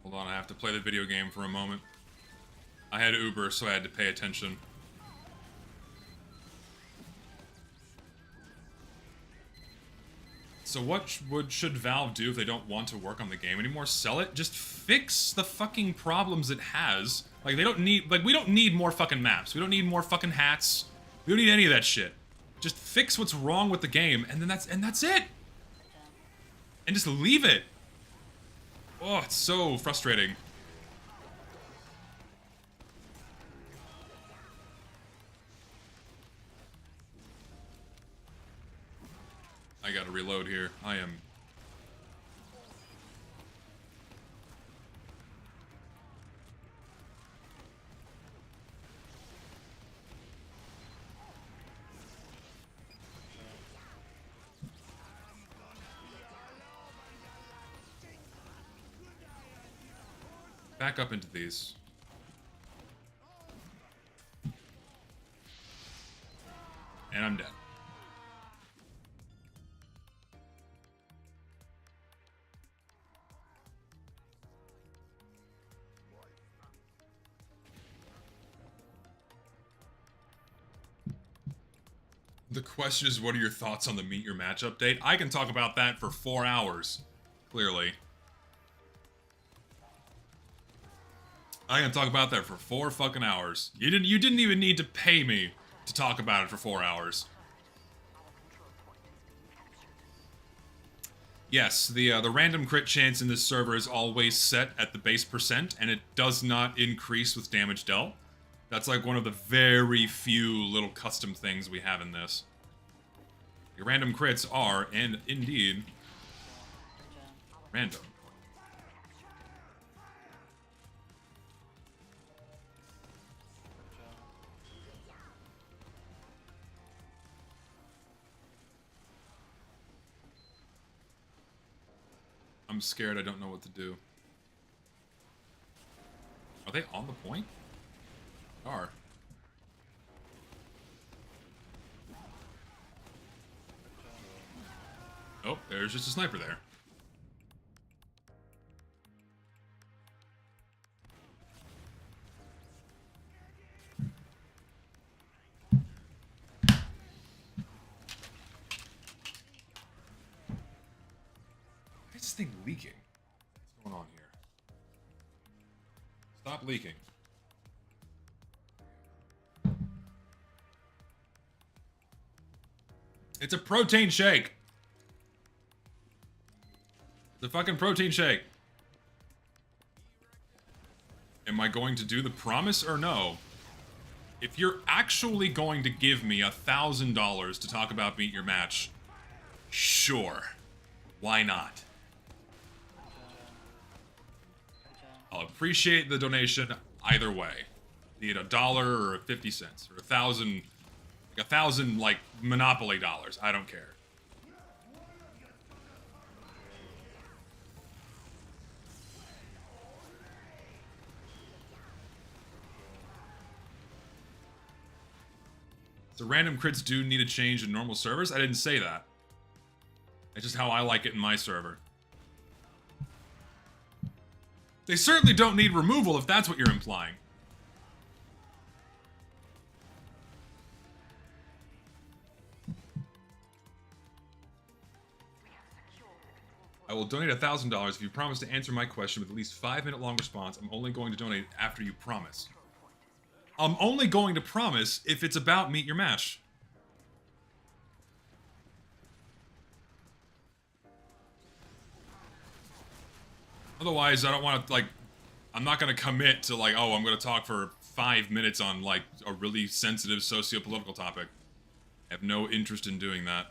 [SPEAKER 1] Hold on, I have to play the video game for a moment. I had Uber, so I had to pay attention. So what should Valve do if they don't want to work on the game anymore? Sell it? Just fix the fucking problems it has. Like, they don't need, like, we don't need more fucking maps. We don't need more fucking hats. We don't need any of that shit. Just fix what's wrong with the game, and then that's it! And just leave it! Oh, it's so frustrating. I gotta reload here. I am... Back up into these. And I'm dead. The question is, what are your thoughts on the Meet Your Match update? I can talk about that for 4 hours, clearly. I can talk about that for 4 fucking hours. You didn't even need to pay me to talk about it for 4 hours. Yes, the random crit chance in this server is always set at the base percent, and it does not increase with damage dealt. That's like one of the very few little custom things we have in this. Your random crits are, and indeed, random. I'm scared, I don't know what to do. Are they on the point? They are. Oh, there's just a sniper there. Why is this thing leaking? What's going on here? Stop leaking. It's a protein shake. The fucking protein shake. Am I going to do the promise or no? If you're actually going to give me $1,000 to talk about Meet Your Match, sure. Why not? I'll appreciate the donation either way. Be it $1 or 50 cents or 1,000, like 1,000 like Monopoly dollars. I don't care. So random crits do need a change in normal servers? I didn't say that. It's just how I like it in my server. They certainly don't need removal if that's what you're implying. I will donate $1,000 if you promise to answer my question with at least 5-minute long response. I'm only going to donate after you promise. I'm only going to promise if it's about Meet Your Match. Otherwise, I don't want to, like, I'm not going to commit to, like, oh, I'm going to talk for 5 minutes on, like, a really sensitive socio-political topic. I have no interest in doing that.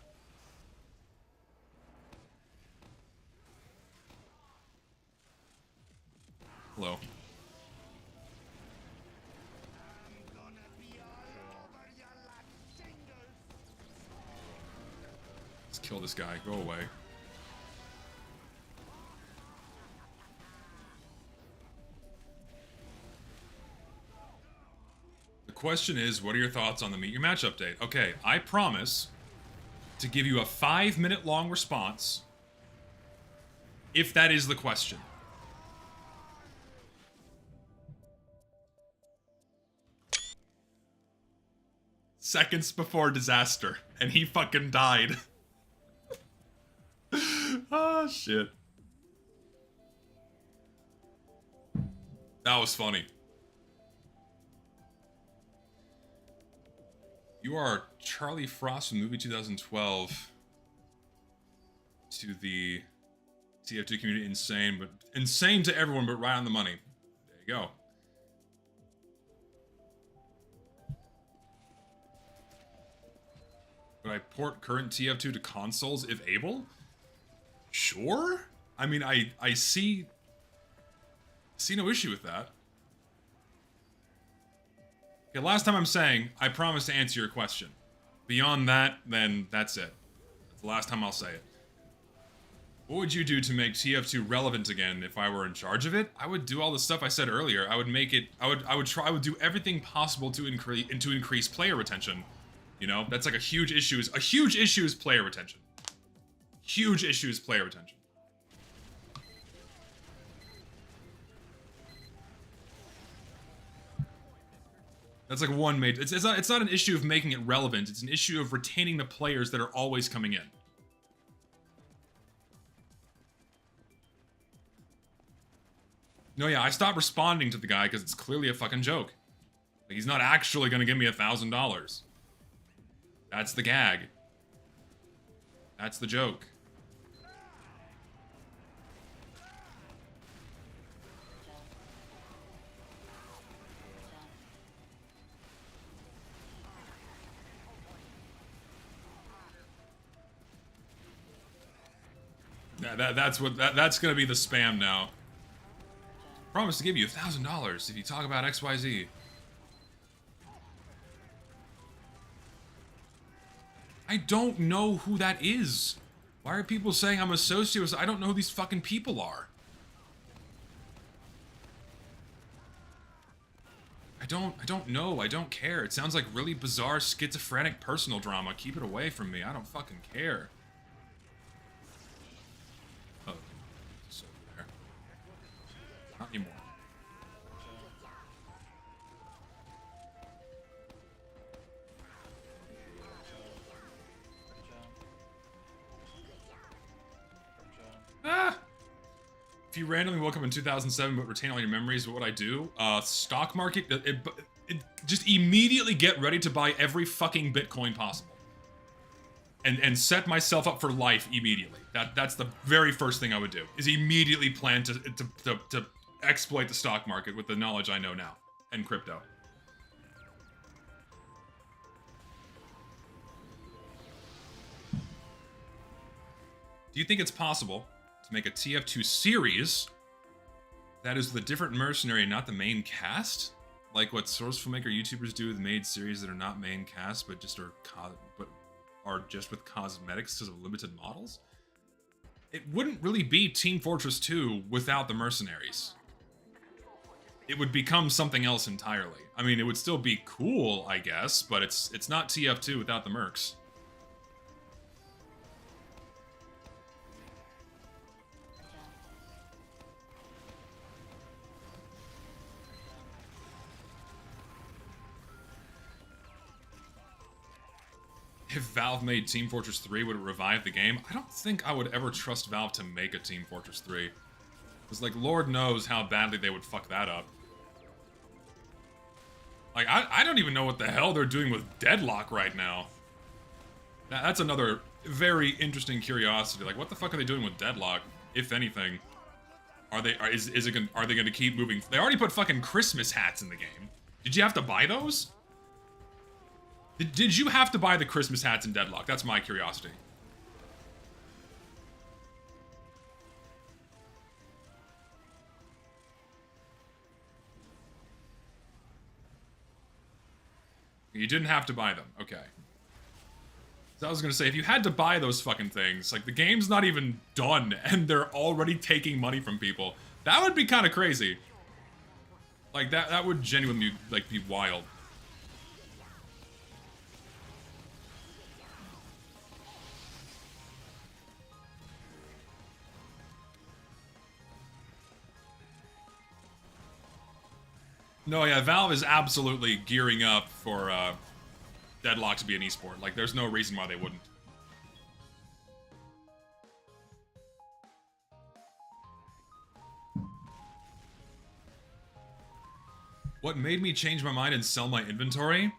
[SPEAKER 1] Hello. Let's kill this guy. Go away. The question is, what are your thoughts on the Meet Your Match update? Okay, I promise to give you a 5-minute long response if that is the question. Seconds before disaster, and he fucking died. Oh, shit. That was funny. You are Charlie Frost from the movie 2012 to the TF2 community. Insane, but insane to everyone, but right on the money. There you go. Would I port current TF2 to consoles if able? Sure. I mean, I see no issue with that. Okay, last time I'm saying, I promise to answer your question. Beyond that, then that's it. That's the last time I'll say it. What would you do to make TF2 relevant again if I were in charge of it? I would do all the stuff I said earlier. I would make it, I would do everything possible to increase player retention. You know, that's like a huge issue is player retention. Huge issue is player retention. That's like one major. It's not an issue of making it relevant. It's an issue of retaining the players that are always coming in. No, yeah, I stopped responding to the guy because it's clearly a fucking joke. Like, he's not actually gonna give me $1,000. That's the gag. That's the joke. That's gonna be the spam now. Promise to give you $1,000 if you talk about XYZ. I don't know who that is. Why are people saying I'm a sociopath? I don't know who these fucking people are. I don't know. I don't care. It sounds like really bizarre schizophrenic personal drama. Keep it away from me. I don't fucking care. Oh, it's over there. Not anymore. Ah! If you randomly woke up in 2007 but retain all your memories, what would I do? Stock market? Just immediately get ready to buy every fucking Bitcoin possible. and set myself up for life immediately. That's the very first thing I would do, is immediately plan to exploit the stock market with the knowledge I know now, and crypto. Do you think it's possible to make a TF2 series that is the different mercenary, not the main cast? Like what sourceful maker YouTubers do with made series that are not main cast, but just are just with cosmetics because of limited models? It wouldn't really be Team Fortress 2 without the mercenaries. It would become something else entirely. I mean, it would still be cool, I guess, but it's not TF2 without the mercs. If Valve made Team Fortress 3, would it revive the game? I don't think I would ever trust Valve to make a Team Fortress 3. Because, like, Lord knows how badly they would fuck that up. Like, I don't even know what the hell they're doing with Deadlock right now. That's another very interesting curiosity. Like, what the fuck are they doing with Deadlock, if anything? Are they going to keep moving? They already put fucking Christmas hats in the game. Did you have to buy those? Did you have to buy the Christmas hats in Deadlock? That's my curiosity. You didn't have to buy them. Okay. So I was gonna say, if you had to buy those fucking things, like, the game's not even done, and they're already taking money from people, that would be kind of crazy. Like, that would genuinely, like, be wild. No, yeah, Valve is absolutely gearing up for Deadlock to be an esport. Like, there's no reason why they wouldn't. What made me change my mind and sell my inventory?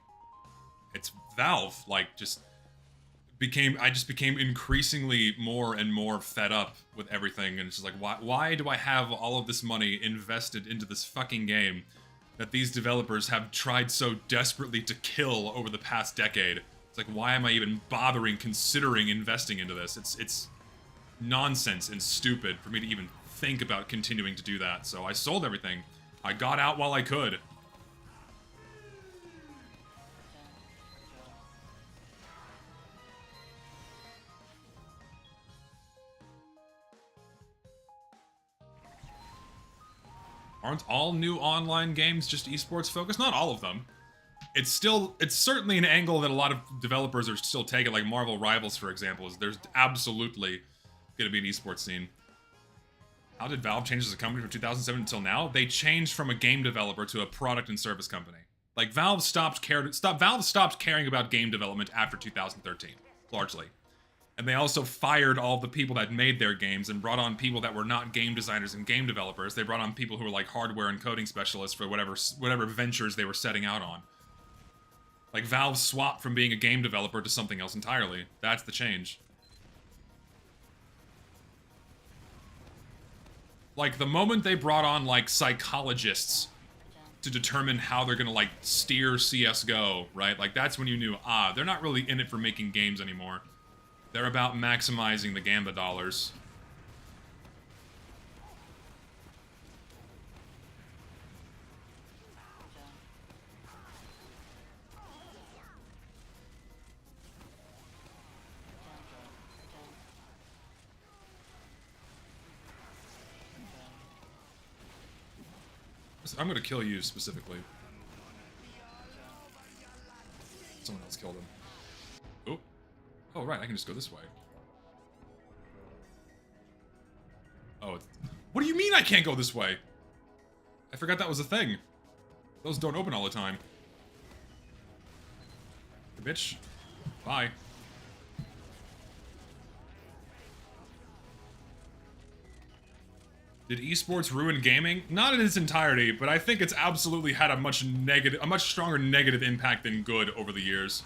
[SPEAKER 1] It's Valve. Like, I just became increasingly more and more fed up with everything, and it's just like, why do I have all of this money invested into this fucking game that these developers have tried so desperately to kill over the past decade? It's like, why am I even considering investing into this? It's nonsense and stupid for me to even think about continuing to do that. So I sold everything. I got out while I could. Aren't all new online games just esports focused? Not all of them. It's certainly an angle that a lot of developers are still taking, like Marvel Rivals, for example. There's absolutely gonna be an esports scene. How did Valve change as a company from 2007 until now? They changed from a game developer to a product and service company. Like, Valve stopped caring about game development after 2013, largely. And they also fired all the people that made their games and brought on people that were not game designers and game developers. They brought on people who were like hardware and coding specialists for whatever ventures they were setting out on. Like, Valve swapped from being a game developer to something else entirely. That's the change. Like, the moment they brought on, like, psychologists to determine how they're gonna, like, steer CSGO, right? Like, that's when you knew, they're not really in it for making games anymore. They're about maximizing the Gamba dollars. I'm gonna kill you specifically. Someone else killed him. Oh. Oh, right, I can just go this way. Oh, what do you mean I can't go this way? I forgot that was a thing. Those don't open all the time. Bitch. Bye. Did esports ruin gaming? Not in its entirety, but I think it's absolutely had a much stronger negative impact than good over the years.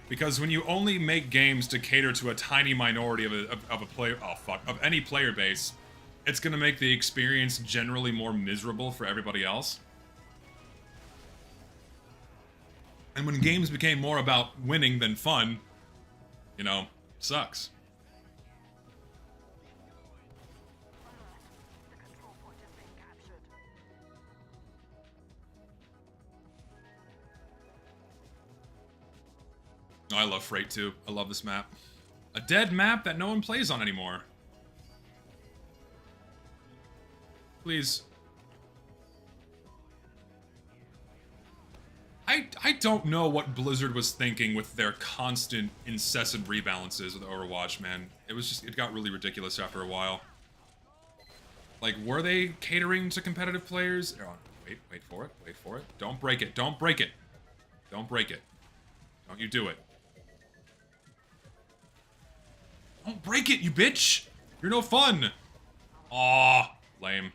[SPEAKER 1] Because when you only make games to cater to a tiny minority of a player, of any player base, it's gonna make the experience generally more miserable for everybody else. And when games became more about winning than fun, you know, sucks. Oh, I love Freight too. I love this map. A dead map that no one plays on anymore. Please. I don't know what Blizzard was thinking with their constant, incessant rebalances with Overwatch, man. It got really ridiculous after a while. Like, were they catering to competitive players? Oh, wait for it. Don't break it, don't break it. Don't break it. Don't you do it. Don't break it, you bitch! You're no fun! Aw, lame.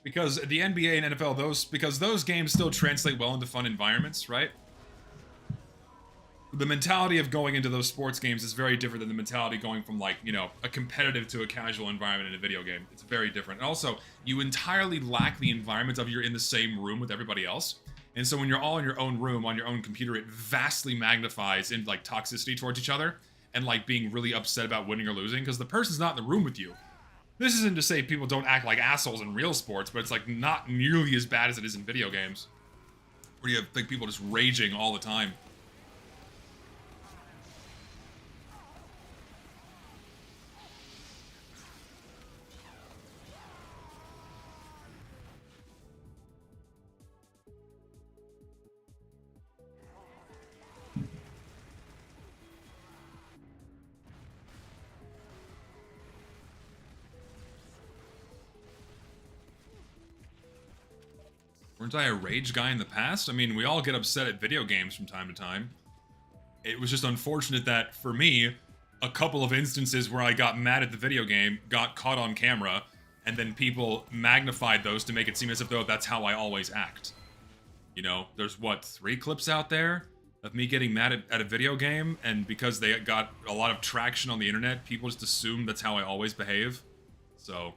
[SPEAKER 1] Because the NBA and NFL, because those games still translate well into fun environments, right? The mentality of going into those sports games is very different than the mentality going from, like, you know, a competitive to a casual environment in a video game. It's very different. And also, you entirely lack the environment of you're in the same room with everybody else. And so when you're all in your own room, on your own computer, it vastly magnifies in, like, toxicity towards each other and, like, being really upset about winning or losing because the person's not in the room with you. This isn't to say people don't act like assholes in real sports, but it's, like, not nearly as bad as it is in video games. Where you have, like, people just raging all the time. Weren't I a rage guy in the past? I mean, we all get upset at video games from time to time. It was just unfortunate that, for me, a couple of instances where I got mad at the video game got caught on camera, and then people magnified those to make it seem as if though that's how I always act. You know, there's, what, 3 clips out there of me getting mad at a video game, and because they got a lot of traction on the internet, people just assume that's how I always behave. So...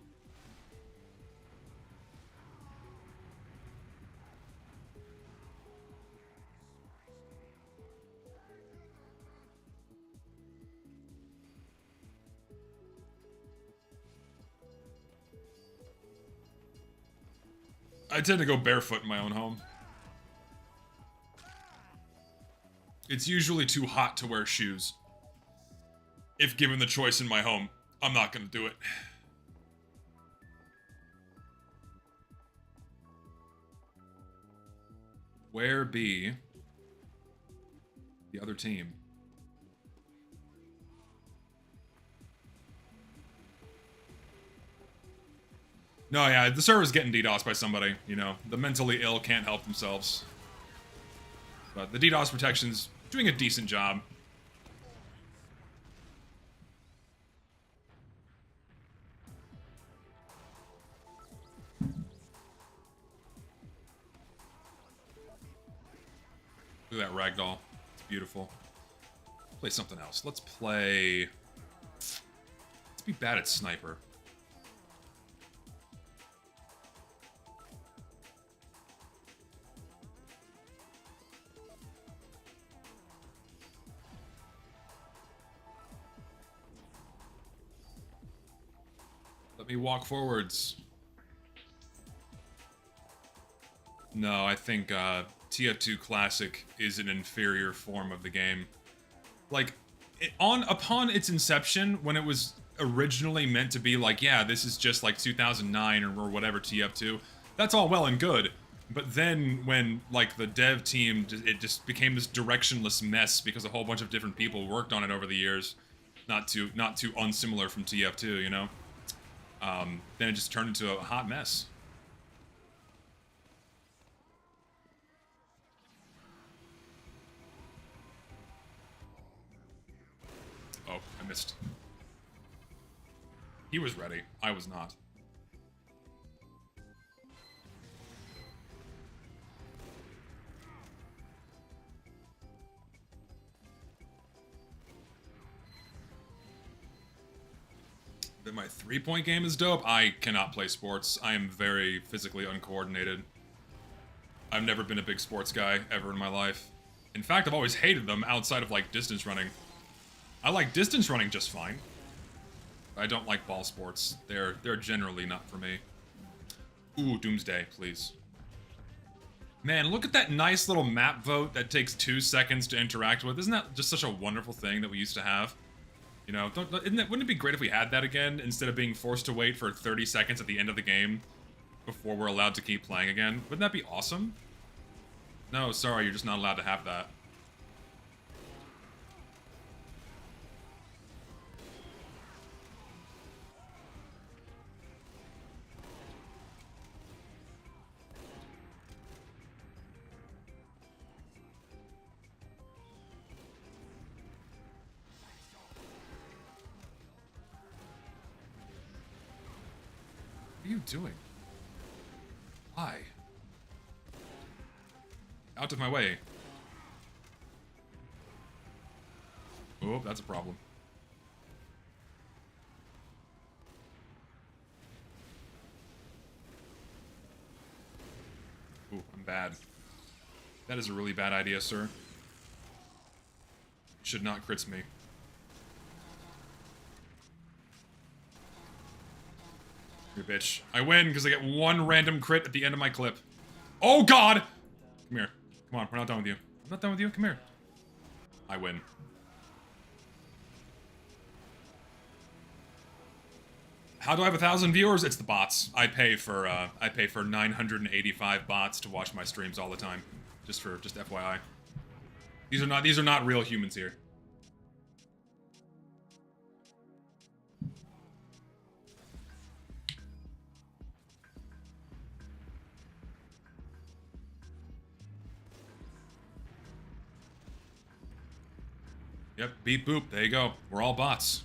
[SPEAKER 1] I tend to go barefoot in my own home. It's usually too hot to wear shoes. If given the choice in my home, I'm not gonna do it. Where be the other team? No, yeah, the server's getting DDoSed by somebody, you know. The mentally ill can't help themselves. But the DDoS protection's doing a decent job. Look at that ragdoll. It's beautiful. Play something else. Let's play... Let's be bad at Sniper. Let me walk forwards. No, I think TF2 Classic is an inferior form of the game. Like, upon its inception, when it was originally meant to be like, yeah, this is just like 2009 or whatever TF2, that's all well and good. But then when, like, the dev team, it just became this directionless mess because a whole bunch of different people worked on it over the years. Not too unsimilar from TF2, you know? Then it just turned into a hot mess. Oh, I missed. He was ready. I was not. That my 3-point game is dope. I cannot play sports. I am very physically uncoordinated. I've never been a big sports guy ever in my life. In fact, I've always hated them outside of like distance running. I like distance running just fine. I don't like ball sports. They're generally not for me. Ooh, Doomsday, please. Man, look at that nice little map vote that takes 2 seconds to interact with. Isn't that just such a wonderful thing that we used to have? You know, wouldn't it be great if we had that again, instead of being forced to wait for 30 seconds at the end of the game before we're allowed to keep playing again? Wouldn't that be awesome? No, sorry, you're just not allowed to have that. What are you doing? Why? Out of my way. Oh, that's a problem. Ooh, I'm bad. That is a really bad idea, sir. Should not crits me. You bitch. I win because I get one random crit at the end of my clip. Oh god! Come here. Come on, we're not done with you. I'm not done with you. Come here. I win. How do I have 1,000 viewers? It's the bots. I pay for 985 bots to watch my streams all the time. Just FYI. These are not real humans here. Yep, beep boop, there you go. We're all bots.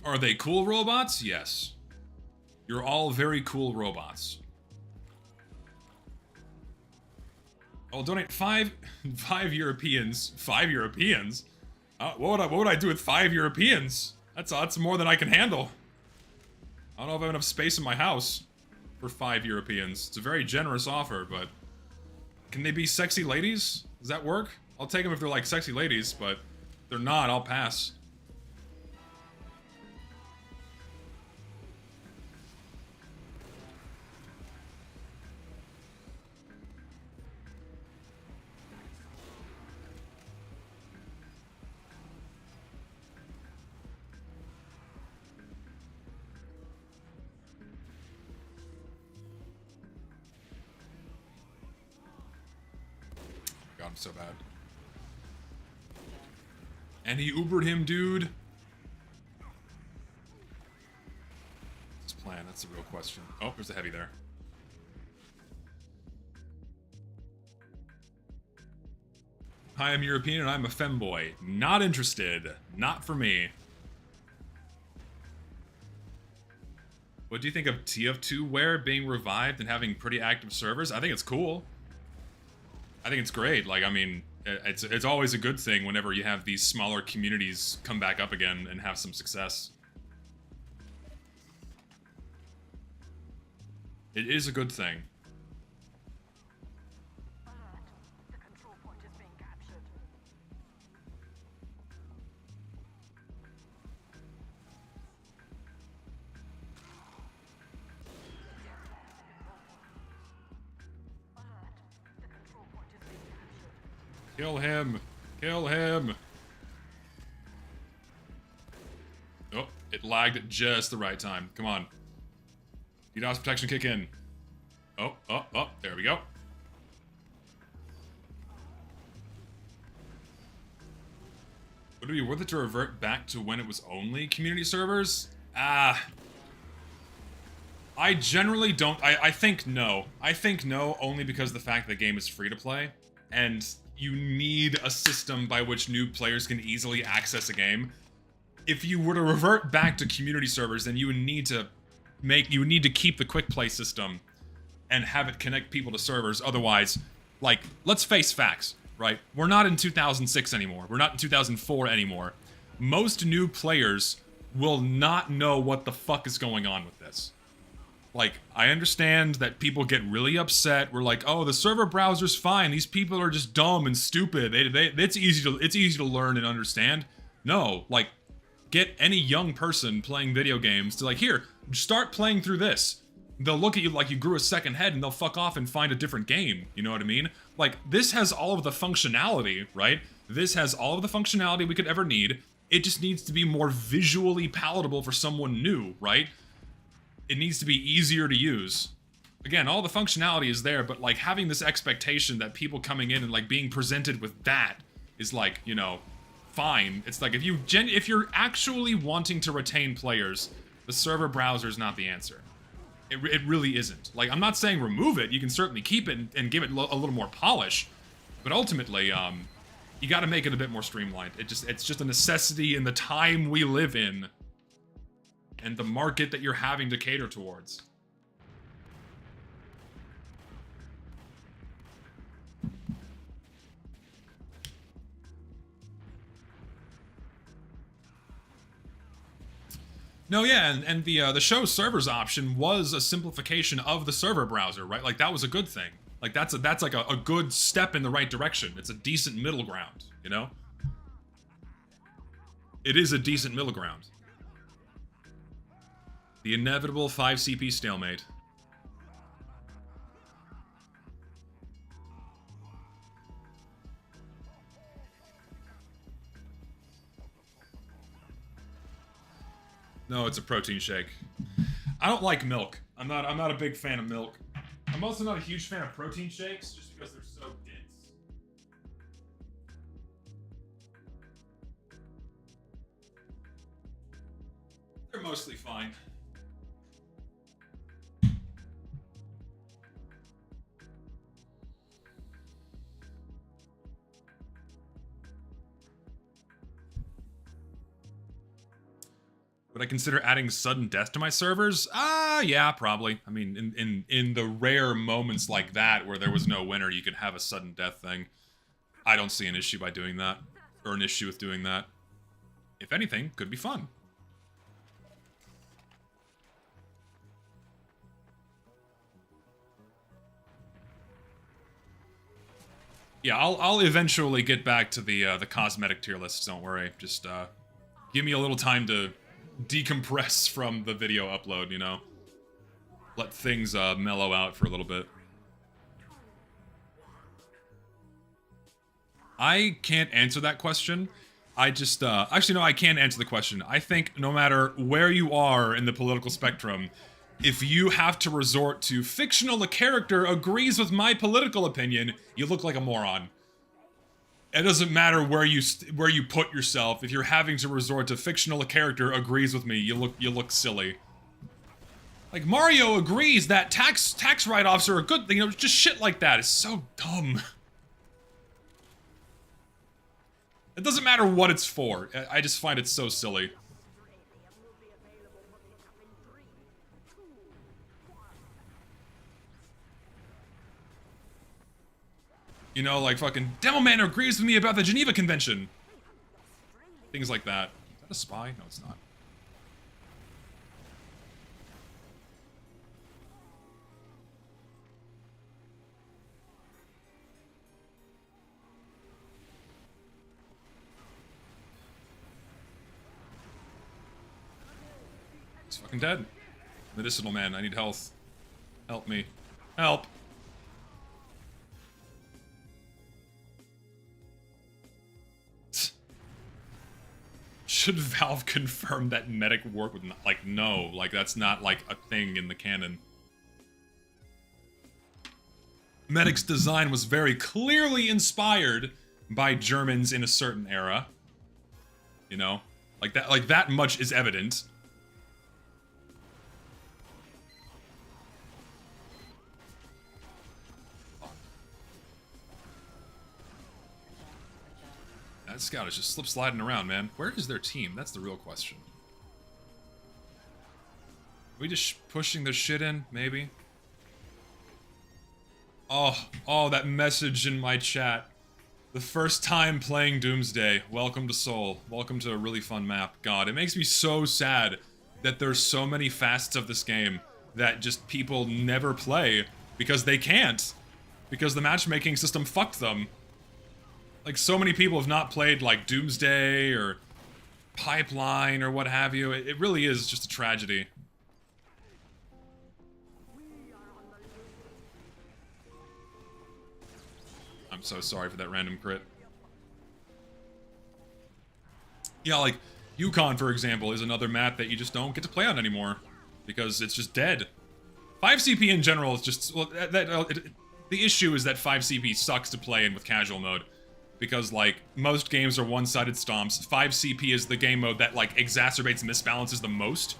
[SPEAKER 1] Are they cool robots? Yes. You're all very cool robots. I'll donate five Europeans. 5 Europeans? What would I do with 5 Europeans? That's more than I can handle. I don't know if I have enough space in my house for 5 Europeans. It's a very generous offer, but can they be sexy ladies? Does that work? I'll take them if they're like sexy ladies, but if they're not, I'll pass. God, I'm so bad. And he Ubered him, dude. What's his plan? That's the real question. Oh, there's a heavy there. Hi, I'm European and I'm a femboy. Not interested. Not for me. What do you think of TF2 Wear being revived and having pretty active servers? I think it's cool. I think it's great. Like, I mean, it's always a good thing whenever you have these smaller communities come back up again and have some success. It is a good thing.
[SPEAKER 4] The control point is being captured. The control point is being captured.
[SPEAKER 1] Kill him! Kill him! Oh, it lagged at just the right time. Come on. DDoS protection kick in. Oh, there we go. Would it be worth it to revert back to when it was only community servers? I generally don't. I think no. I think no only because of the fact the game is free to play, and you need a system by which new players can easily access a game. If you were to revert back to community servers, then you would need to keep the Quickplay system and have it connect people to servers. Otherwise, like, let's face facts. right? We're not in 2006 anymore. We're not in 2004 anymore. Most new players will not know what the fuck is going on with this. Like, I understand that people get really upset. We're like, oh, the server browser's fine. These people are just dumb and stupid. It's easy to learn and understand. No, like, get any young person playing video games to like, here, start playing through this. They'll look at you like you grew a second head and they'll fuck off and find a different game. You know what I mean? Like, this has all of the functionality, right? This has all of the functionality we could ever need. It just needs to be more visually palatable for someone new, right? It needs to be easier to use. Again, all the functionality is there, but like having this expectation that people coming in and like being presented with that is like, you know, fine. It's like if you're actually wanting to retain players, the server browser is not the answer. It really isn't. Like, I'm not saying remove it. You can certainly keep it and give it a little more polish, but ultimately, you got to make it a bit more streamlined. It's just a necessity in the time we live in and the market that you're having to cater towards. No, yeah, and the show servers option was a simplification of the server browser, right? Like, that was a good thing. Like, that's like a good step in the right direction. It's a decent middle ground, you know? It is a decent middle ground. The inevitable 5 CP stalemate. No, it's a protein shake. I don't like milk. I'm not a big fan of milk. I'm also not a huge fan of protein shakes just because they're so dense. They're mostly fine. Would I consider adding sudden death to my servers? Yeah, probably. I mean, in the rare moments like that where there was no winner, you could have a sudden death thing. I don't see an issue by doing that, or an issue with doing that. If anything, could be fun. Yeah, I'll eventually get back to the cosmetic tier lists. Don't worry. Just give me a little time to decompress from the video upload, you know? Let things mellow out for a little bit. I can't answer that question. I just, actually no, I can answer the question. I think no matter where you are in the political spectrum, if you have to resort to fictional a character agrees with my political opinion, you look like a moron. It doesn't matter where you put yourself. If you're having to resort to fictional a character agrees with me, you look silly. Like, Mario agrees that tax write-offs are a good thing. You know, just shit like that is so dumb. It doesn't matter what it's for. I just find it so silly. You know, like fucking Demoman agrees with me about the Geneva Convention. Things like that. Is that a spy? No, it's not. He's fucking dead. Medicinal man, I need health. Help me. Help. Should Valve confirm that medic work with, like, no, like, that's not, like, a thing in the canon. Medic's design was very clearly inspired by Germans in a certain era. You know? Like that much is evident. That scout is just slip sliding around, man. Where is their team? That's the real question. Are we just pushing this shit in? Maybe? Oh, that message in my chat. The first time playing Doomsday. Welcome to Seoul. Welcome to a really fun map. God, it makes me so sad that there's so many facets of this game that just people never play because they can't. Because the matchmaking system fucked them. Like, so many people have not played, like, Doomsday or Pipeline or what have you. It really is just a tragedy. I'm so sorry for that random crit. Yeah, like, Yukon, for example, is another map that you just don't get to play on anymore. Because it's just dead. 5CP in general is just... Well, the issue is that 5CP sucks to play in with casual mode. Because, like, most games are one-sided stomps. 5CP is the game mode that, like, exacerbates misbalances the most.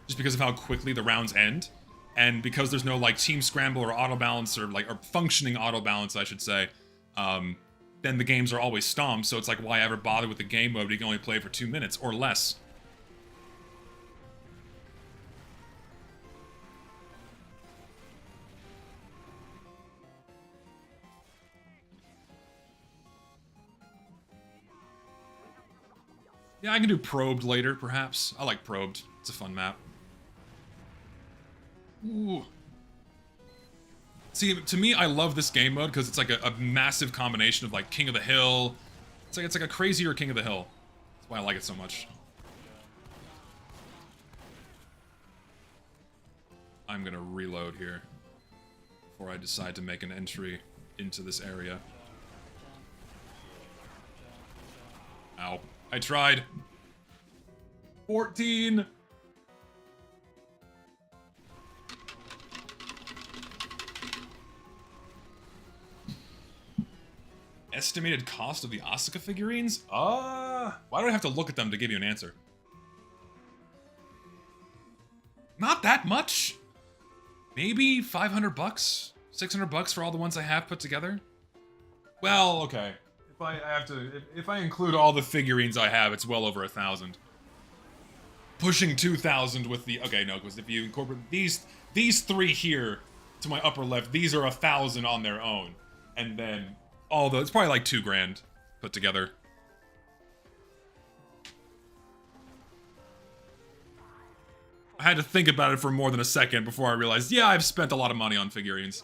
[SPEAKER 1] Just because of how quickly the rounds end. And because there's no, like, team scramble or auto-balance or, like, or functioning auto-balance, I should say. Then the games are always stomps, so it's like, why ever bother with the game mode? You can only play for 2 minutes or less. Yeah, I can do Probed later, perhaps. I like Probed. It's a fun map. Ooh. See, to me, I love this game mode because it's like a massive combination of like King of the Hill. It's like a crazier King of the Hill. That's why I like it so much. I'm gonna reload here before I decide to make an entry into this area. Ow. I tried. 14. Estimated cost of the Asuka figurines? Why do I have to look at them to give you an answer? Not that much. Maybe 500 bucks? 600 bucks for all the ones I have put together? Well, okay. If I include all the figurines I have, it's well over 1,000. Pushing 2,000 with the... Okay, no, because if you incorporate these three here to my upper left, these are 1,000 on their own. And then all the... It's probably like 2 grand put together. I had to think about it for more than a second before I realized, yeah, I've spent a lot of money on figurines.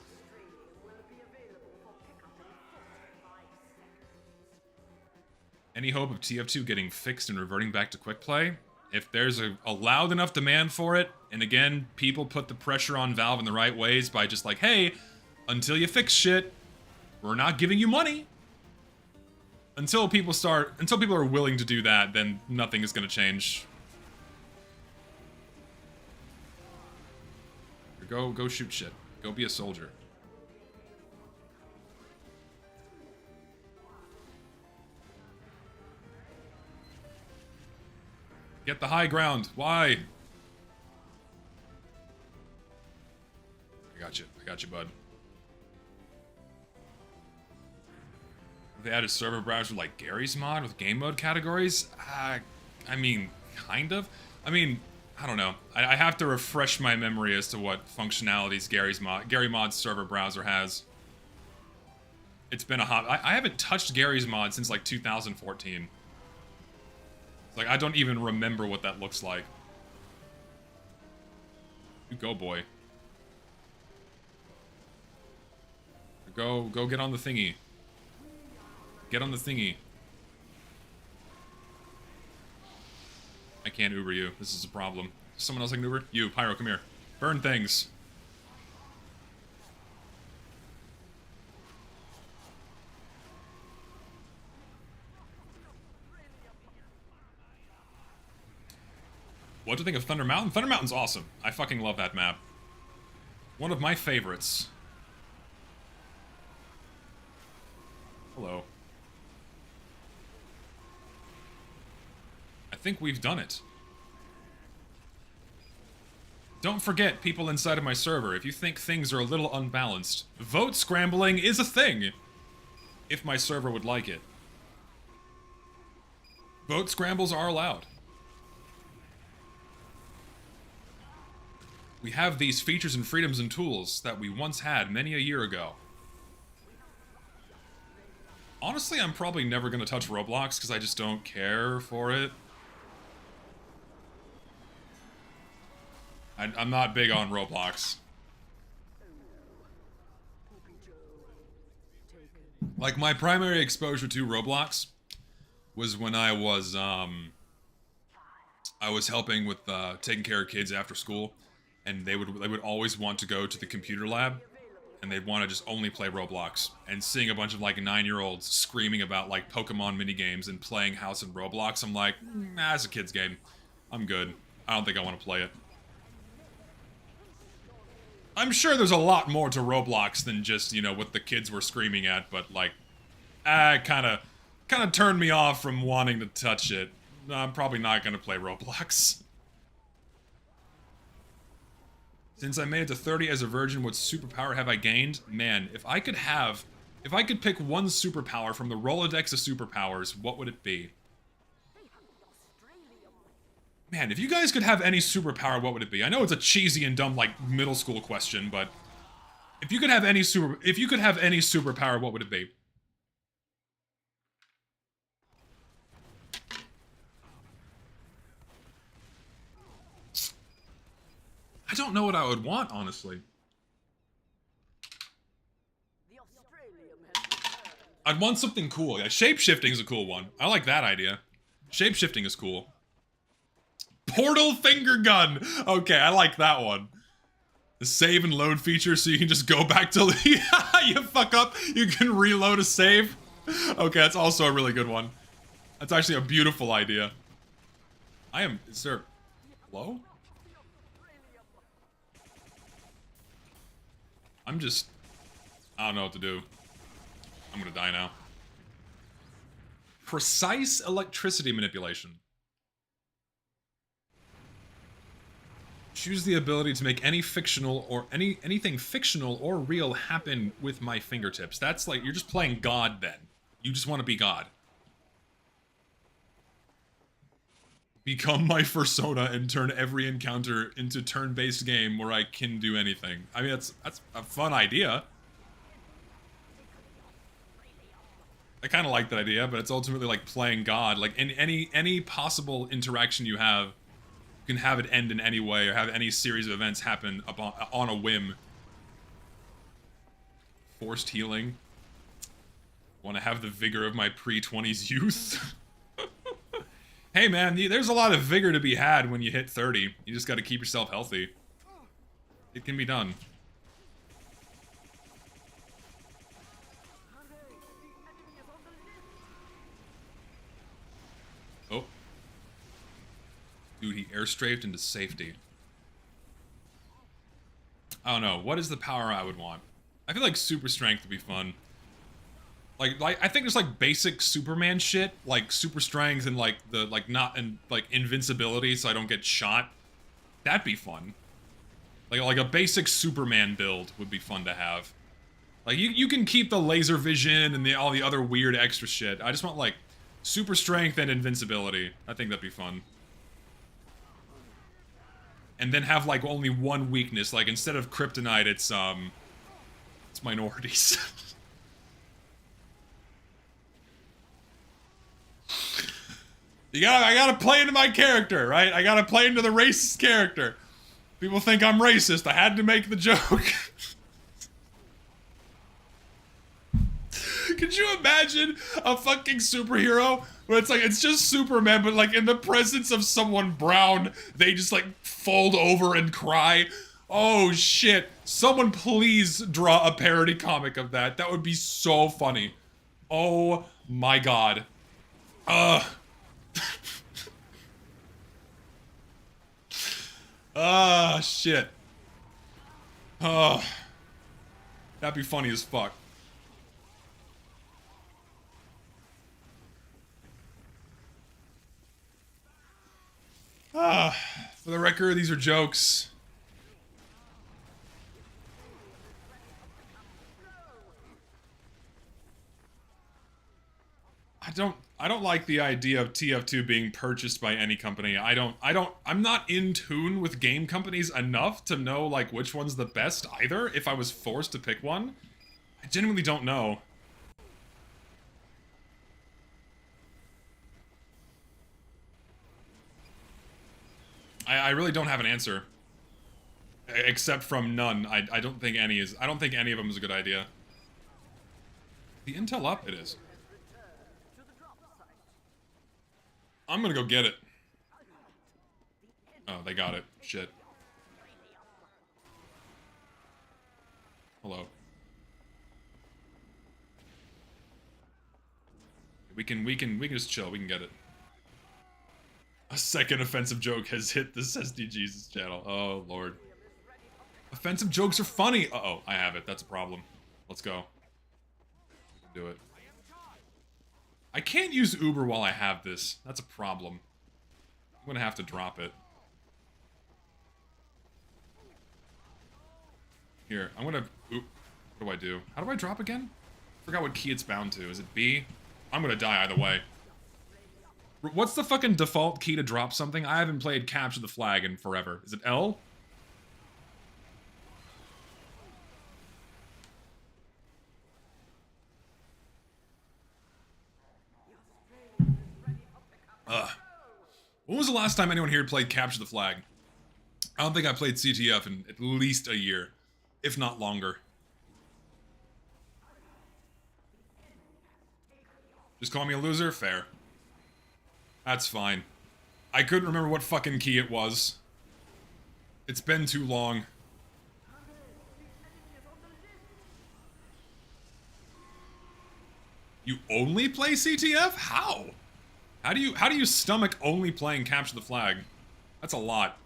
[SPEAKER 1] Any hope of TF2 getting fixed and reverting back to Quickplay? If there's a loud enough demand for it, and again, people put the pressure on Valve in the right ways by just like, hey, until you fix shit, we're not giving you money. Until people are willing to do that, then nothing is gonna change. Go shoot shit. Go be a soldier. Get the high ground. Why? I got you, bud. They added server browser like Gary's mod with game mode categories? I mean, kind of. I mean, I don't know. I have to refresh my memory as to what functionalities Gary mod's server browser has. It's been a hot... I haven't touched Gary's mod since like 2014. Like, I don't even remember what that looks like. You go, boy. Go get on the thingy. Get on the thingy. I can't Uber you. This is a problem. Someone else I can Uber? You, Pyro, come here. Burn things. What do you think of Thunder Mountain? Thunder Mountain's awesome. I fucking love that map. One of my favorites. Hello. I think we've done it. Don't forget, people inside of my server, if you think things are a little unbalanced, vote scrambling is a thing! If my server would like it. Vote scrambles are allowed. We have these features and freedoms and tools that we once had many a year ago. Honestly, honestly, I'm probably never gonna touch Roblox because I just don't care for it. I'm not big on Roblox. Like, my primary exposure to Roblox was when I was helping with taking care of kids after school, and they would always want to go to the computer lab, and they'd want to just only play Roblox. And seeing a bunch of like 9-year-olds screaming about like Pokemon minigames and playing House in Roblox, I'm like, nah, it's a kid's game. I'm good. I don't think I want to play it. I'm sure there's a lot more to Roblox than just, you know, what the kids were screaming at, but like, kind of turned me off from wanting to touch it. I'm probably not gonna play Roblox. Since I made it to 30 as a virgin, what superpower have I gained? Man, if I could pick one superpower from the Rolodex of superpowers, what would it be? Man, if you guys could have any superpower, what would it be? I know it's a cheesy and dumb, like, middle school question, but if you could have any superpower, what would it be? I don't know what I would want, honestly. I'd want something cool. Yeah, shape-shifting is a cool one. I like that idea. Shape-shifting is cool. Portal finger gun! Okay, I like that one. The save and load feature so you can just go back to... you fuck up, you can reload a save. Okay, that's also a really good one. That's actually a beautiful idea. Is there... Hello? I don't know what to do. I'm gonna die now. Precise electricity manipulation. Choose the ability to make any fictional or anything fictional or real happen with my fingertips. That's like, you're just playing God then. You just want to be God. Become my persona and turn every encounter into turn-based game where I can do anything. I mean, that's a fun idea. I kind of like that idea, but it's ultimately like playing God. Like, in any possible interaction you have, you can have it end in any way, or have any series of events happen on a whim. Forced healing. Want to have the vigor of my pre-20s youth? Hey man, there's a lot of vigor to be had when you hit 30. You just gotta keep yourself healthy. It can be done. Oh. Dude, he airstrafed into safety. I don't know. What is the power I would want? I feel like super strength would be fun. Like I think there's like basic Superman shit, like super strength and like invincibility so I don't get shot. That'd be fun. Like a basic Superman build would be fun to have. Like you can keep the laser vision and all the other weird extra shit. I just want like super strength and invincibility. I think that'd be fun. And then have like only one weakness, like instead of kryptonite it's minorities. I gotta play into my character, right? I gotta play into the racist character. People think I'm racist. I had to make the joke. Could you imagine a fucking superhero where it's just Superman, but like in the presence of someone brown, they just like fold over and cry? Oh shit. Someone please draw a parody comic of that. That would be so funny. Oh my god. Ah, shit. Oh. That'd be funny as fuck. For the record, these are jokes. I don't like the idea of TF2 being purchased by any company. I'm not in tune with game companies enough to know, like, which one's the best either, if I was forced to pick one. I genuinely don't know. I really don't have an answer. Except from none. I don't think any is... I don't think any of them is a good idea. The intel up? It is. I'm gonna go get it. Oh, they got it. Shit. Hello. We can just chill. We can get it. A second offensive joke has hit the SDG's channel. Oh, Lord. Offensive jokes are funny. Uh-oh, I have it. That's a problem. Let's go. We can do it. I can't use Uber while I have this. That's a problem. I'm gonna have to drop it. Here, I'm gonna... Oop. What do I do? How do I drop again? Forgot what key it's bound to. Is it B? I'm gonna die either way. What's the fucking default key to drop something? I haven't played Capture the Flag in forever. Is it L? When was the last time anyone here played Capture the Flag? I don't think I played CTF in at least a year, if not longer. Just call me a loser? Fair. That's fine. I couldn't remember what fucking key it was. It's been too long. You only play CTF? How? How do you stomach only playing Capture the Flag? That's a lot.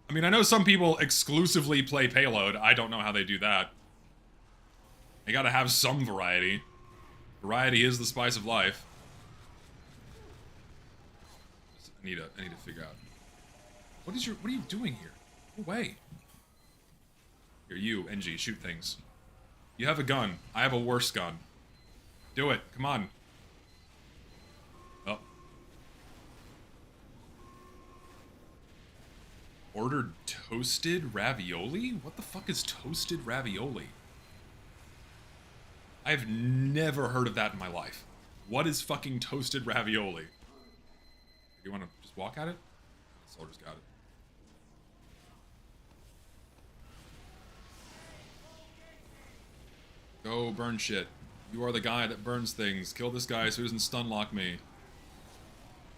[SPEAKER 1] I mean, I know some people exclusively play Payload. I don't know how they do that. They gotta have some variety. Variety is the spice of life. I need to figure out. What are you doing here? Go away. Here, you, NG, shoot things. You have a gun. I have a worse gun. Do it. Come on. Oh. Ordered toasted ravioli? What the fuck is toasted ravioli? I've never heard of that in my life. What is fucking toasted ravioli? You want to just walk at it? The soldier's got it. Go burn shit. You are the guy that burns things. Kill this guy so he doesn't stun lock me.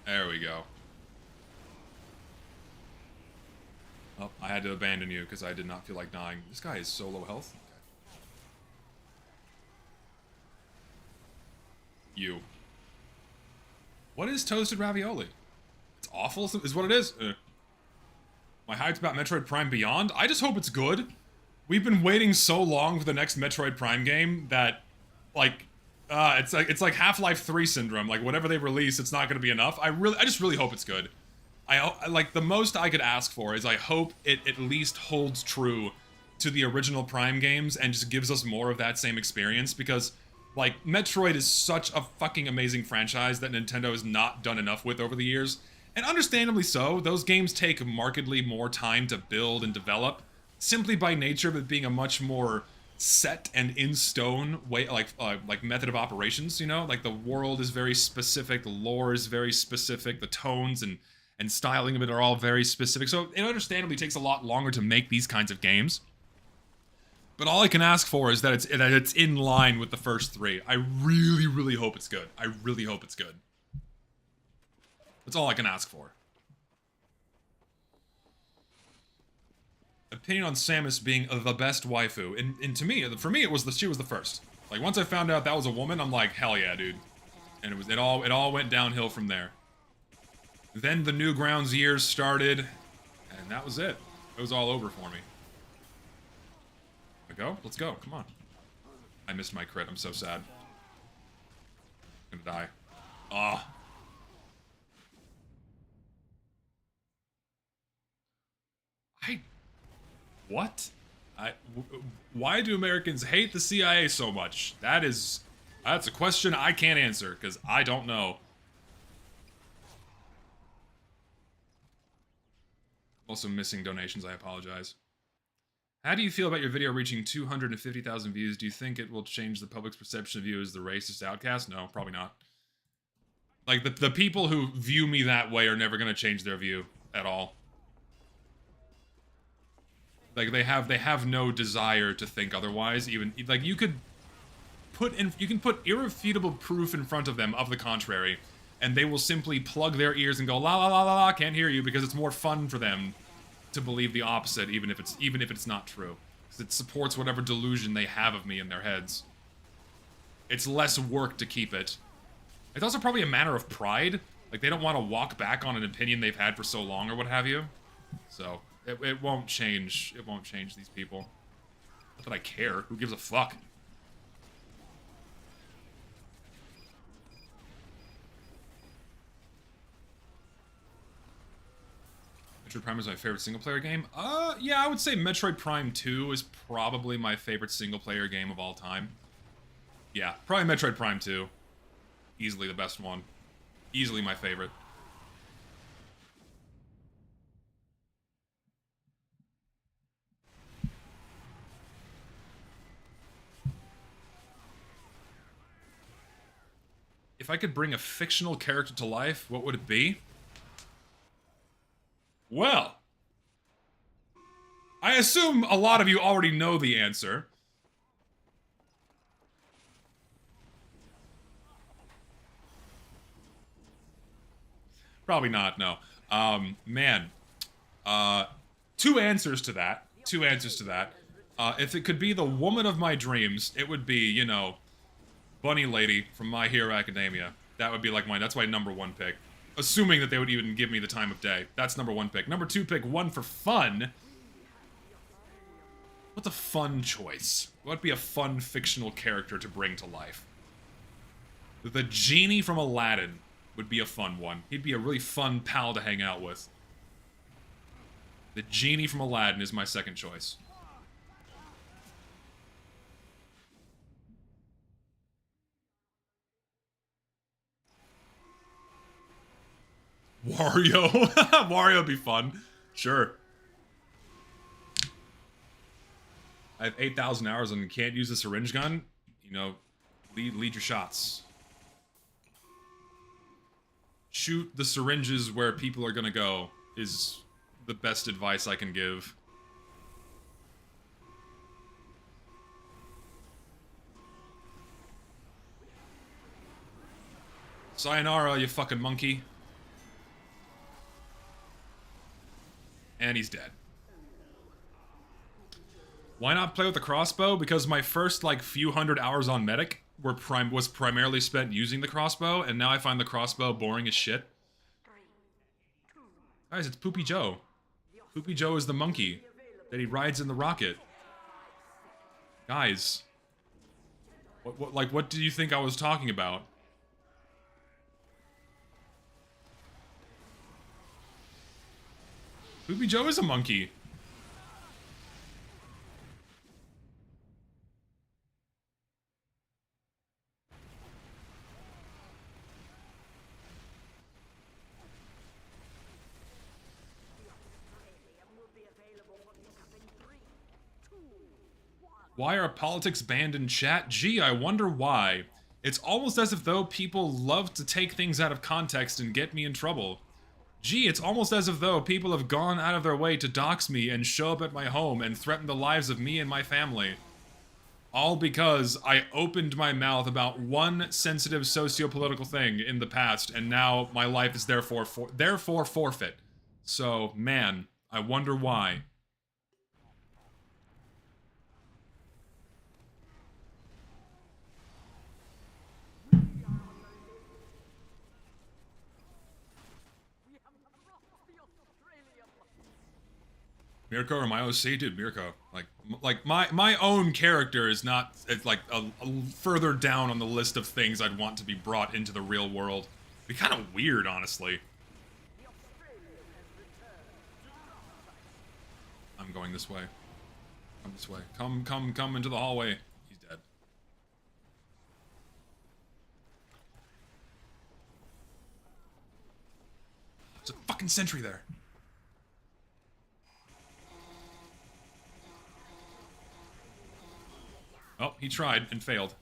[SPEAKER 1] There we go. Oh, I had to abandon you because I did not feel like dying. This guy is so low health. Okay. You. What is toasted ravioli? It's awful, is what it is. My hype's about Metroid Prime Beyond. I just hope it's good. We've been waiting so long for the next Metroid Prime game that, like, it's like Half-Life 3 syndrome. Like, whatever they release, it's not going to be enough. I just really hope it's good. I like, the most I could ask for is I hope it at least holds true to the original Prime games and just gives us more of that same experience, because, like, Metroid is such a fucking amazing franchise that Nintendo has not done enough with over the years. And understandably so, those games take markedly more time to build and develop, simply by nature of it being a much more set and in stone way, like method of operations, you know? Like, the world is very specific, the lore is very specific, the tones and styling of it are all very specific. So it understandably takes a lot longer to make these kinds of games. But all I can ask for is that it's in line with the first three. I really, really hope it's good. I really hope it's good. That's all I can ask for. Opinion on Samus being the best waifu. And to me, for me, she was the first. Like, once I found out that was a woman, I'm like, hell yeah, dude. And it all went downhill from there. Then the Newgrounds years started, and that was it. It was all over for me. Go? Let's go. Come on. I missed my crit. I'm so sad. I'm gonna die. Ah. What? Why do Americans hate the CIA so much? That's a question I can't answer, because I don't know. Also missing donations, I apologize. How do you feel about your video reaching 250,000 views? Do you think it will change the public's perception of you as the racist outcast? No, probably not. Like, the people who view me that way are never going to change their view at all. Like they have no desire to think otherwise. Even like you can put irrefutable proof in front of them of the contrary, and they will simply plug their ears and go la la la la la, can't hear you, because it's more fun for them to believe the opposite, even if it's not true, because it supports whatever delusion they have of me in their heads. It's less work to keep it. It's also probably a matter of pride. Like they don't want to walk back on an opinion they've had for so long or what have you. So it won't change. It won't change these people. Not that I care. Who gives a fuck? Metroid Prime is my favorite single-player game? Yeah, I would say Metroid Prime 2 is probably my favorite single-player game of all time. Yeah, probably Metroid Prime 2. Easily the best one. Easily my favorite. If I could bring a fictional character to life, what would it be? Well, I assume a lot of you already know the answer. Probably not, no. Man. Two answers to that. Two answers to that. If it could be the woman of my dreams, it would be, you know, Bunny Lady from My Hero Academia. That would be like that's my #1 pick. Assuming that they would even give me the time of day. That's #1 pick. #2 pick, one for fun. What's a fun choice? What would be a fun fictional character to bring to life? The genie from Aladdin would be a fun one. He'd be a really fun pal to hang out with. The genie from Aladdin is my second choice. Wario. Wario would be fun. Sure. I have 8,000 hours and can't use the syringe gun. You know, lead your shots. Shoot the syringes where people are gonna go is the best advice I can give. Sayonara, you fucking monkey. And he's dead. Why not play with a crossbow? Because my first, like, few hundred hours on Medic was primarily spent using the crossbow, and now I find the crossbow boring as shit. Guys, it's Poopy Joe. Poopy Joe is the monkey that he rides in the rocket. Guys. What do you think I was talking about? Poopy Joe is a monkey. Why are politics banned in chat? Gee, I wonder why. It's almost as if though people love to take things out of context and get me in trouble. Gee, it's almost as if though people have gone out of their way to dox me and show up at my home and threaten the lives of me and my family. All because I opened my mouth about one sensitive socio-political thing in the past, and now my life is therefore forfeit. So, man, I wonder why. Mirko or my OC? Dude, Mirko. Like my own character is not, it's like a further down on the list of things I'd want to be brought into the real world. It'd be kind of weird, honestly. I'm going this way. Come this way. Come into the hallway. He's dead. There's a fucking sentry there. Oh, he tried and failed.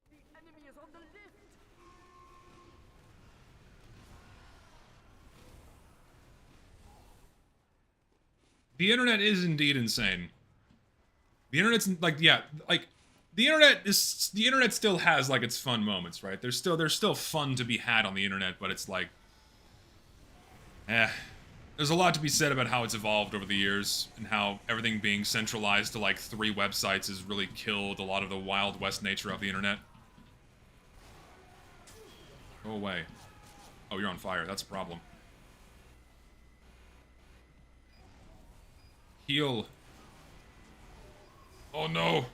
[SPEAKER 4] The enemy is on the lift.
[SPEAKER 1] The internet is indeed insane. The internet's like, yeah, like the internet still has like its fun moments, right? There's still fun to be had on the internet, but it's like, there's a lot to be said about how it's evolved over the years and how everything being centralized to like 3 websites has really killed a lot of the Wild West nature of the internet. Go away. Oh, you're on fire. That's a problem. Heal. Oh no.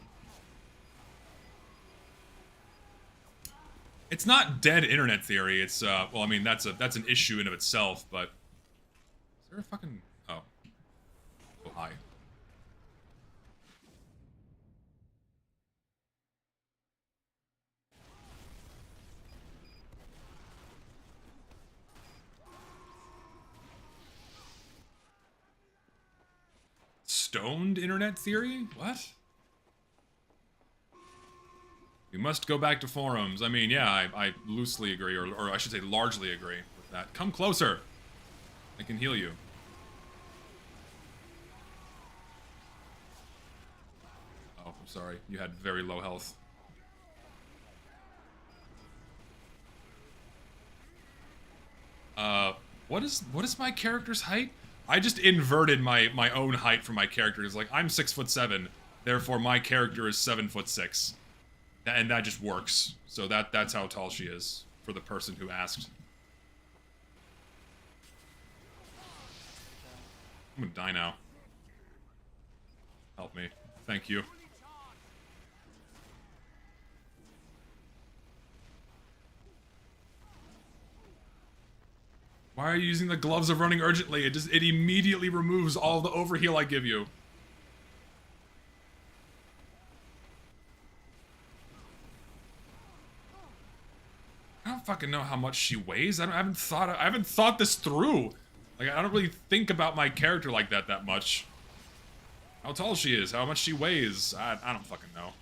[SPEAKER 1] It's not dead internet theory. It's well, I mean that's an issue in of itself, but is there a fucking oh hi. Stoned internet theory? What? We must go back to forums. I mean, yeah, I loosely agree, or I should say largely agree with that. Come closer. I can heal you. Oh, I'm sorry. You had very low health. What is my character's height? I just inverted my own height for my character. It's like, I'm 6'7", therefore my character is 7'6". And that just works. So that's how tall she is, for the person who asked. I'm gonna die now. Help me. Thank you. Why are you using the gloves of running urgently? It immediately removes all the overheal I give you. I don't fucking know how much she weighs. I haven't thought this through. Like, I don't really think about my character like that much. How tall she is, how much she weighs. I don't fucking know.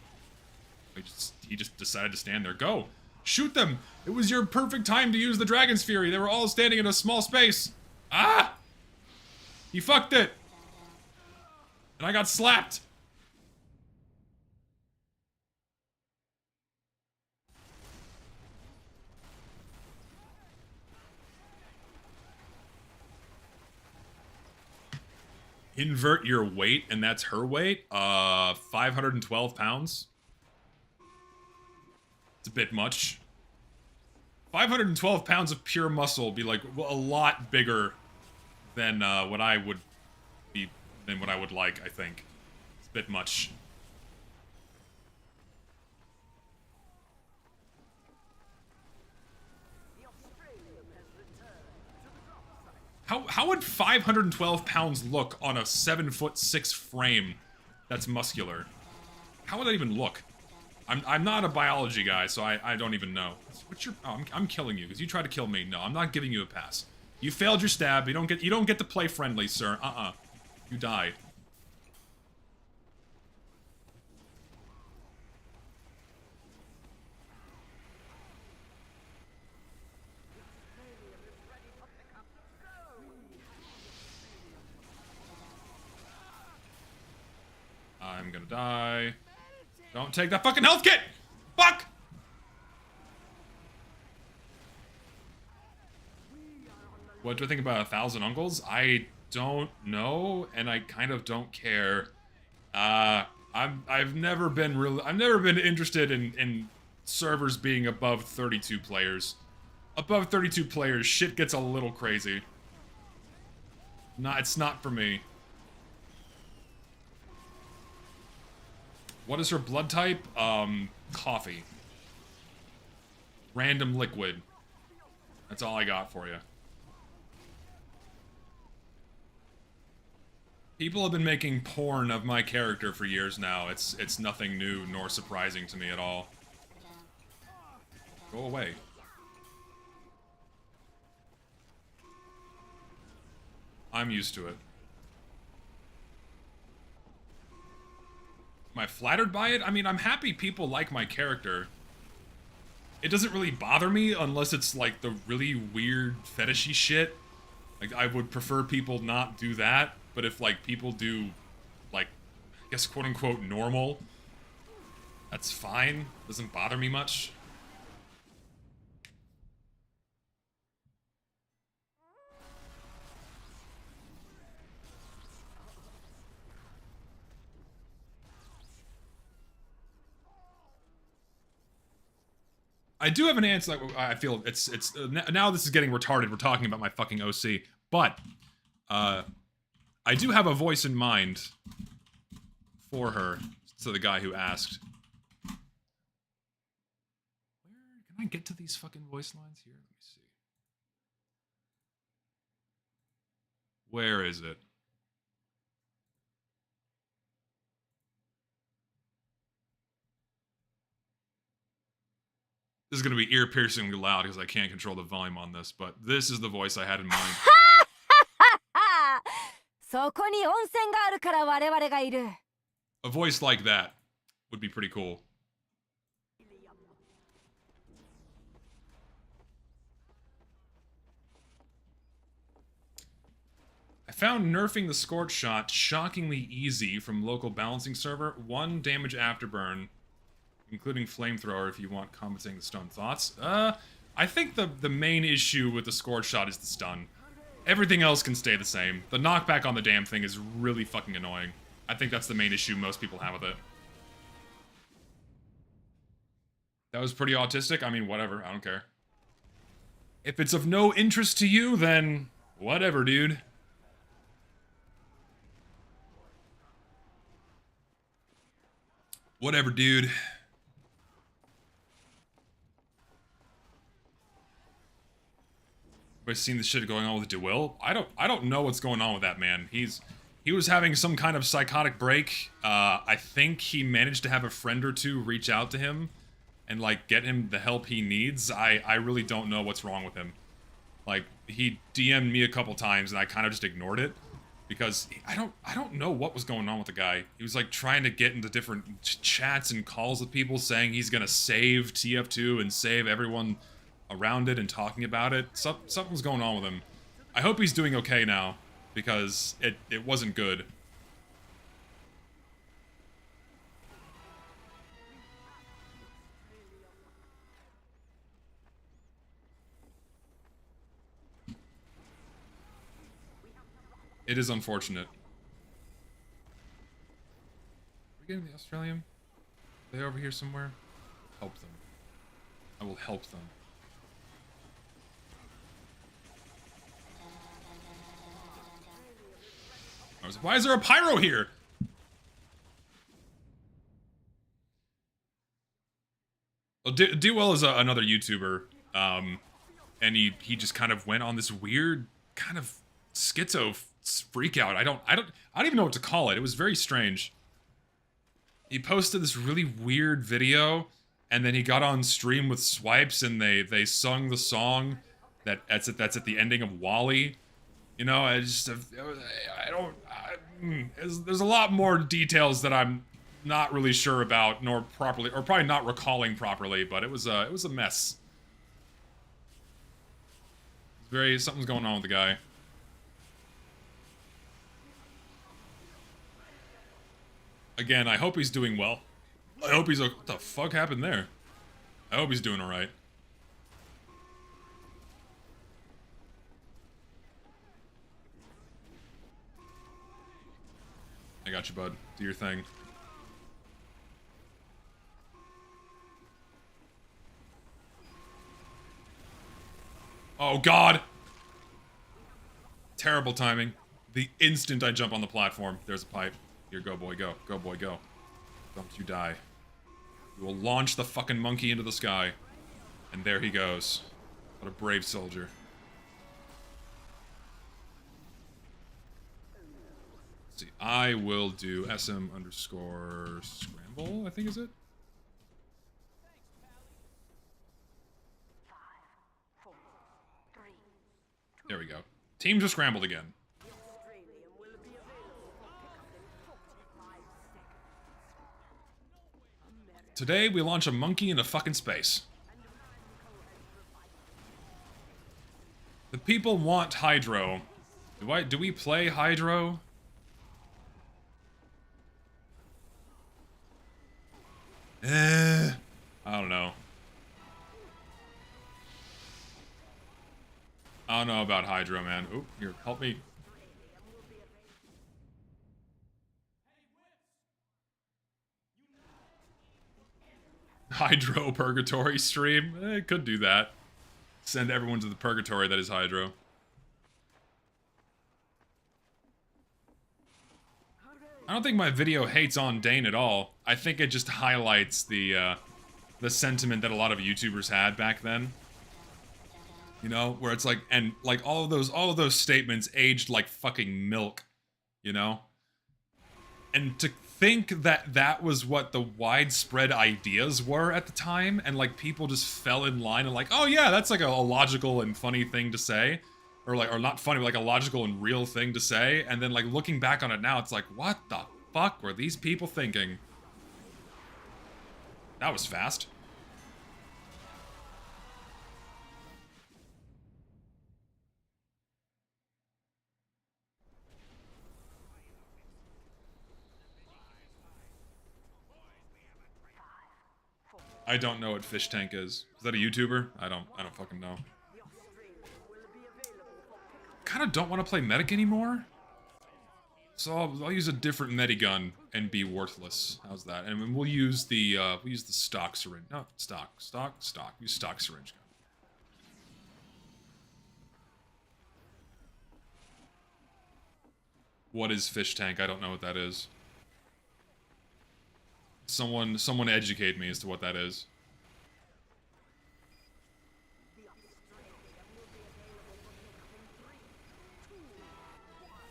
[SPEAKER 1] He just decided to stand there. Go! Shoot them! It was your perfect time to use the Dragon's Fury. They were all standing in a small space. Ah! He fucked it! And I got slapped! Invert your weight, and that's her weight? 512 pounds? It's a bit much. 512 pounds of pure muscle would be like a lot bigger than what I would like, I think. It's a bit much. How would 512 pounds look on a 7'6" frame that's muscular? How would that even look? I'm not a biology guy, so I don't even know. What's your? Oh, I'm killing you because you tried to kill me. No, I'm not giving you a pass. You failed your stab. You don't get to play friendly, sir. You died. I'm gonna die. Don't take that fucking health kit! Fuck! What do I think about 1,000 uncles? I don't know, and I kind of don't care. I've never been interested in servers being above 32 players. Above 32 players, shit gets a little crazy. It's not for me. What is her blood type? Coffee. Random liquid. That's all I got for you. People have been making porn of my character for years now. It's nothing new nor surprising to me at all. Go away. I'm used to it. Am I flattered by it? I mean, I'm happy people like my character. It doesn't really bother me unless it's like the really weird fetishy shit. Like, I would prefer people not do that. but if, like, people do, like, I guess quote-unquote normal, that's fine. Doesn't bother me much. I do have an answer. I feel it's now this is getting retarded. We're talking about my fucking OC, but I do have a voice in mind for her. So the guy who asked, where can I get to these fucking voice lines here? Let me see. Where is it? This is going to be ear-piercingly loud because I can't control the volume on this, but this is the voice I had in mind.
[SPEAKER 4] そこに温泉があるから我々がいる。
[SPEAKER 1] A voice like that would be pretty cool. I found nerfing the Scorch Shot shockingly easy from local balancing server. 1 damage afterburn, including flamethrower if you want compensating the stun. Thoughts? I think the main issue with the Scorch Shot is the stun. Everything else can stay the same. The knockback on the damn thing is really fucking annoying. I think that's the main issue most people have with it. That was pretty autistic. I mean, whatever. I don't care. If it's of no interest to you, then whatever, dude. Whatever, dude. Everybody's seen the shit going on with DeWill? I don't know what's going on with that man. He was having some kind of psychotic break. I think he managed to have a friend or two reach out to him and, like, get him the help he needs. I really don't know what's wrong with him. Like, he DM'd me a couple times and I kind of just ignored it because I don't know what was going on with the guy. He was, like, trying to get into different chats and calls with people saying he's gonna save TF2 and save everyone around it and talking about it. Something's going on with him. I hope he's doing okay now, because it wasn't good. It is unfortunate. Are we getting the Australian? Are they over here somewhere? Help them. I will help them. I was like, why is there a pyro here? Well, Dewell is another YouTuber, and he just kind of went on this weird kind of schizo freak out. I don't even know what to call it. It was very strange. He posted this really weird video, and then he got on stream with Swipes, and they sung the song that's at the ending of Wall-E. You know, there's a lot more details that I'm not really sure about, nor probably not recalling properly, but it was a mess. Something's going on with the guy. Again, I hope he's doing well. I hope he's what the fuck happened there? I hope he's doing alright. I got you, bud. Do your thing. Oh, God! Terrible timing. The instant I jump on the platform, there's a pipe. Here, go, boy, go. Go, boy, go. Don't you die. You will launch the fucking monkey into the sky. And there he goes. What a brave soldier. Let's see, I will do SM_scramble, I think is it?
[SPEAKER 4] 5, 4, 3.
[SPEAKER 1] There we go. Teams are scrambled again. Today we launch a monkey into fucking space. The people want Hydro. Do we play Hydro? I don't know about Hydro, man. Oop, here, help me. Hydro Purgatory stream? Could do that. Send everyone to the purgatory that is Hydro. I don't think my video hates on Dane at all. I think it just highlights the sentiment that a lot of YouTubers had back then. You know, where it's like, and like all of those statements aged like fucking milk, you know? And to think that that was what the widespread ideas were at the time, and like people just fell in line and like, oh yeah, that's like a logical and funny thing to say, or not funny, but like a logical and real thing to say, and then like looking back on it now, it's like, what the fuck were these people thinking? That was fast. I don't know what Fish Tank is. Is that a YouTuber? I don't fucking know. Kinda don't want to play Medic anymore. So I'll use a different Medigun and be worthless. How's that? And we'll use the stock syringe. No, stock. Use stock syringe gun. What is Fish Tank? I don't know what that is. Someone educate me as to what that is.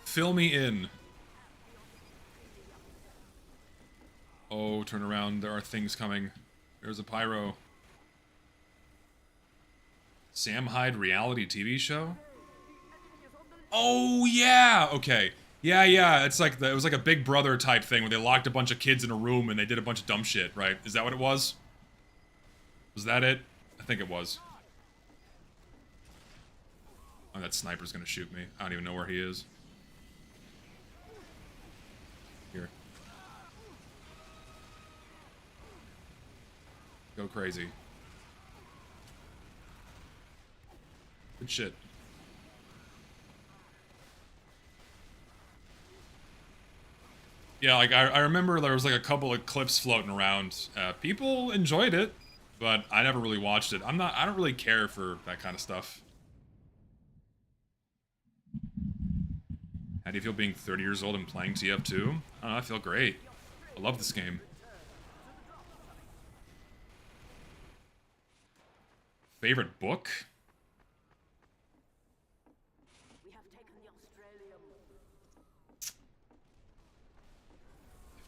[SPEAKER 1] Fill me in. Oh, turn around. There are things coming. There's a pyro. Sam Hyde reality TV show? Oh, yeah! Okay. Yeah, it's like it was like a Big Brother type thing where they locked a bunch of kids in a room and they did a bunch of dumb shit, right? Is that what it was? Was that it? I think it was. Oh, that sniper's gonna shoot me. I don't even know where he is. Here. Go crazy. Good shit. Yeah, like, I remember there was, like, a couple of clips floating around. People enjoyed it, but I never really watched it. I don't really care for that kind of stuff. How do you feel being 30 years old and playing TF2? I don't know, I feel great. I love this game. Favorite book?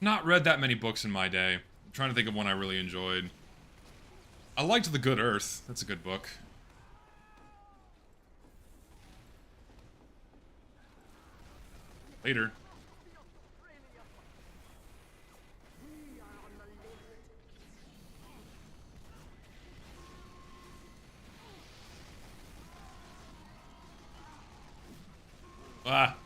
[SPEAKER 1] Not read that many books in my day. I'm trying to think of one I really enjoyed. I liked The Good Earth. That's a good book. Later. Ah.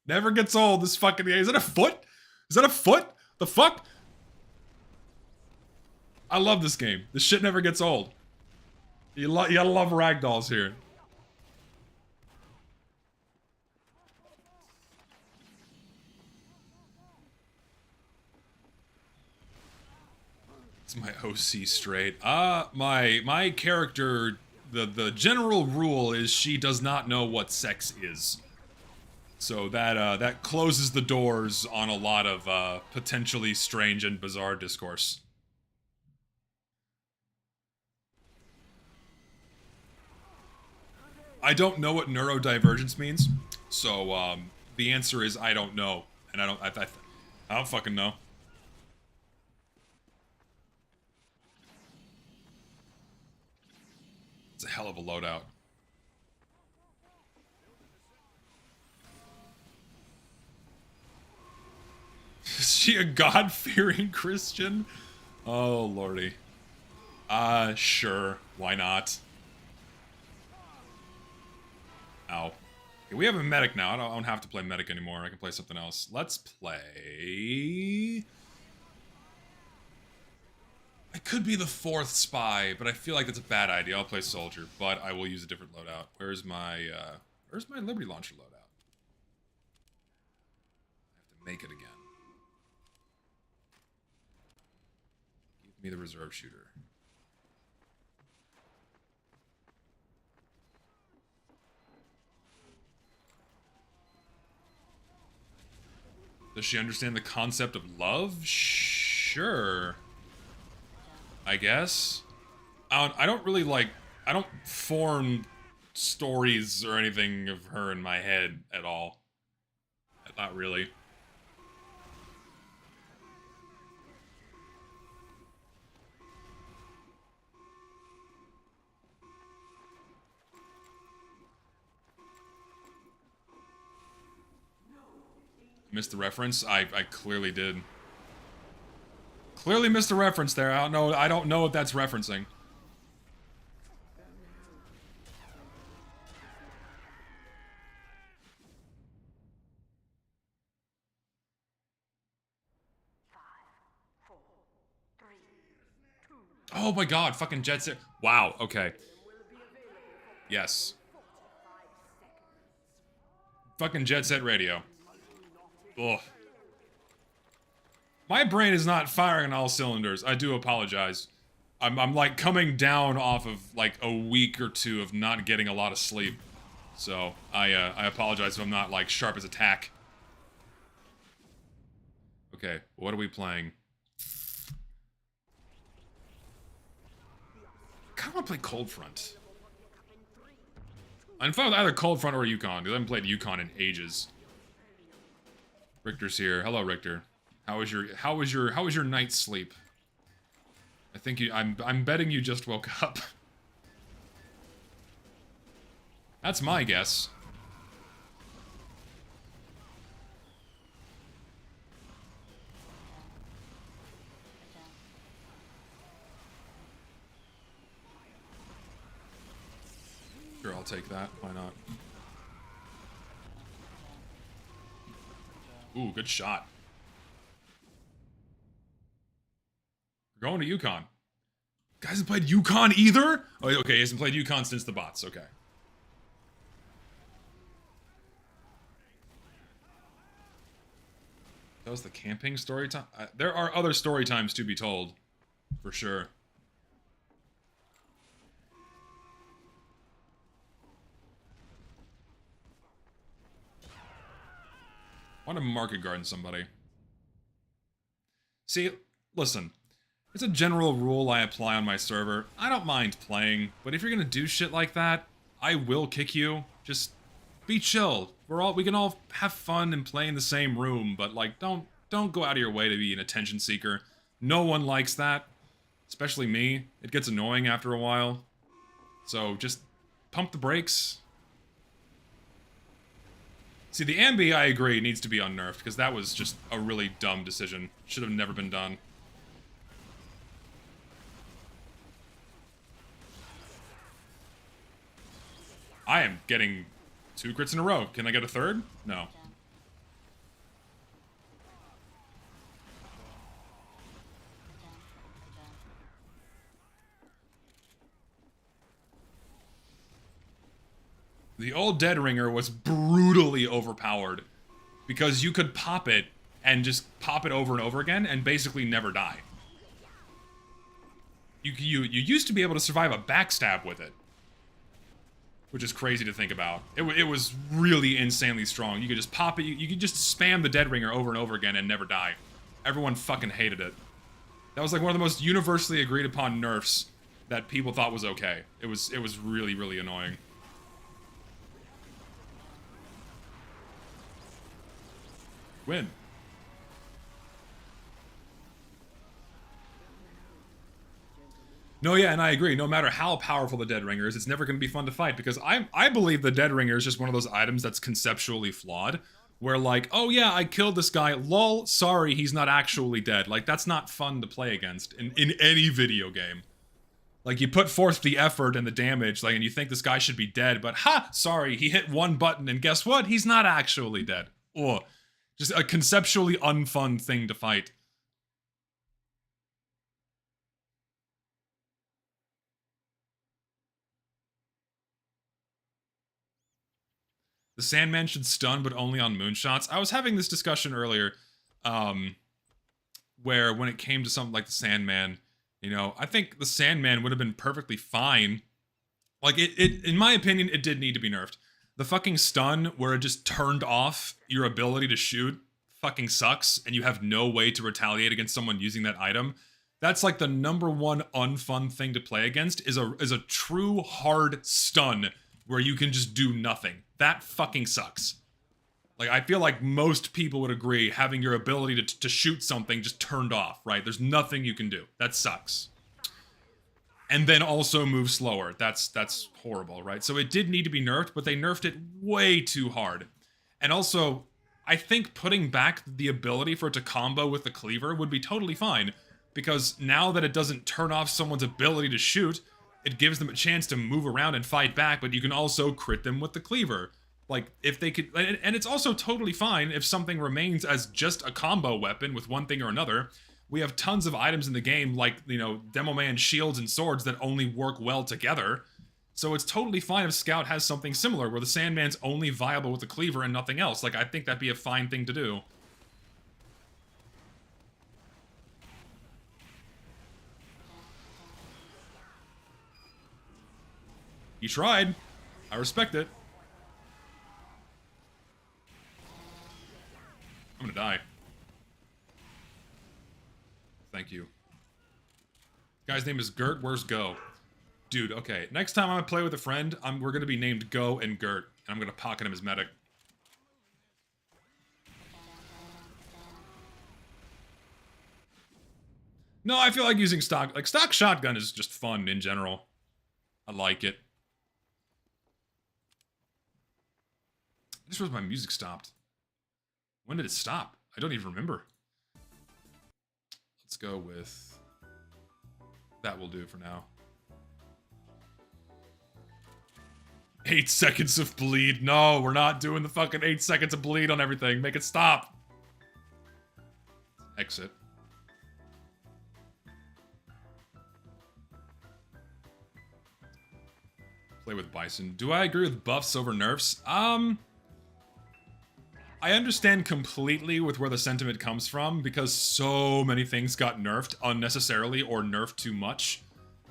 [SPEAKER 1] Never gets old, this fucking game. Is that a foot? Is that a foot? The fuck? I love this game. This shit never gets old. You gotta love ragdolls here. It's my OC straight. My character, the general rule is she does not know what sex is. So that closes the doors on a lot of potentially strange and bizarre discourse. I don't know what neurodivergence means, so the answer is I don't know, and I don't fucking know. It's a hell of a loadout. Is she a God-fearing Christian? Oh, lordy. Sure. Why not? Ow. Okay, we have a medic now. I don't have to play medic anymore. I can play something else. Let's play... I could be the 4th spy, but I feel like that's a bad idea. I'll play soldier, but I will use a different loadout. Where's my Liberty Launcher loadout? I have to make it again. Give me the reserve shooter. Does she understand the concept of love? Sure. I guess. I don't really like... I don't form stories or anything of her in my head at all. Not really. Missed the reference? I clearly did. Clearly missed the reference there. I don't know what that's referencing. Oh my god, fucking Jet Set. Wow, okay. Yes. Fucking Jet Set Radio. Ugh. My brain is not firing on all cylinders. I do apologize. I'm like coming down off of like a week or two of not getting a lot of sleep. So I apologize if I'm not like sharp as a tack. Okay, what are we playing? I kinda wanna play Cold Front. I'm fine with either Cold Front or Yukon, because I haven't played Yukon in ages. Richter's here. Hello, Richter. How was your night's sleep? I think I'm betting you just woke up. That's my guess. Sure, I'll take that. Why not? Ooh, good shot. We're going to Yukon. Guys hasn't played Yukon either? Oh, okay, he hasn't played Yukon since the bots. Okay. That was the camping story time? There are other story times to be told. For sure. I want to market garden somebody. See, listen. It's a general rule I apply on my server. I don't mind playing, but if you're gonna do shit like that, I will kick you. Just be chill. We can all have fun and play in the same room, but like don't go out of your way to be an attention seeker. No one likes that. Especially me. It gets annoying after a while. So just pump the brakes. See, the Ambi, I agree, needs to be unnerfed, because that was just a really dumb decision. Should have never been done. I am getting 2 crits in a row. Can I get a third? No. The old Dead Ringer was brutally overpowered because you could pop it and just pop it over and over again and basically never die. You used to be able to survive a backstab with it, which is crazy to think about. It was really insanely strong. You could just pop it, you could just spam the Dead Ringer over and over again and never die. Everyone fucking hated it. That was like one of the most universally agreed upon nerfs that people thought was okay. It was really, really annoying. Win. No, yeah, and I agree. No matter how powerful the Dead Ringer is, it's never going to be fun to fight, because I believe the Dead Ringer is just one of those items that's conceptually flawed, where like, oh yeah, I killed this guy, lol, sorry, he's not actually dead. Like, that's not fun to play against in any video game. Like, you put forth the effort and the damage, like, and you think this guy should be dead, but ha, sorry, he hit one button, and guess what? He's not actually dead. Ugh. Just a conceptually unfun thing to fight. The Sandman should stun, but only on moonshots. I was having this discussion earlier, where when it came to something like the Sandman, you know, I think the Sandman would have been perfectly fine. Like, in my opinion, it did need to be nerfed. The fucking stun, where it just turned off your ability to shoot, fucking sucks, and you have no way to retaliate against someone using that item. That's like the #1 unfun thing to play against, is a true hard stun where you can just do nothing. That fucking sucks. Like, I feel like most people would agree having your ability to shoot something just turned off, right? There's nothing you can do. That sucks. And then also move slower. That's horrible, right? So it did need to be nerfed, but they nerfed it way too hard. And also, I think putting back the ability for it to combo with the cleaver would be totally fine, because now that it doesn't turn off someone's ability to shoot, it gives them a chance to move around and fight back, but you can also crit them with the cleaver. Like, if they could, and it's also totally fine if something remains as just a combo weapon with one thing or another. We have tons of items in the game, like, you know, Demo Man shields and swords that only work well together. So it's totally fine if Scout has something similar, where the Sandman's only viable with the cleaver and nothing else. Like, I think that'd be a fine thing to do. He tried. I respect it. I'm gonna die. Thank you. Guy's name is Gert. Where's Go? Dude, okay. Next time I'm gonna play with a friend, we're gonna be named Go and Gert, and I'm gonna pocket him as medic. No, I feel like using stock shotgun is just fun in general. I like it. I just realized my music stopped. When did it stop? I don't even remember. Let's go with... that will do for now. 8 seconds of bleed. No, we're not doing the fucking 8 seconds of bleed on everything. Make it stop. Exit. Play with Bison. Do I agree with buffs over nerfs? I understand completely with where the sentiment comes from, because so many things got nerfed unnecessarily or nerfed too much.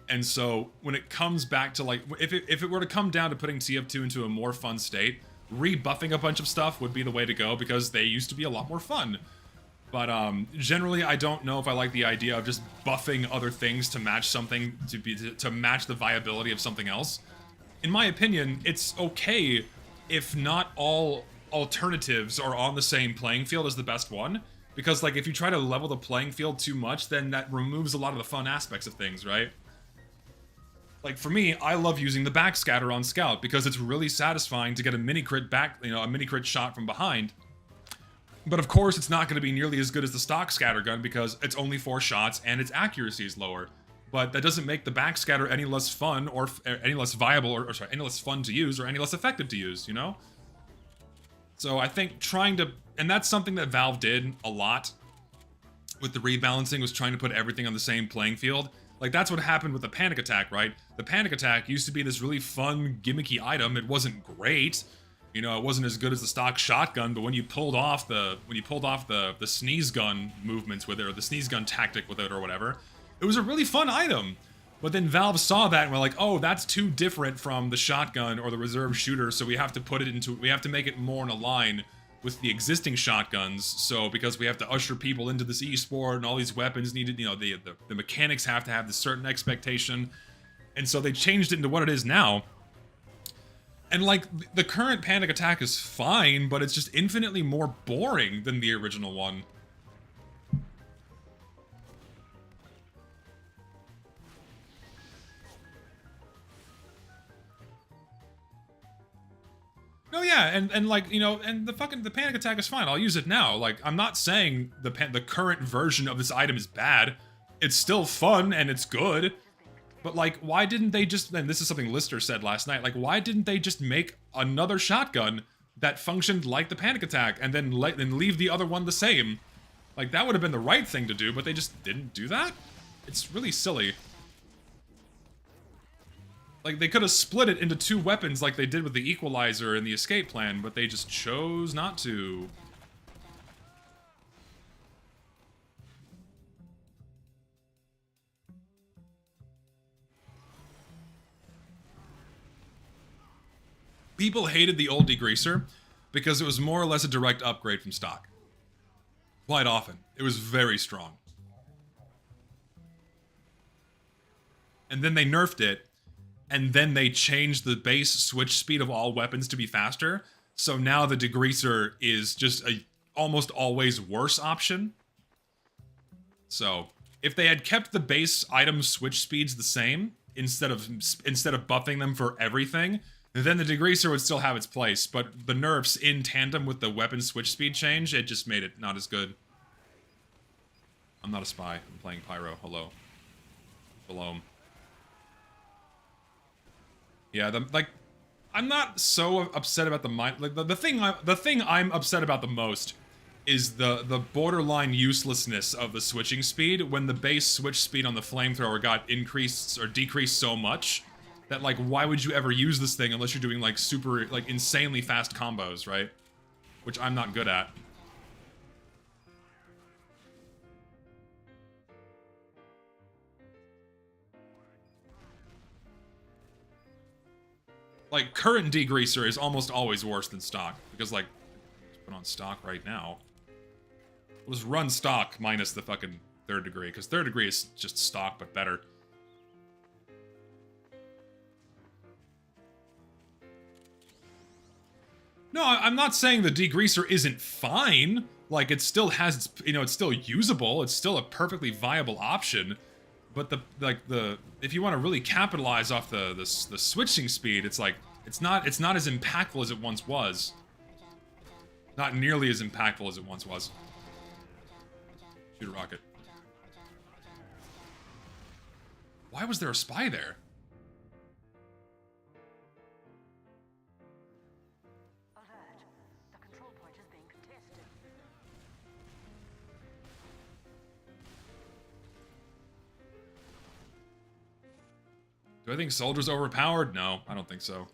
[SPEAKER 1] And so when it comes back to, like, if it were to come down to putting TF2 into a more fun state, rebuffing a bunch of stuff would be the way to go, because they used to be a lot more fun. But generally, I don't know if I like the idea of just buffing other things to match something, to match the viability of something else. In my opinion, it's okay if not all alternatives are on the same playing field as the best one, because, like, if you try to level the playing field too much, then that removes a lot of the fun aspects of things, right? Like, for me, I love using the backscatter on Scout, because it's really satisfying to get a mini crit back, you know, a mini crit shot from behind. But of course, it's not going to be nearly as good as the stock scattergun, because it's only 4 shots and its accuracy is lower. But that doesn't make the backscatter any less fun, or any less viable, or sorry, any less fun to use, or any less effective to use, you know? So I think trying to, and that's something that Valve did a lot with the rebalancing, was trying to put everything on the same playing field. Like, that's what happened with the Panic Attack, right? The Panic Attack used to be this really fun, gimmicky item. It wasn't great. You know, it wasn't as good as the stock shotgun, but when you pulled off the sneeze gun movements with it, or the sneeze gun tactic with it, or whatever, it was a really fun item. But then Valve saw that and were like, oh, that's too different from the shotgun or the reserve shooter, so we have to make it more in a line with the existing shotguns. So because we have to usher people into this esport and all these weapons needed, you know, the mechanics have to have this certain expectation. And so they changed it into what it is now. And, like, the current Panic Attack is fine, but it's just infinitely more boring than the original one. No, yeah, and like, you know, and the Panic Attack is fine. I'll use it now. Like, I'm not saying the current version of this item is bad. It's still fun and it's good. But, like, why didn't they just, and this is something Lister said last night, like, why didn't they just make another shotgun that functioned like the Panic Attack and then leave the other one the same? Like, that would have been the right thing to do, but they just didn't do that? It's really silly. Like, they could have split it into 2 weapons like they did with the Equalizer and the Escape Plan, but they just chose not to. People hated the old degreaser because it was more or less a direct upgrade from stock. Quite often. It was very strong. And then they nerfed it, and then they changed the base switch speed of all weapons to be faster, so now the degreaser is just a almost always worse option. So, if they had kept the base item switch speeds the same, instead of buffing them for everything, then the degreaser would still have its place, but the nerfs in tandem with the weapon switch speed change, it just made it not as good. I'm not a spy. I'm playing Pyro. Hello. Shalom. Yeah, I'm not so upset about the mind. Like the thing I'm upset about the most is the borderline uselessness of the switching speed when the base switch speed on the flamethrower got increased or decreased so much that, like, why would you ever use this thing unless you're doing, like, super, like, insanely fast combos, right? Which I'm not good at. Like, current degreaser is almost always worse than stock. Because, like, let's put on stock right now. We'll just run stock minus the fucking 3rd degree, because 3rd degree is just stock, but better. No, I'm not saying the degreaser isn't fine. Like, it still has its, you know, it's still usable. It's still a perfectly viable option. But if you want to really capitalize off the switching speed, it's like, it's not as impactful as it once was. Not nearly as impactful as it once was. Shoot a rocket. Why was there a spy there? Do I think Soldier's overpowered? No, I don't think so.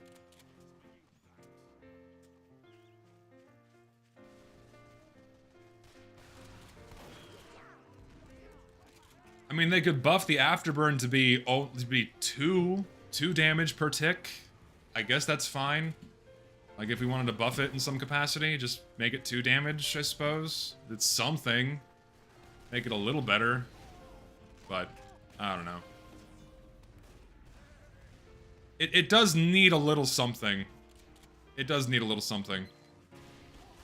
[SPEAKER 1] I mean, they could buff the Afterburn to be 2 damage per tick. I guess that's fine. Like, if we wanted to buff it in some capacity, just make it 2 damage, I suppose. It's something. Make it a little better. But, I don't know. It does need a little something. It does need a little something.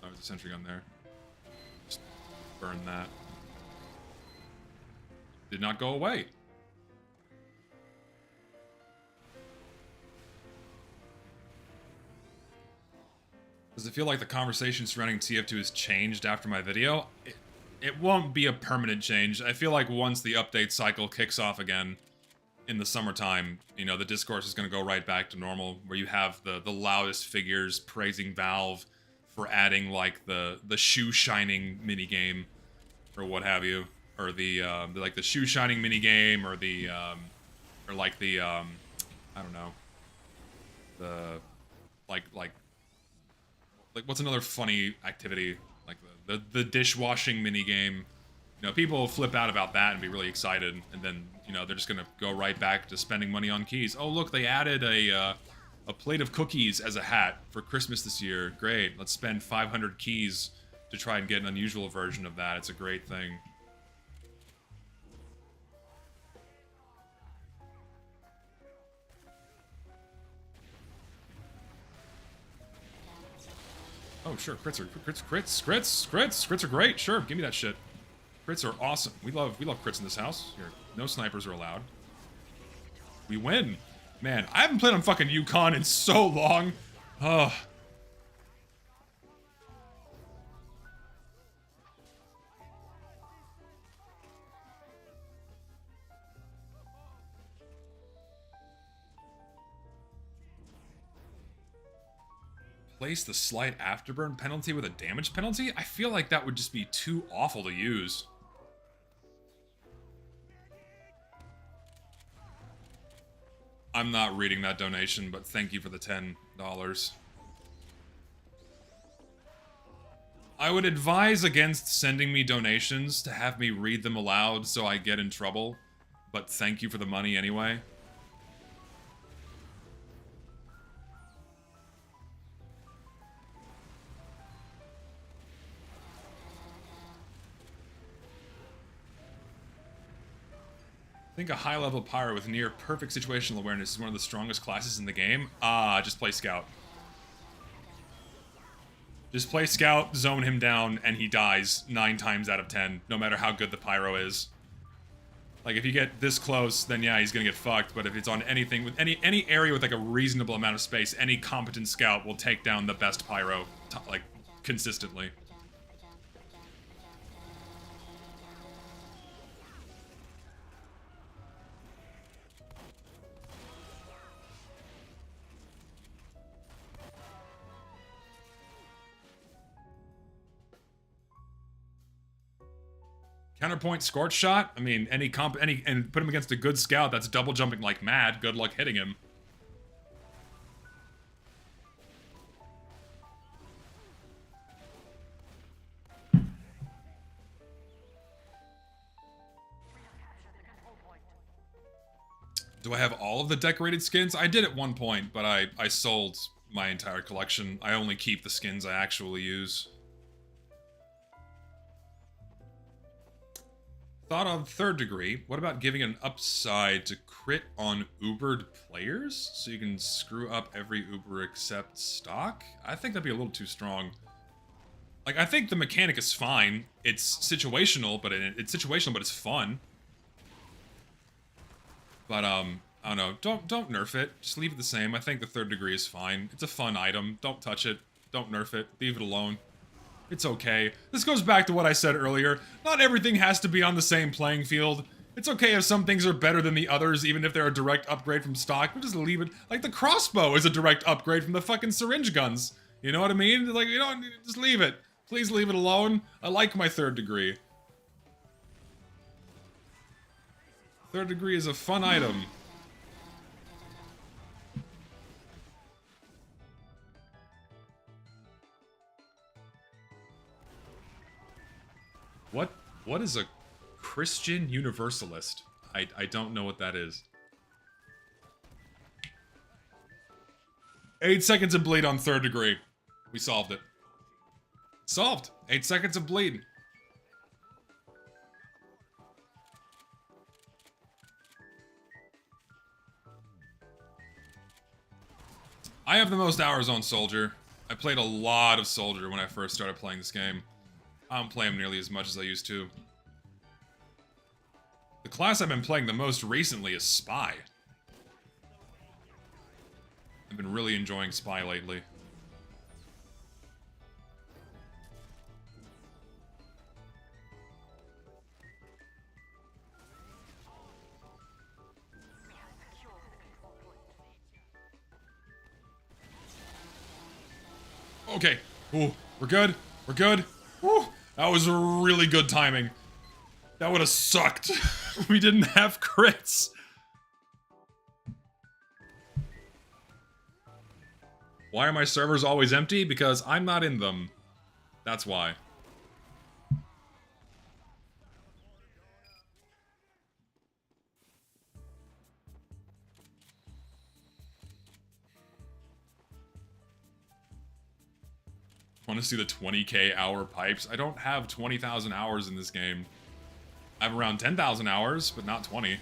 [SPEAKER 1] Oh, there's a sentry gun there. Just burn that. Did not go away. Does it feel like the conversation surrounding TF2 has changed after my video? It won't be a permanent change. I feel like once the update cycle kicks off again, in the summertime, you know, the discourse is going to go right back to normal, where you have the loudest figures praising Valve for adding, like, the shoe shining minigame, or what have you, or the shoe shining minigame, or I don't know, like what's another funny activity, like the dishwashing minigame. You know, people flip out about that and be really excited, and then, you know, they're just gonna go right back to spending money on keys. Oh, look, they added a plate of cookies as a hat for Christmas this year. Great, let's spend 500 keys to try and get an unusual version of that. It's a great thing. Oh, sure, crits are great. Sure, give me that shit. Crits are awesome. We love crits in this house. Here, no snipers are allowed. We win. Man, I haven't played on fucking Yukon in so long. Ugh. Place the slight afterburn penalty with a damage penalty? I feel like that would just be too awful to use. I'm not reading that donation, but thank you for the $10. I would advise against sending me donations to have me read them aloud so I get in trouble, but thank you for the money anyway. I think a high-level pyro with near perfect situational awareness is one of the strongest classes in the game. Just play Scout. Just play Scout, zone him down, and he dies 9 times out of 10, no matter how good the pyro is. Like, if you get this close, then yeah, he's gonna get fucked, but if it's on anything, with any area with, like, a reasonable amount of space, any competent Scout will take down the best pyro, like, consistently. Counterpoint Scorch Shot? I mean, and put him against a good Scout that's double jumping like mad. Good luck hitting him. Do I have all of the decorated skins? I did at one point, but I sold my entire collection. I only keep the skins I actually use. Thought on third degree, what about giving an upside to crit on Ubered players? So you can screw up every Uber except stock? I think that'd be a little too strong. Like, I think the mechanic is fine. It's situational, but it's fun. But, I don't know. Don't nerf it. Just leave it the same. I think the third degree is fine. It's a fun item. Don't touch it. Don't nerf it. Leave it alone. It's okay. This goes back to what I said earlier. Not everything has to be on the same playing field. It's okay if some things are better than the others, even if they're a direct upgrade from stock. We'll just leave it. Like, the crossbow is a direct upgrade from the fucking syringe guns. You know what I mean? Like, you know, just leave it. Please leave it alone. I like my third degree. Third degree is a fun item. What is a Christian Universalist? I don't know what that is. 8 seconds of bleed on third degree. We solved it. Solved. 8 seconds of bleed. I have the most hours on Soldier. I played a lot of Soldier when I first started playing this game. I don't play him nearly as much as I used to. The class I've been playing the most recently is Spy. I've been really enjoying Spy lately. Okay. Ooh, we're good. We're good. Woo. That was really good timing. That would have sucked. We didn't have crits. Why are my servers always empty? Because I'm not in them. That's why. Want to see the 20k hour pipes? I don't have 20,000 hours in this game. I have around 10,000 hours, but not 20.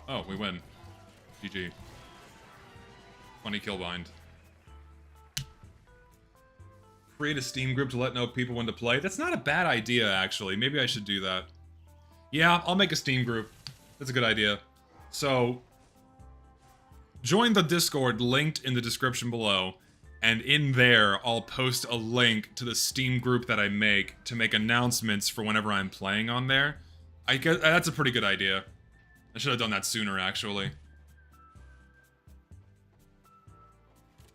[SPEAKER 1] Oh, we win. GG. 20 kill bind. Create a Steam group to let know people when to play. That's not a bad idea, actually. Maybe I should do that. Yeah, I'll make a Steam group. That's a good idea. So, join the Discord linked in the description below, and in there, I'll post a link to the Steam group that I make to make announcements for whenever I'm playing on there. I guess that's a pretty good idea. I should have done that sooner, actually.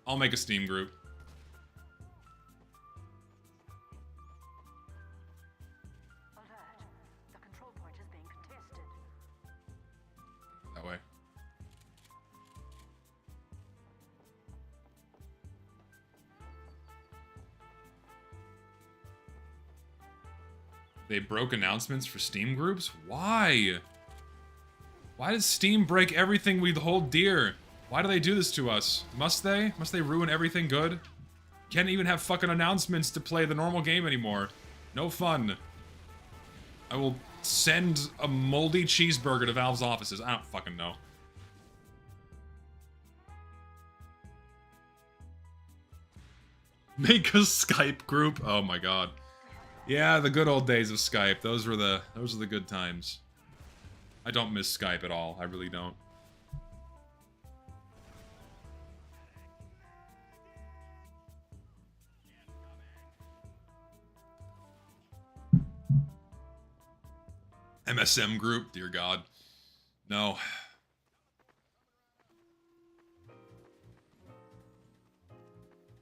[SPEAKER 1] I'll make a Steam group.
[SPEAKER 4] Alert. The control point is being contested.
[SPEAKER 1] They broke announcements for Steam groups? Why? Why does Steam break everything we hold dear? Why do they do this to us? Must they? Must they ruin everything good? Can't even have fucking announcements to play the normal game anymore. No fun. I will send a moldy cheeseburger to Valve's offices. I don't fucking know. Make a Skype group. Oh my god. Yeah, the good old days of Skype. Those were the good times. I don't miss Skype at all. I really don't. MSM group, dear God. No.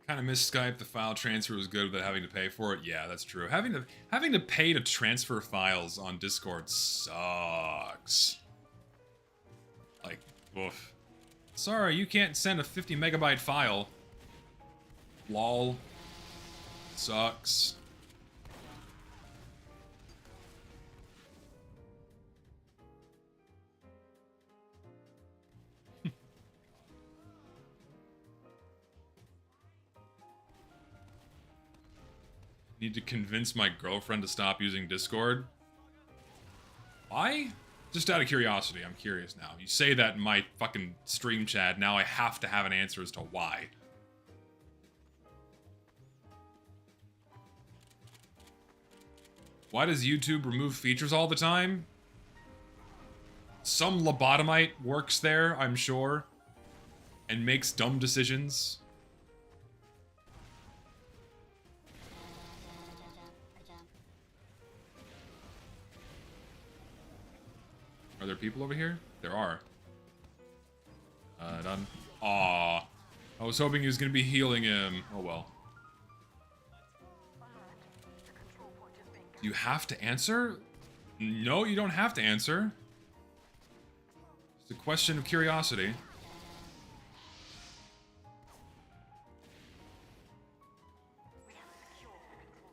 [SPEAKER 1] Kind of miss Skype. The file transfer was good without having to pay for it. Yeah, that's true. Having to pay to transfer files on Discord sucks. Like, oof. Sorry, you can't send a 50 megabyte file. Lol. Sucks. Need to convince my girlfriend to stop using Discord? Why? Just out of curiosity, I'm curious now. You say that in my fucking stream chat, now I have to have an answer as to why. Why does YouTube remove features all the time? Some lobotomite works there, I'm sure, and makes dumb decisions. Are there people over here? There are. Done. Aw. I was hoping he was gonna be healing him. Oh well. Do you have to answer? No, you don't have to answer. It's a question of curiosity.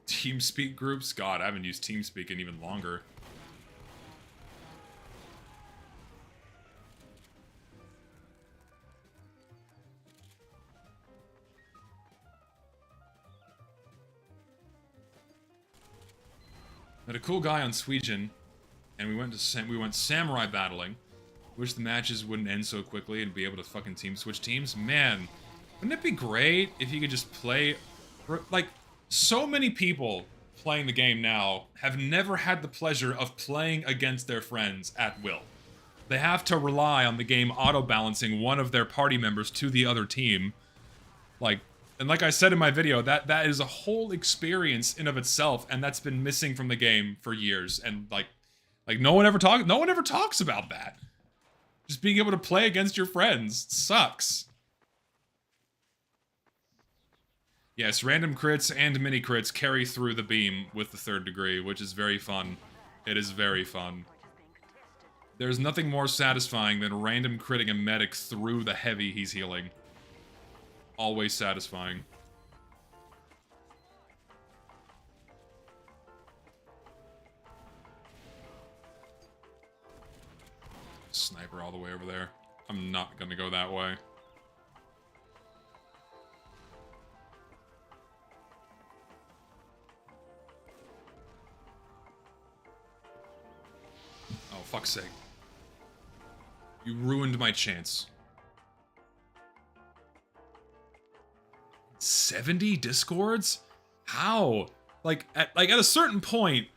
[SPEAKER 1] TeamSpeak groups? God, I haven't used TeamSpeak in even longer. Met a cool guy on Sweden, and we went samurai battling. Wish the matches wouldn't end so quickly and be able to fucking team switch teams. Man, wouldn't it be great if you could just play... Like, so many people playing the game now have never had the pleasure of playing against their friends at will. They have to rely on the game auto-balancing one of their party members to the other team. Like... And like I said in my video, that is a whole experience in of itself, and that's been missing from the game for years. And like no one ever talks about that. Just being able to play against your friends sucks. Yes, random crits and mini crits carry through the beam with the 3rd degree, which is very fun. It is very fun. There's nothing more satisfying than random critting a medic through the heavy he's healing. Always satisfying. Sniper all the way over there. I'm not gonna go that way. Oh, fuck's sake. You ruined my chance. 70 Discords? How? Like at a certain point,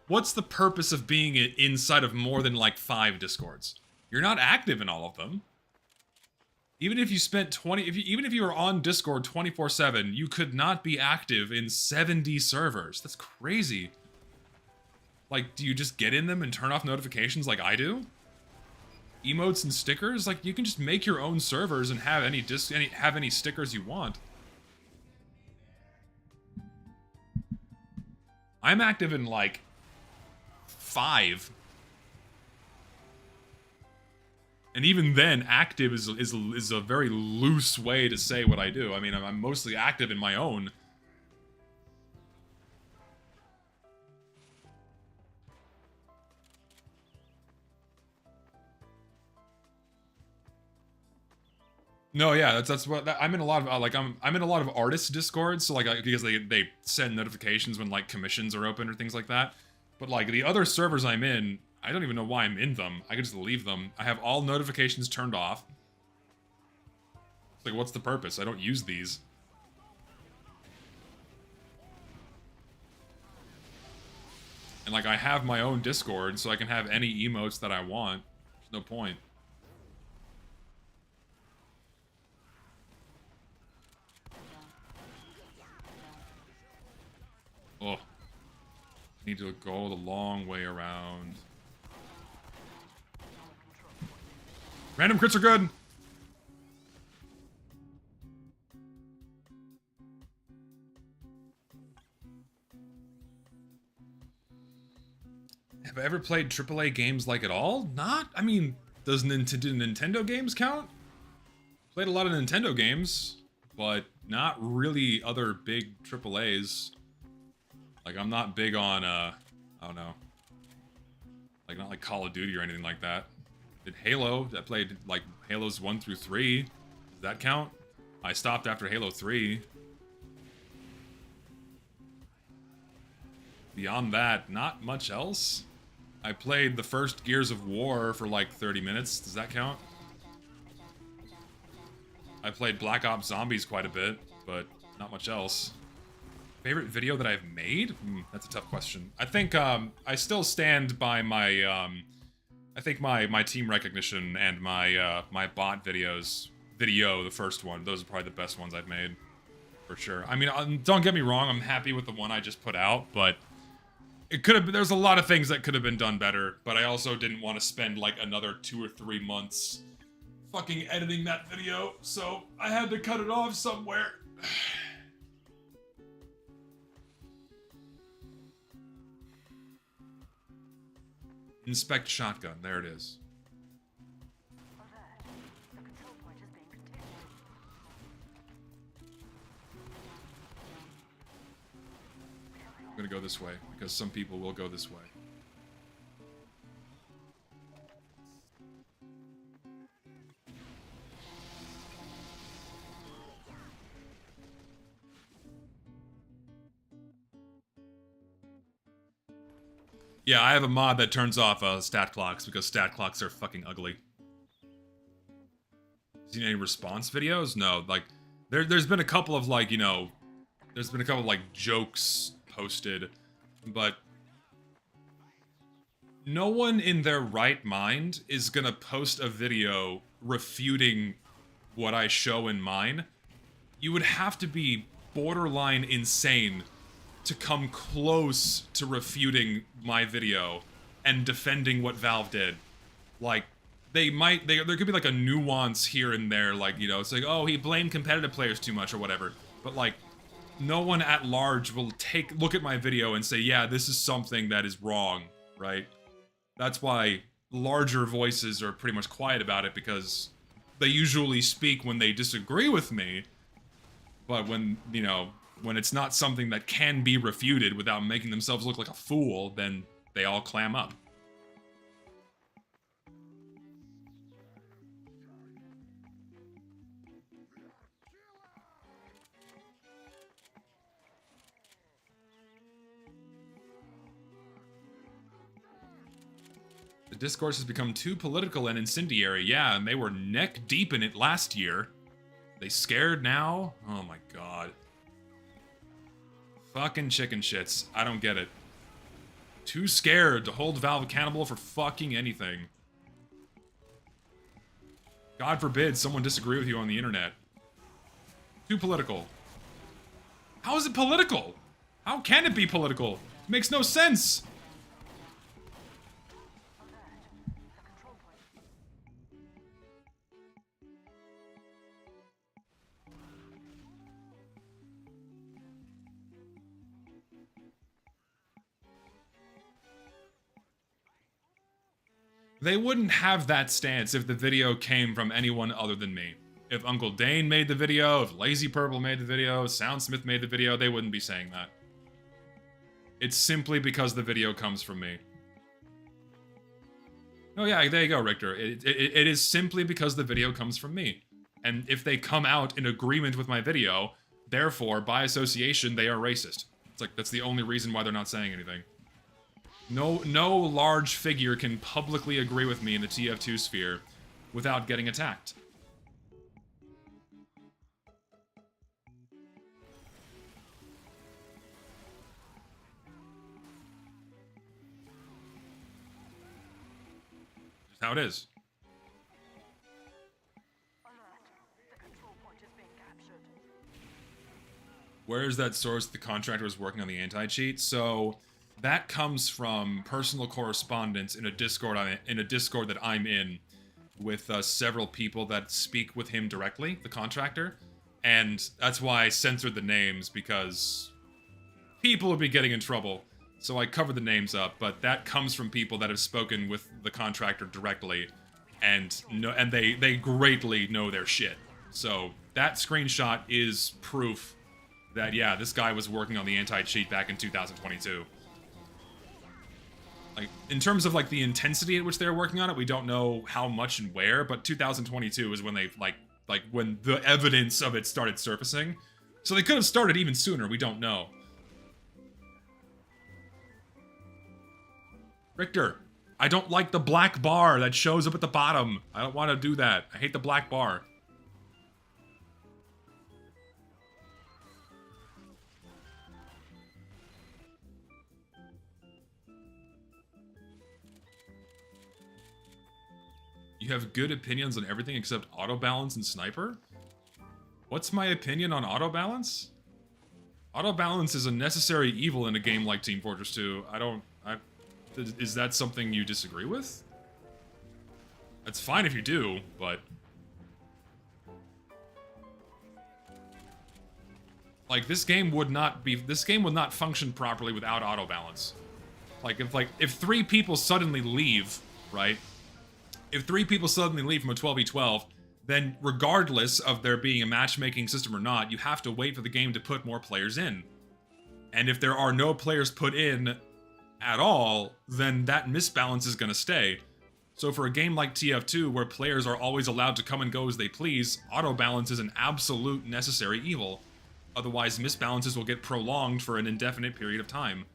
[SPEAKER 1] what's the purpose of being inside of more than like 5 Discords? You're not active in all of them. Even if you spent even if you were on Discord 24/7, you could not be active in 70 servers. That's crazy. Like, do you just get in them and turn off notifications like I do? Emotes and stickers? Like, you can just make your own servers and have any stickers you want. I'm active in, like, 5. And even then, active is a very loose way to say what I do. I mean, I'm mostly active in my own. No, yeah, that's what I'm in a lot of like I'm in a lot of artist discords, so like because they send notifications when like commissions are open or things like that. But like the other servers I'm in, I don't even know why I'm in them. I could just leave them. I have all notifications turned off. It's like, what's the purpose? I don't use these. And like I have my own Discord, so I can have any emotes that I want. There's no point. Oh. Need to go the long way around. Random crits are good! Have I ever played AAA games like at all? Not? I mean, does Nintendo games count? Played a lot of Nintendo games, but not really other big AAAs. Like, I'm not big on, I don't know. Like, not like Call of Duty or anything like that. Did Halo, I played, like, Halos 1 through 3. Does that count? I stopped after Halo 3. Beyond that, not much else. I played the first Gears of War for like 30 minutes. Does that count? I played Black Ops Zombies quite a bit, but not much else. Favorite video that I've made? That's a tough question. I think I still stand by my I think my team recognition and my my bot videos. The first one. Those are probably the best ones I've made. For sure. I mean, don't get me wrong, I'm happy with the one I just put out, but it could have been, there's a lot of things that could have been done better, but I also didn't want to spend like another 2 or 3 months fucking editing that video, so I had to cut it off somewhere. Inspect shotgun, there it is.
[SPEAKER 4] The control point is being contained.
[SPEAKER 1] I'm gonna go this way, because some people will go this way. Yeah, I have a mod that turns off stat clocks, because stat clocks are fucking ugly. Seen any response videos? No, like, there's been a couple of, like, you know, there's been a couple of, like, jokes posted, but no one in their right mind is gonna post a video refuting what I show in mine. You would have to be borderline insane to come close to refuting my video and defending what Valve did. Like, there could be like a nuance here and there, like, you know, it's like, oh, he blamed competitive players too much or whatever, but like, no one at large will look at my video and say, yeah, this is something that is wrong, right? That's why larger voices are pretty much quiet about it, because they usually speak when they disagree with me, but when, you know, when it's not something that can be refuted without making themselves look like a fool, then they all clam up. The discourse has become too political and incendiary. Yeah, and they were neck deep in it last year. They scared now? Oh my god. Fucking chicken shits. I don't get it. Too scared to hold Valve accountable for fucking anything. God forbid someone disagree with you on the internet. Too political. How is it political? How can it be political? It makes no sense. They wouldn't have that stance if the video came from anyone other than me. If Uncle Dane made the video, if Lazy Purple made the video, Soundsmith made the video, they wouldn't be saying that. It's simply because the video comes from me. Oh yeah, there you go, Richter. It is simply because the video comes from me. And if they come out in agreement with my video, therefore, by association, they are racist. It's like, that's the only reason why they're not saying anything. No large figure can publicly agree with me in the TF2 sphere without getting attacked. Just how it is.
[SPEAKER 4] Alert. The control point is being captured.
[SPEAKER 1] Where is that source the contractor was working on the anti-cheat? So that comes from personal correspondence in a Discord that I'm in with several people that speak with him directly, the contractor. And that's why I censored the names, because people would be getting in trouble. So I covered the names up, but that comes from people that have spoken with the contractor directly, and they greatly know their shit. So that screenshot is proof that, yeah, this guy was working on the anti-cheat back in 2022. Like, in terms of, like, the intensity at which they were working on it, we don't know how much and where, but 2022 is when they, like when the evidence of it started surfacing. So they could have started even sooner, we don't know. Richter, I don't like the black bar that shows up at the bottom. I don't want to do that. I hate the black bar. You have good opinions on everything except auto balance and sniper? What's my opinion on auto balance? Auto balance is a necessary evil in a game like Team Fortress 2. Is that something you disagree with? It's fine if you do, but like, this game would not function properly without auto balance. If 3 people suddenly leave, right? If 3 people suddenly leave from a 12v12, then regardless of there being a matchmaking system or not, you have to wait for the game to put more players in. And if there are no players put in at all, then that misbalance is going to stay. So for a game like TF2, where players are always allowed to come and go as they please, auto balance is an absolute necessary evil. Otherwise, misbalances will get prolonged for an indefinite period of time.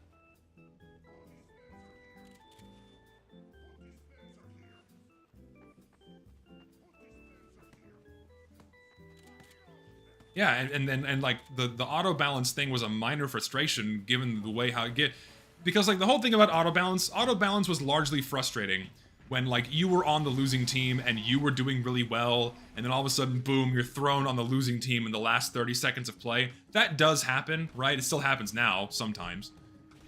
[SPEAKER 1] Yeah, and like the auto balance thing was a minor frustration given the way how it get, because like the whole thing about auto balance was largely frustrating when like you were on the losing team and you were doing really well, and then all of a sudden, boom, you're thrown on the losing team in the last 30 seconds of play. That does happen, right? It still happens now sometimes,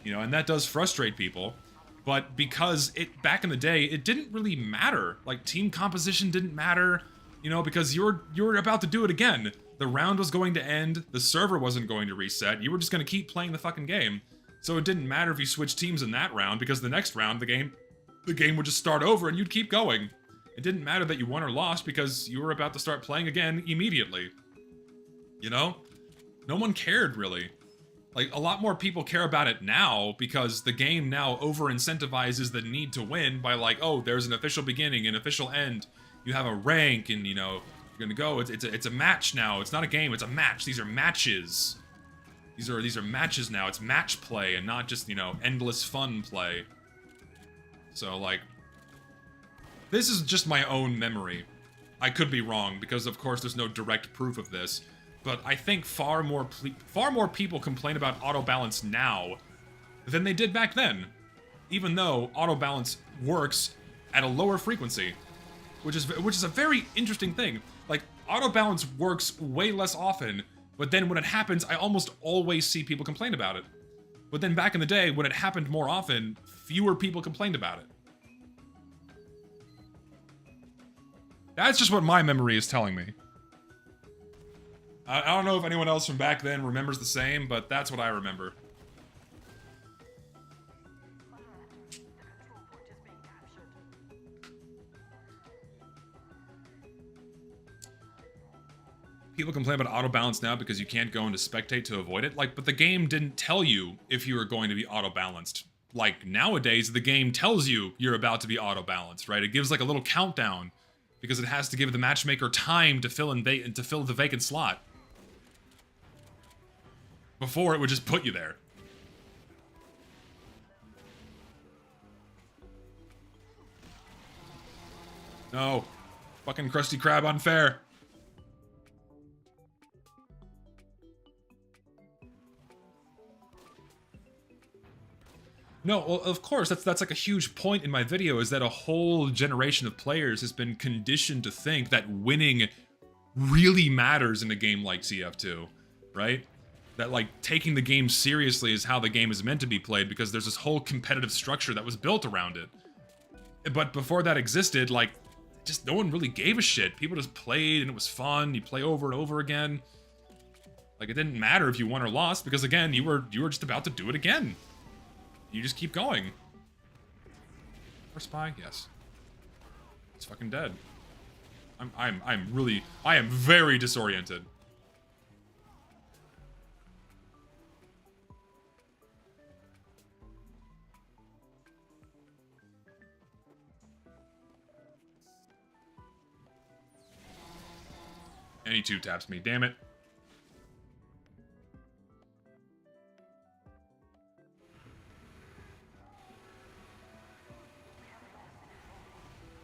[SPEAKER 1] you know, and that does frustrate people. But because back in the day, it didn't really matter. Like, team composition didn't matter, you know, because you're about to do it again. The round was going to end, the server wasn't going to reset, you were just going to keep playing the fucking game. So it didn't matter if you switched teams in that round, because the next round, the game would just start over and you'd keep going. It didn't matter that you won or lost, because you were about to start playing again immediately. You know? No one cared, really. Like, a lot more people care about it now, because the game now over-incentivizes the need to win by like, oh, there's an official beginning, an official end, you have a rank, and, you know, you're gonna go, it's a match now, it's not a game, it's a match, these are matches. These are matches now, it's match play, and not just, you know, endless fun play. So, like, this is just my own memory. I could be wrong, because of course there's no direct proof of this, but I think far more people complain about auto balance now than they did back then, even though auto balance works at a lower frequency, which is a very interesting thing. Like, auto balance works way less often, but then when it happens, I almost always see people complain about it. But then back in the day, when it happened more often, fewer people complained about it. That's just what my memory is telling me. I don't know if anyone else from back then remembers the same, but that's what I remember.
[SPEAKER 4] Alert. The control point is being captured.
[SPEAKER 1] People complain about auto balance now because you can't go into spectate to avoid it. Like, but the game didn't tell you if you were going to be auto balanced. Like, nowadays, the game tells you you're about to be auto balanced, right? It gives like a little countdown because it has to give the matchmaker time to fill the vacant slot. Before, it would just put you there. No. Fucking Krusty Krab unfair. No, well, of course, that's like a huge point in my video, is that a whole generation of players has been conditioned to think that winning really matters in a game like TF2, right? That, like, taking the game seriously is how the game is meant to be played, because there's this whole competitive structure that was built around it. But before that existed, like, just no one really gave a shit. People just played and it was fun. You play over and over again. Like, it didn't matter if you won or lost, because again, you were just about to do it again. You just keep going. Or spy? Yes. It's fucking dead. I am very disoriented. And he two taps me, damn it.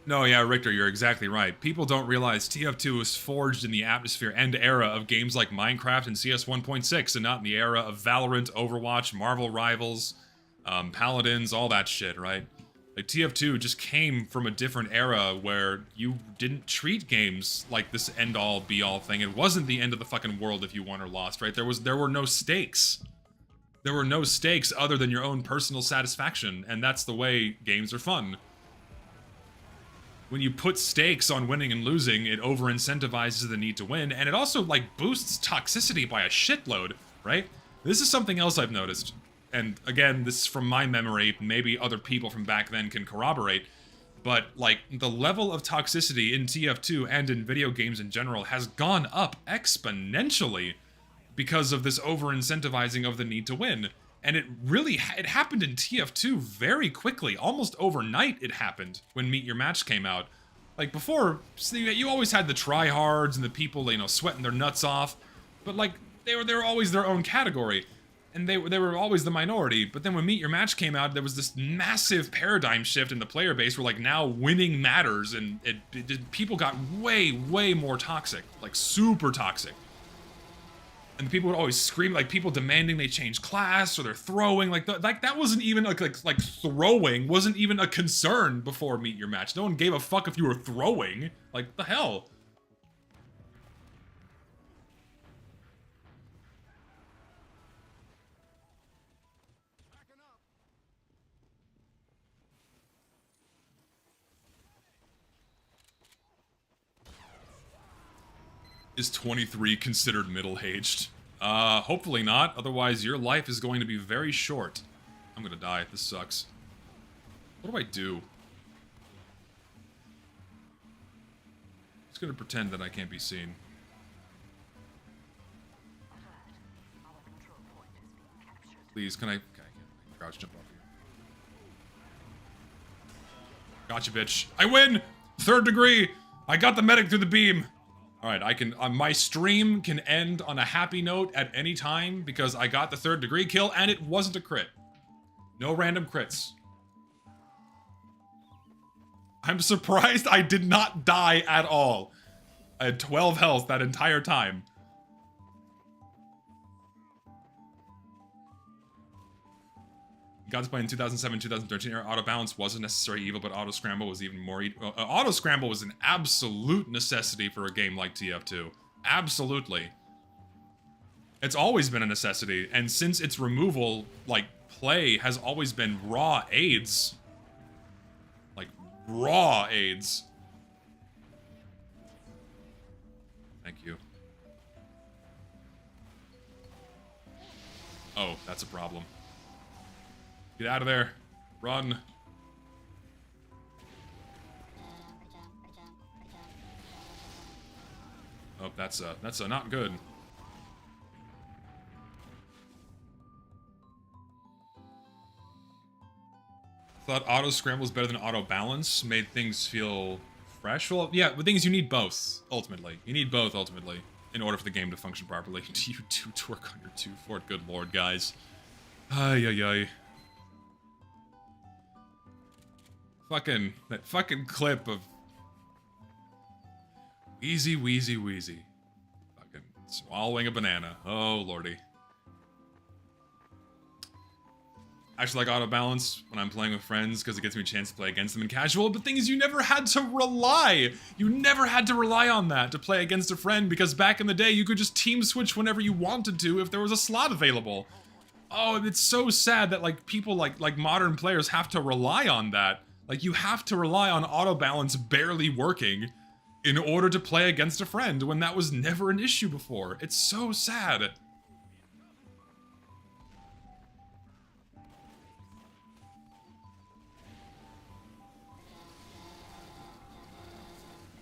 [SPEAKER 1] No, yeah, Richter, you're exactly right. People don't realize TF2 was forged in the atmosphere and era of games like Minecraft and CS 1.6, and not in the era of Valorant, Overwatch, Marvel Rivals, Paladins, all that shit, right? Like, TF2 just came from a different era where you didn't treat games like this end-all, be-all thing. It wasn't the end of the fucking world if you won or lost, right? There were no stakes. There were no stakes other than your own personal satisfaction, and that's the way games are fun. When you put stakes on winning and losing, it over-incentivizes the need to win, and it also, like, boosts toxicity by a shitload, right? This is something else I've noticed. And again, this is from my memory, maybe other people from back then can corroborate, but, like, the level of toxicity in TF2 and in video games in general has gone up exponentially because of this over-incentivizing of the need to win. And it happened in TF2 very quickly. Almost overnight it happened when Meet Your Match came out. Like, before, you always had the tryhards and the people, you know, sweating their nuts off. But, like, they were always their own category. And they were always the minority. But then when Meet Your Match came out, there was this massive paradigm shift in the player base where, like, now winning matters. And people got way, way more toxic. Like, super toxic. And people would always scream, like, people demanding they change class, or they're throwing, like that wasn't even, like throwing wasn't even a concern before Meet Your Match. No one gave a fuck if you were throwing. Like, the hell? Is 23 considered middle-aged? Hopefully not. Otherwise, your life is going to be very short. I'm gonna die. This sucks. What do I do? I'm just gonna pretend that I can't be seen. Please, can I crouch jump off here? Gotcha, bitch. I win! 3rd degree! I got the medic through the beam! Alright, I can, my stream can end on a happy note at any time because I got the 3rd degree kill and it wasn't a crit. No random crits. I'm surprised I did not die at all. I had 12 health that entire time. God's Play in 2007, 2013 era, auto balance was a necessary evil, but auto scramble was even more evil. Auto scramble was an absolute necessity for a game like TF2. Absolutely. It's always been a necessity, and since its removal, like, play has always been raw AIDS. Like, raw AIDS. Thank you. Oh, that's a problem. Get out of there. Run. Oh, that's not good. Thought auto scramble was better than auto balance. Made things feel fresh. Well, yeah, the thing is you need both, ultimately. You need both, ultimately, in order for the game to function properly. You do twerk on your 2 fort, good lord, guys. Ay, ay, ay. That fucking clip of Wheezy, Wheezy, Wheezy. Fucking swallowing a banana. Oh, lordy. I actually like auto balance when I'm playing with friends because it gives me a chance to play against them in casual, but the thing is you never had to rely. You never had to rely on that to play against a friend because back in the day you could just team switch whenever you wanted to if there was a slot available. Oh, it's so sad that like people like modern players have to rely on that. Like you have to rely on auto balance barely working in order to play against a friend when that was never an issue before. It's so sad.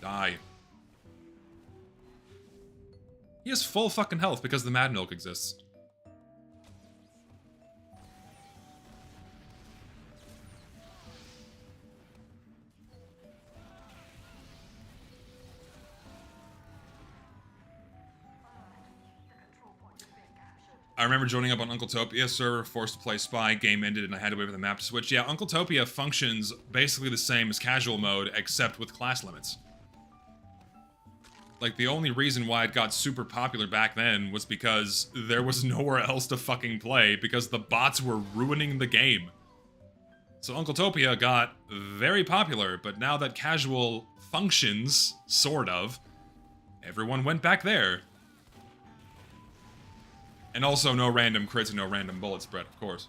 [SPEAKER 1] Die. He has full fucking health because the Mad Milk exists. I remember joining up on Uncle Topia server, forced to play Spy, game ended, and I had to wait for the map to switch. Yeah, Uncle Topia functions basically the same as casual mode, except with class limits. Like, the only reason why it got super popular back then was because there was nowhere else to fucking play, because the bots were ruining the game. So Uncle Topia got very popular, but now that casual functions, sort of, everyone went back there. And also no random crits and no random bullet spread, of course.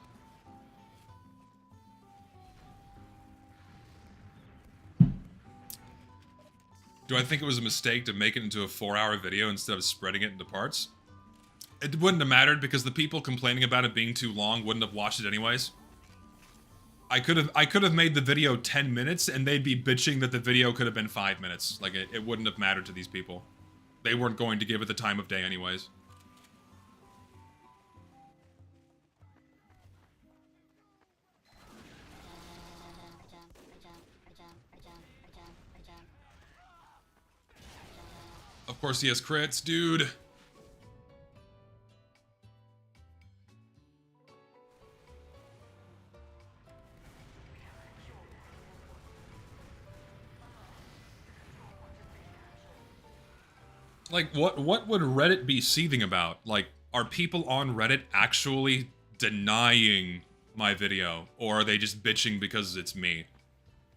[SPEAKER 1] Do I think it was a mistake to make it into a 4-hour video instead of spreading it into parts? It wouldn't have mattered because the people complaining about it being too long wouldn't have watched it anyways. I could have made the video 10 minutes and they'd be bitching that the video could have been 5 minutes. Like, it wouldn't have mattered to these people. They weren't going to give it the time of day anyways. Of course he has crits, dude. Like, what would Reddit be seething about? Like, are people on Reddit actually denying my video? Or are they just bitching because it's me?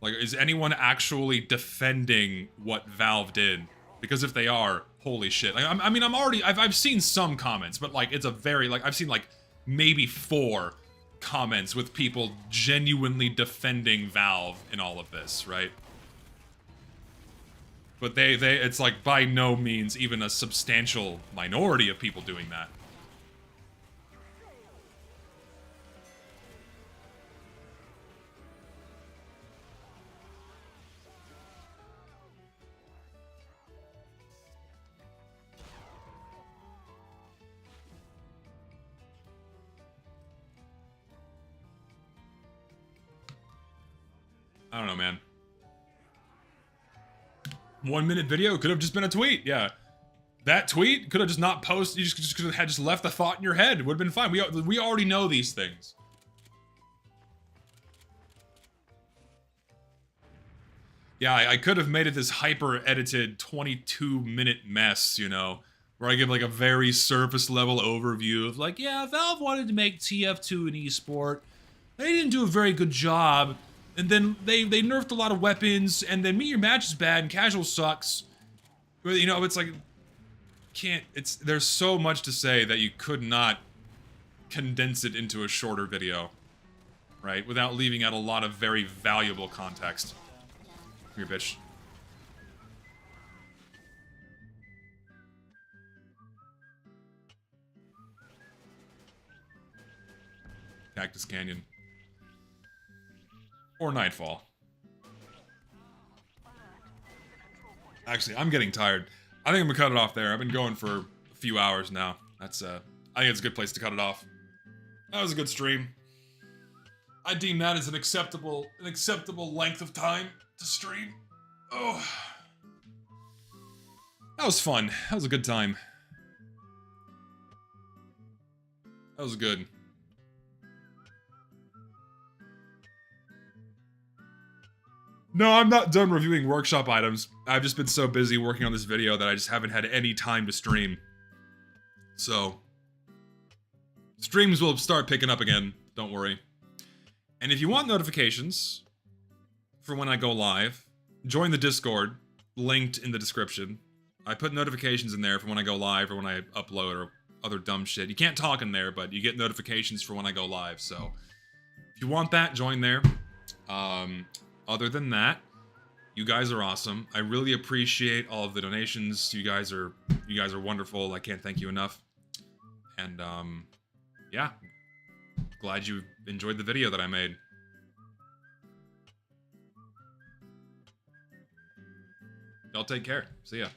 [SPEAKER 1] Like, is anyone actually defending what Valve did? Because if they are, holy shit. Like, I've seen some comments, but like, it's a very, like, I've seen like maybe 4 comments with people genuinely defending Valve in all of this, right? But it's like by no means even a substantial minority of people doing that. I don't know, man. 1-minute video could have just been a tweet, yeah. That tweet could have just not posted. You just could have just left the thought in your head. It would have been fine. We already know these things. Yeah, I could have made it this hyper-edited 22-minute mess, you know, where I give like a very surface-level overview of like, yeah, Valve wanted to make TF2 an esport. They didn't do a very good job. And then they nerfed a lot of weapons, and then Meet Your Match is bad, and casual sucks. But, you know, it's like, there's so much to say that you could not condense it into a shorter video, right? Without leaving out a lot of very valuable context. Come here, bitch. Cactus Canyon. Or Nightfall. Actually, I'm getting tired. I think I'm gonna cut it off there. I've been going for a few hours now. That's, I think it's a good place to cut it off. That was a good stream. I deem that as an acceptable length of time to stream. Oh. That was fun. That was a good time. That was good. No, I'm not done reviewing workshop items. I've just been so busy working on this video that I just haven't had any time to stream. So, streams will start picking up again, don't worry. And if you want notifications for when I go live, join the Discord, linked in the description. I put notifications in there for when I go live or when I upload or other dumb shit. You can't talk in there, but you get notifications for when I go live, so if you want that, join there. Other than that, you guys are awesome. I really appreciate all of the donations. You guys are wonderful. I can't thank you enough. And yeah, glad you enjoyed the video that I made. Y'all take care. See ya.